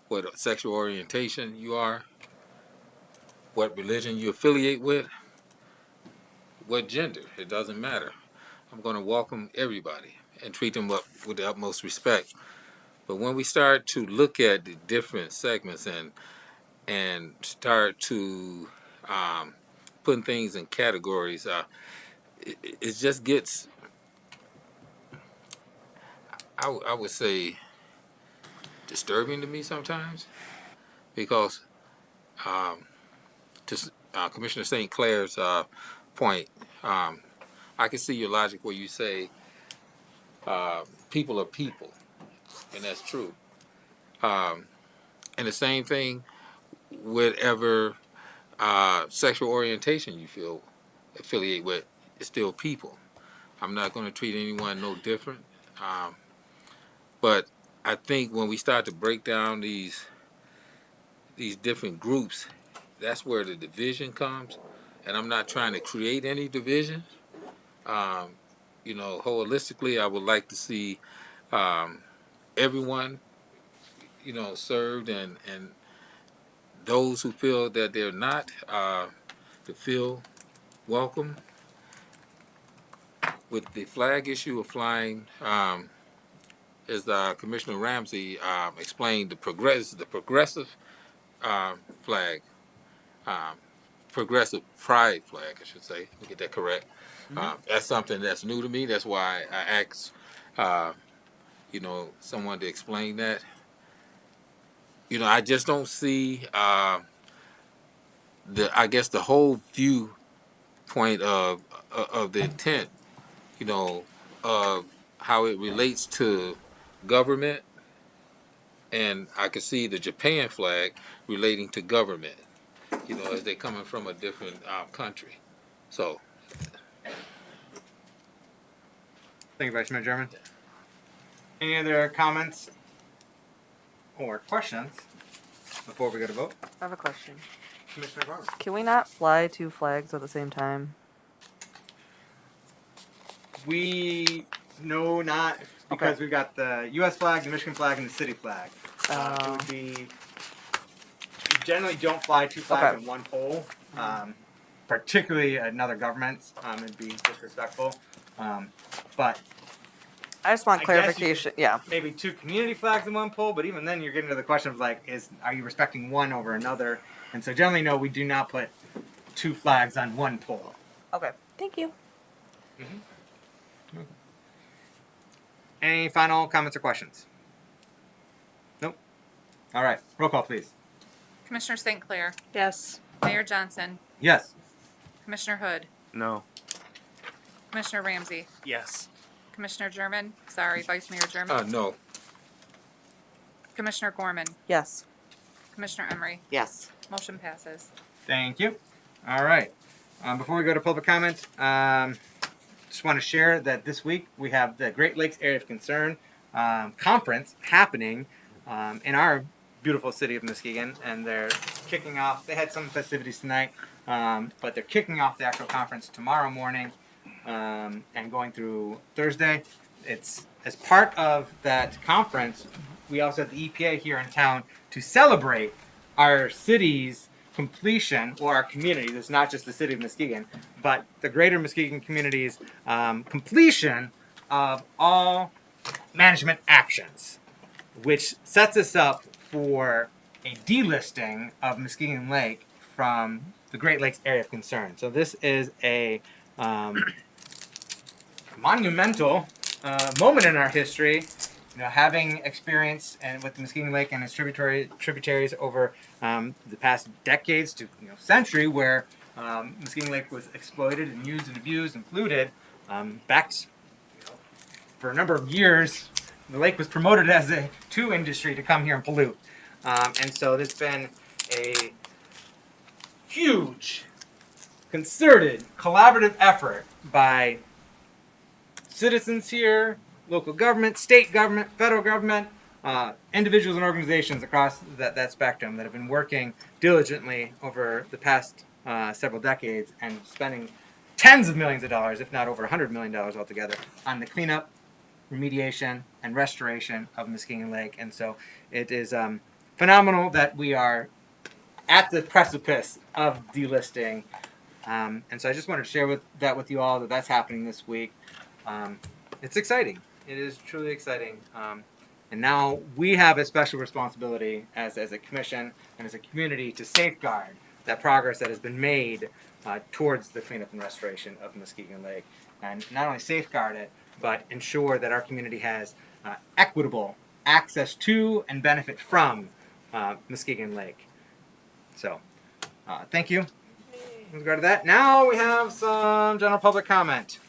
what sexual orientation you are, what religion you affiliate with, what gender. It doesn't matter. I'm going to welcome everybody and treat them up with the utmost respect. But when we start to look at the different segments and start to putting things in categories, it just gets, I would say, disturbing to me sometimes, because to Commissioner St. Clair's point, I can see your logic where you say people are people, and that's true. And the same thing, whatever sexual orientation you feel affiliate with, it's still people. I'm not going to treat anyone no different. But I think when we start to break down these different groups, that's where the division comes. And I'm not trying to create any division. Holistically, I would like to see everyone, served, and those who feel that they're not to feel welcome. With the flag issue of flying, as Commissioner Ramsey explained, the progressive flag, progressive pride flag, I should say. Let me get that correct. That's something that's new to me. That's why I asked, someone to explain that. I just don't see the whole viewpoint of the intent, of how it relates to government, and I can see the Japan flag relating to government, as they're coming from a different country. So, Thank you, Vice Mayor German. Any other comments or questions before we go to vote? I have a question. Commissioner Barber. Can we not fly two flags at the same time? We know not, because Okay. we've got the U.S. flag, the Michigan flag, and the city flag. It would be, you generally don't fly two flags in one pole, particularly another government's. It'd be disrespectful. But I just want I guess you clarification. Yeah. maybe 2 community flags in one pole, but even then you're getting to the question of like, are you respecting one over another? And so generally, no, we do not put 2 flags on one pole. Okay. Thank you. Any final comments or questions? Nope. All right. Roll call, please. Commissioner St. Clair. Yes. Mayor Johnson. Yes. Commissioner Hood. No. Commissioner Ramsey. Yes. Commissioner German. Sorry, Vice Mayor German. No. Commissioner Gorman. Yes. Commissioner Emery. Yes. Motion passes. Thank you. All right. Before we go to public comment, just want to share that this week we have the Great Lakes Area of Concern conference happening in our beautiful city of Muskegon, and they're kicking off. They had some festivities tonight, but they're kicking off the actual conference tomorrow morning and going through Thursday. It's as part of that conference, we also have the EPA here in town to celebrate our city's completion, or our communities. It's not just the city of Muskegon, but the greater Muskegon community's completion of all management actions, which sets us up for a delisting of Muskegon Lake from the Great Lakes Area of Concern. So this is a monumental moment in our history. You know, having experience and with the Muskegon Lake and its tributaries over the past decades to century, where Muskegon Lake was exploited and used and abused and polluted, back for a number of years, the lake was promoted as a industry to come here and pollute, and so there's been a huge, concerted, collaborative effort by citizens here, local government, state government, federal government, individuals and organizations across that spectrum that have been working diligently over the past several decades and spending tens of millions of dollars, if not over $100 million altogether, on the cleanup, remediation, and restoration of Muskegon Lake. And so it is phenomenal that we are at the precipice of delisting. And so I just wanted to share that with you all, that that's happening this week. It's exciting. It is truly exciting. And now we have a special responsibility as a commission and as a community to safeguard that progress that has been made towards the cleanup and restoration of Muskegon Lake. And not only safeguard it, but ensure that our community has equitable access to and benefit from Muskegon Lake. So, thank you. With regard to that, now we have some general public comment.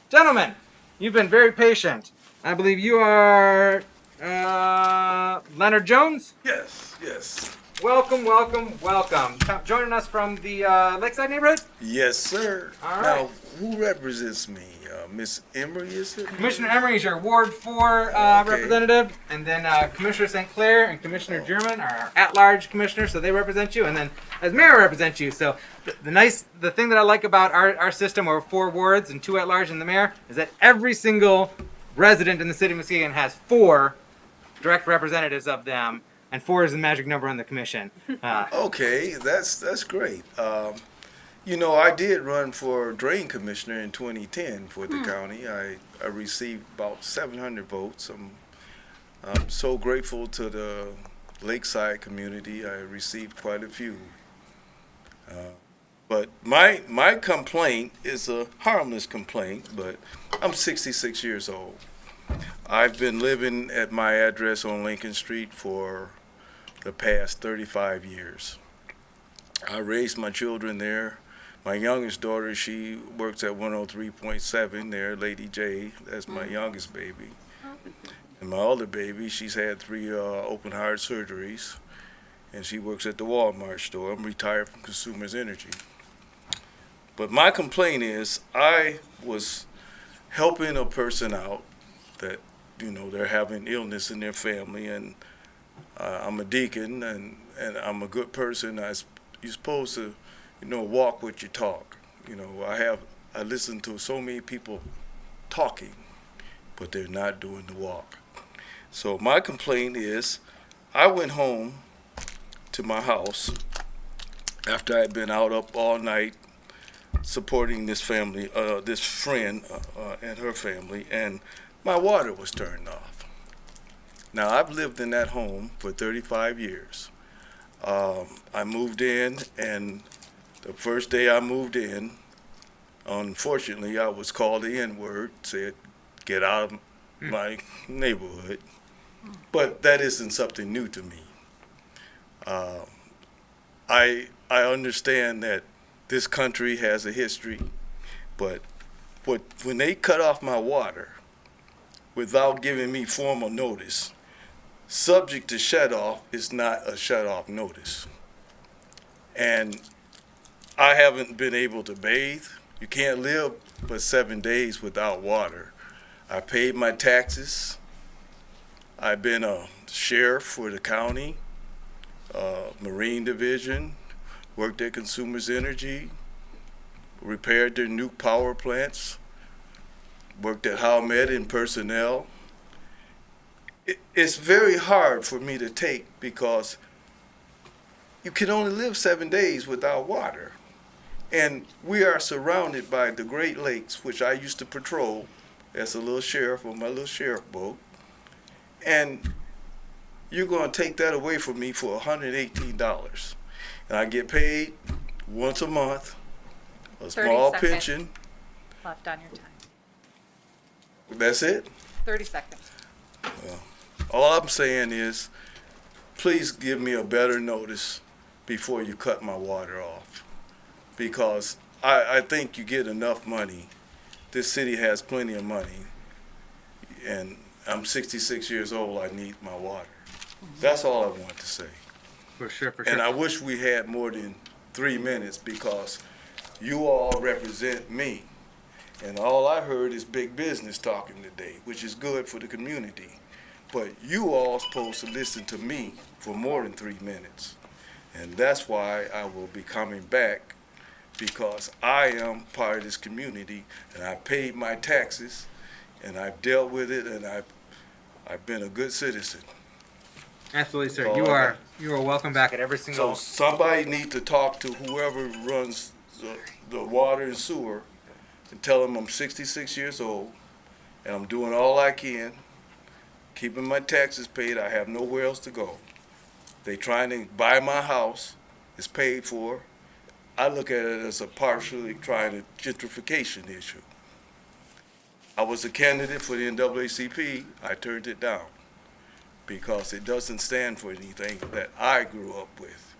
Gentlemen, you've been very patient. I believe you are Leonard Jones? Yes. Welcome. Joining us from the Lakeside neighborhood? Yes, sir. All right. Now, who represents me? Miss Emery, is it? Commissioner Emery is your Ward 4 representative, and then Commissioner St. Clair and Commissioner German are our at-large commissioners, so they represent you, and then as mayor represents you. So the thing that I like about our system, where 4 wards and 2 at-large and the mayor, is that every single resident in the city of Muskegon has 4 direct representatives of them, and 4 is the magic number on the commission. Okay, that's great. I did run for drain commissioner in 2010 for the county. I received about 700 votes. I'm so grateful to the Lakeside community. I received quite a few. But my complaint is a harmless complaint, but I'm 66 years old. I've been living at my address on Lincoln Street for the past 35 years. I raised my children there. My youngest daughter, she works at 103.7 there, Lady J. That's my youngest baby. And my other baby, she's had 3 open heart surgeries, and she works at the Walmart store. I'm retired from Consumers Energy. But my complaint is I was helping a person out that, they're having illness in their family, and I'm a deacon, and I'm a good person. You're supposed to walk what you talk. I listen to so many people talking, but they're not doing the walk. So my complaint is, I went home to my house after I'd been out up all night supporting this family, this friend and her family, and my water was turned off. Now, I've lived in that home for 35 years. I moved in, and the first day I moved in, unfortunately, I was called the N-word, said, get out of my neighborhood. But that isn't something new to me. I understand that this country has a history, but when they cut off my water without giving me formal notice, subject to shut off is not a shut off notice. And I haven't been able to bathe. You can't live but 7 days without water. I paid my taxes. I've been a sheriff for the county, Marine Division, worked at Consumers Energy, repaired their new power plants, worked at HowMed in personnel. It's very hard for me to take because you can only live 7 days without water. And we are surrounded by the Great Lakes, which I used to patrol as a little sheriff on my little sheriff boat. And you're going to take that away from me for $118. And I get paid once a month, a 30 small seconds pension. left on your time. That's it? 30 seconds. Well, all I'm saying is, please give me a better notice before you cut my water off. Because I think you get enough money. This city has plenty of money. And I'm 66 years old, I need my water. That's all I want to say. For sure, for sure. And I wish we had more than 3 minutes because you all represent me. And all I heard is big business talking today, which is good for the community. But you all supposed to listen to me for more than 3 minutes. And that's why I will be coming back, because I am part of this community and I paid my taxes and I've dealt with it and I've been a good citizen. Absolutely, sir. That's You all I are welcome back at every single. So somebody need to talk to whoever runs the water and sewer and tell them I'm 66 years old and I'm doing all I can, keeping my taxes paid. I have nowhere else to go. They trying to buy my house. It's paid for. I look at it as a partially trying to gentrification issue. I was a candidate for the NAACP. I turned it down because it doesn't stand for anything that I grew up with.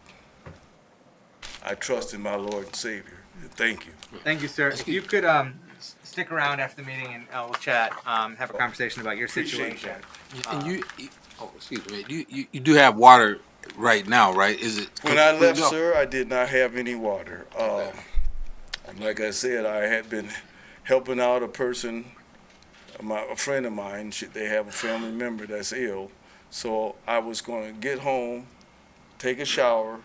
I trust in my Lord and Savior. And thank you. Thank you, sir. If you could stick around after the meeting and we'll chat, have a conversation about your Appreciate situation. And excuse me, you do have water right now, right? Is it? When I left, sir, I did not have any water. Like I said, I had been helping out a person, a friend of mine. They have a family member that's ill. So I was going to get home, take a shower,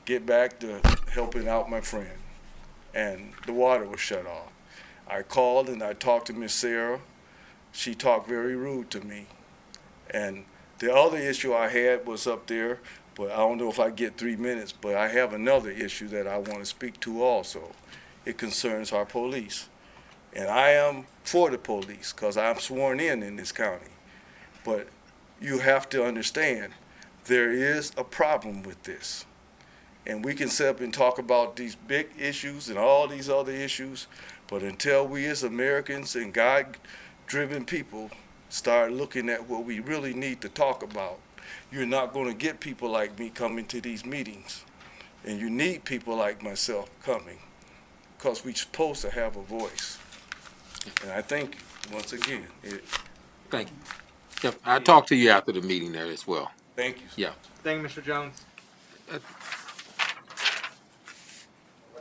get back to helping out my friend. And the water was shut off. I called and I talked to Miss Sarah. She talked very rude to me. And the other issue I had was up there, but I don't know if I get 3 minutes, but I have another issue that I want to speak to also. It concerns our police. And I am for the police because I'm sworn in this county. But you have to understand, there is a problem with this. And we can sit up and talk about these big issues and all these other issues, but until we as Americans and God-driven people start looking at what we really need to talk about, you're not going to get people like me coming to these meetings. And you need people like myself coming, because we're supposed to have a voice. And I think, once again, Thank you. Yep, I'll talk to you after the meeting there as well. Thank you. Yeah. Thank you, Mr. Jones.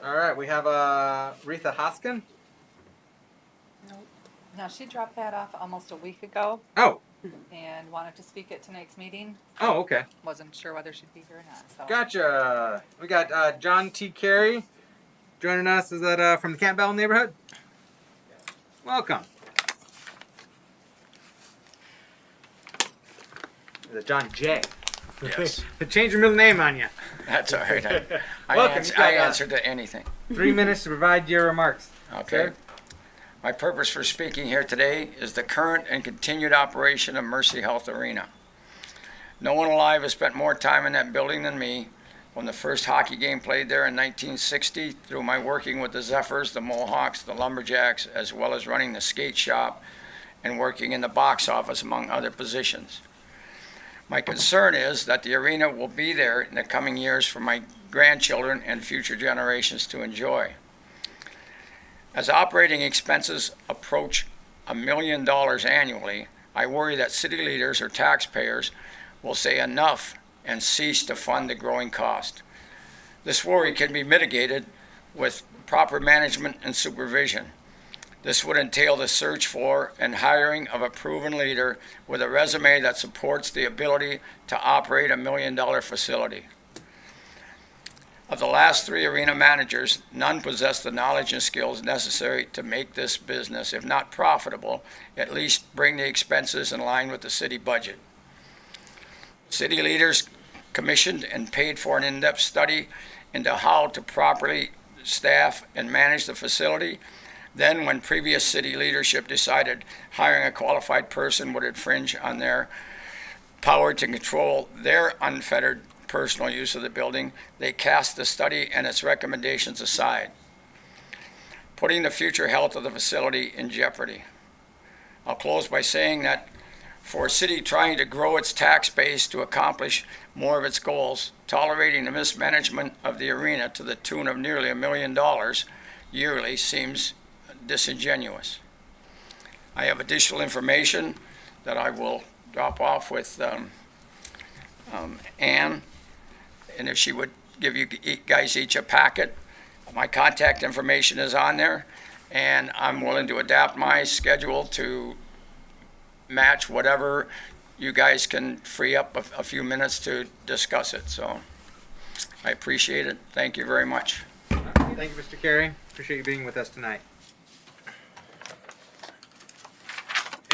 All right, we have Retha Hoskin. Now, she dropped that off almost a week ago. Oh. And wanted to speak at tonight's meeting. Oh, okay. Wasn't sure whether she'd be here or not. So. Gotcha. We got John T. Carey joining us. Is that from the Campbell neighborhood? Welcome. Is it John J? Yes. Change your middle name on you. That's all right. I Welcome. answer to anything. 3 minutes to provide your remarks. Okay. My purpose for speaking here today is the current and continued operation of Mercy Health Arena. No one alive has spent more time in that building than me, from the first hockey game played there in 1960 through my working with the Zephyrs, the Mohawks, the Lumberjacks, as well as running the skate shop and working in the box office, among other positions. My concern is that the arena will be there in the coming years for my grandchildren and future generations to enjoy. As operating expenses approach $1 million annually, I worry that city leaders or taxpayers will say enough and cease to fund the growing cost. This worry can be mitigated with proper management and supervision. This would entail the search for and hiring of a proven leader with a resume that supports the ability to operate $1 million facility. Of the last 3 arena managers, none possess the knowledge and skills necessary to make this business, if not profitable, at least bring the expenses in line with the city budget. City leaders commissioned and paid for an in-depth study into how to properly staff and manage the facility. Then, when previous city leadership decided hiring a qualified person would infringe on their power to control their unfettered personal use of the building, they cast the study and its recommendations aside, putting the future health of the facility in jeopardy. I'll close by saying that for a city trying to grow its tax base to accomplish more of its goals, tolerating the mismanagement of the arena to the tune of nearly $1 million yearly seems disingenuous. I have additional information that I will drop off with Ann, and if she would give you guys each a packet. My contact information is on there, and I'm willing to adapt my schedule to match whatever you guys can free up a few minutes to discuss it. So I appreciate it. Thank you very much. Thank you, Mr. Carey. Appreciate you being with us tonight.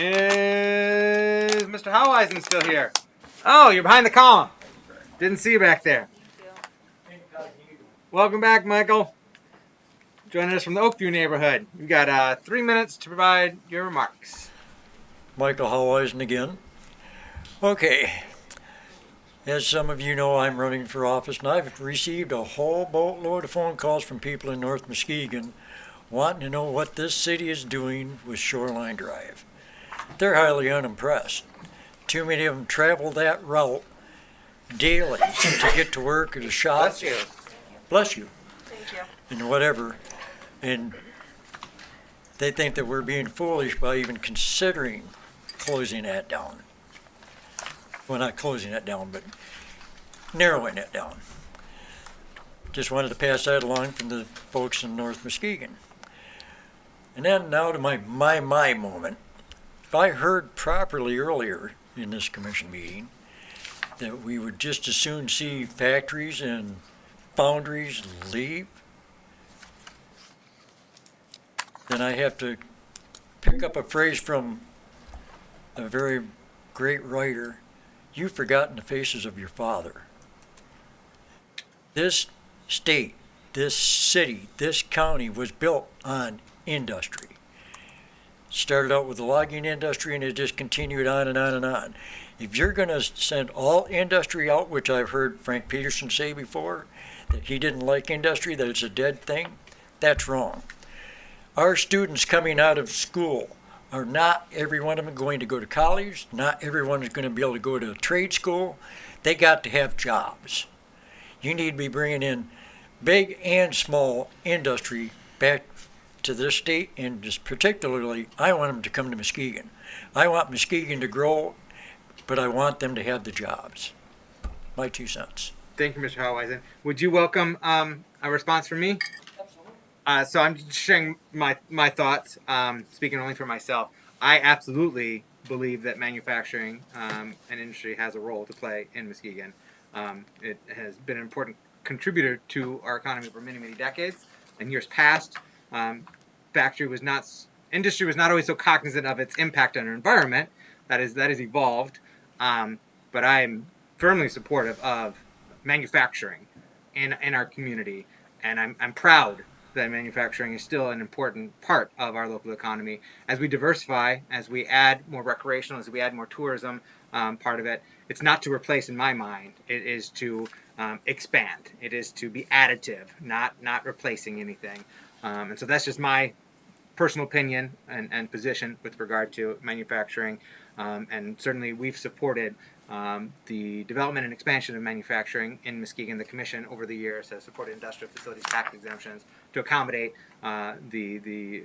Is Mr. Howeisen still here? Oh, you're behind the column. Didn't see you back there. Welcome back, Michael. Joining us from the Oakview neighborhood. You've got 3 minutes to provide your remarks. Michael Howeisen again. Okay, as some of you know, I'm running for office, and I've received a whole boatload of phone calls from people in North Muskegon wanting to know what this city is doing with Shoreline Drive. They're highly unimpressed. Too many of them travel that route daily to get to work at a shop. Bless you. Bless you. Thank you. And whatever. And they think that we're being foolish by even considering closing that down. Well, not closing it down, but narrowing it down. Just wanted to pass that along from the folks in North Muskegon. And then now to my moment. If I heard properly earlier in this commission meeting that we would just as soon see factories and foundries leave, then I have to pick up a phrase from a very great writer. You've forgotten the faces of your father. This state, this city, this county was built on industry. Started out with the logging industry and it just continued on and on and on. If you're going to send all industry out, which I've heard Frank Peterson say before, that he didn't like industry, that it's a dead thing, that's wrong. Our students coming out of school are not every one of them going to go to college, not everyone is going to be able to go to a trade school. They got to have jobs. You need to be bringing in big and small industry back to this state, and just particularly, I want them to come to Muskegon. I want Muskegon to grow, but I want them to have the jobs. My 2 cents. Thank you, Mr. Howeisen. Would you welcome a response from me? Absolutely. So I'm just sharing my thoughts, speaking only for myself. I absolutely believe that manufacturing and industry has a role to play in Muskegon. It has been an important contributor to our economy for many, many decades. In years past, industry was not always so cognizant of its impact on our environment. That is evolved. But I am firmly supportive of manufacturing in our community, and I'm proud that manufacturing is still an important part of our local economy. As we diversify, as we add more recreational, as we add more tourism, part of it, it's not to replace in my mind. It is to expand. It is to be additive, not replacing anything. And so that's just my personal opinion and position with regard to manufacturing. And certainly we've supported the development and expansion of manufacturing in Muskegon. The Commission over the years has supported industrial facilities tax exemptions to accommodate the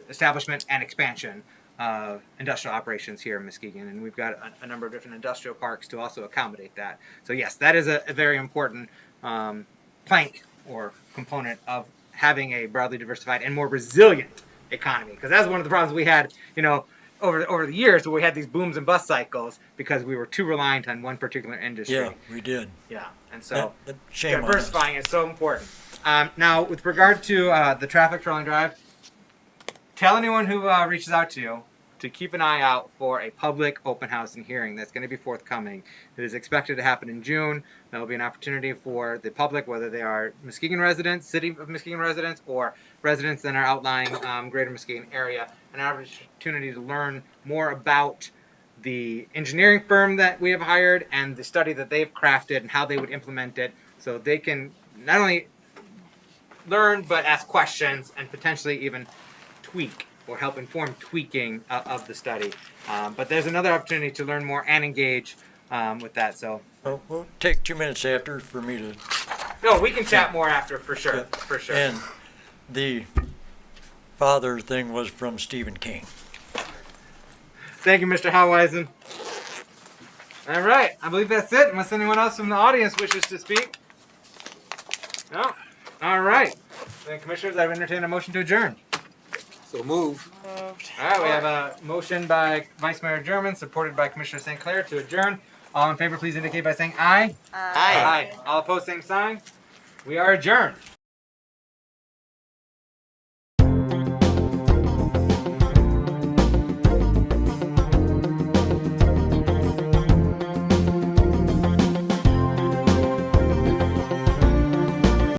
establishment and expansion of industrial operations here in Muskegon. And we've got a number of different industrial parks to also accommodate that. So yes, that is a very important plank or component of having a broadly diversified and more resilient economy. Because that's one of the problems we had, over the years, where we had these booms and bust cycles because we were too reliant on one particular industry. Yeah, we did. Yeah, and so Shame on us. diversifying is so important. Now, with regard to the traffic trolling drive, tell anyone who reaches out to you to keep an eye out for a public open house and hearing that's going to be forthcoming. It is expected to happen in June. There will be an opportunity for the public, whether they are Muskegon residents, City of Muskegon residents, or residents in our outlying greater Muskegon area, an opportunity to learn more about the engineering firm that we have hired and the study that they've crafted and how they would implement it, so they can not only learn but ask questions and potentially even tweak or help inform tweaking of the study. But there's another opportunity to learn more and engage with that. So We'll take 2 minutes after for me to. no, we can chat more after for sure. For sure. And the father thing was from Stephen King. Thank you, Mr. Howisen. All right, I believe that's it. Unless anyone else from the audience wishes to speak. No. All right. Then, commissioners, I would entertain a motion to adjourn. So move. All right, we have a motion by Vice Mayor German, supported by Commissioner St. Clair to adjourn. All in favor, please indicate by saying aye. Aye. All opposed, same sign. We are adjourned.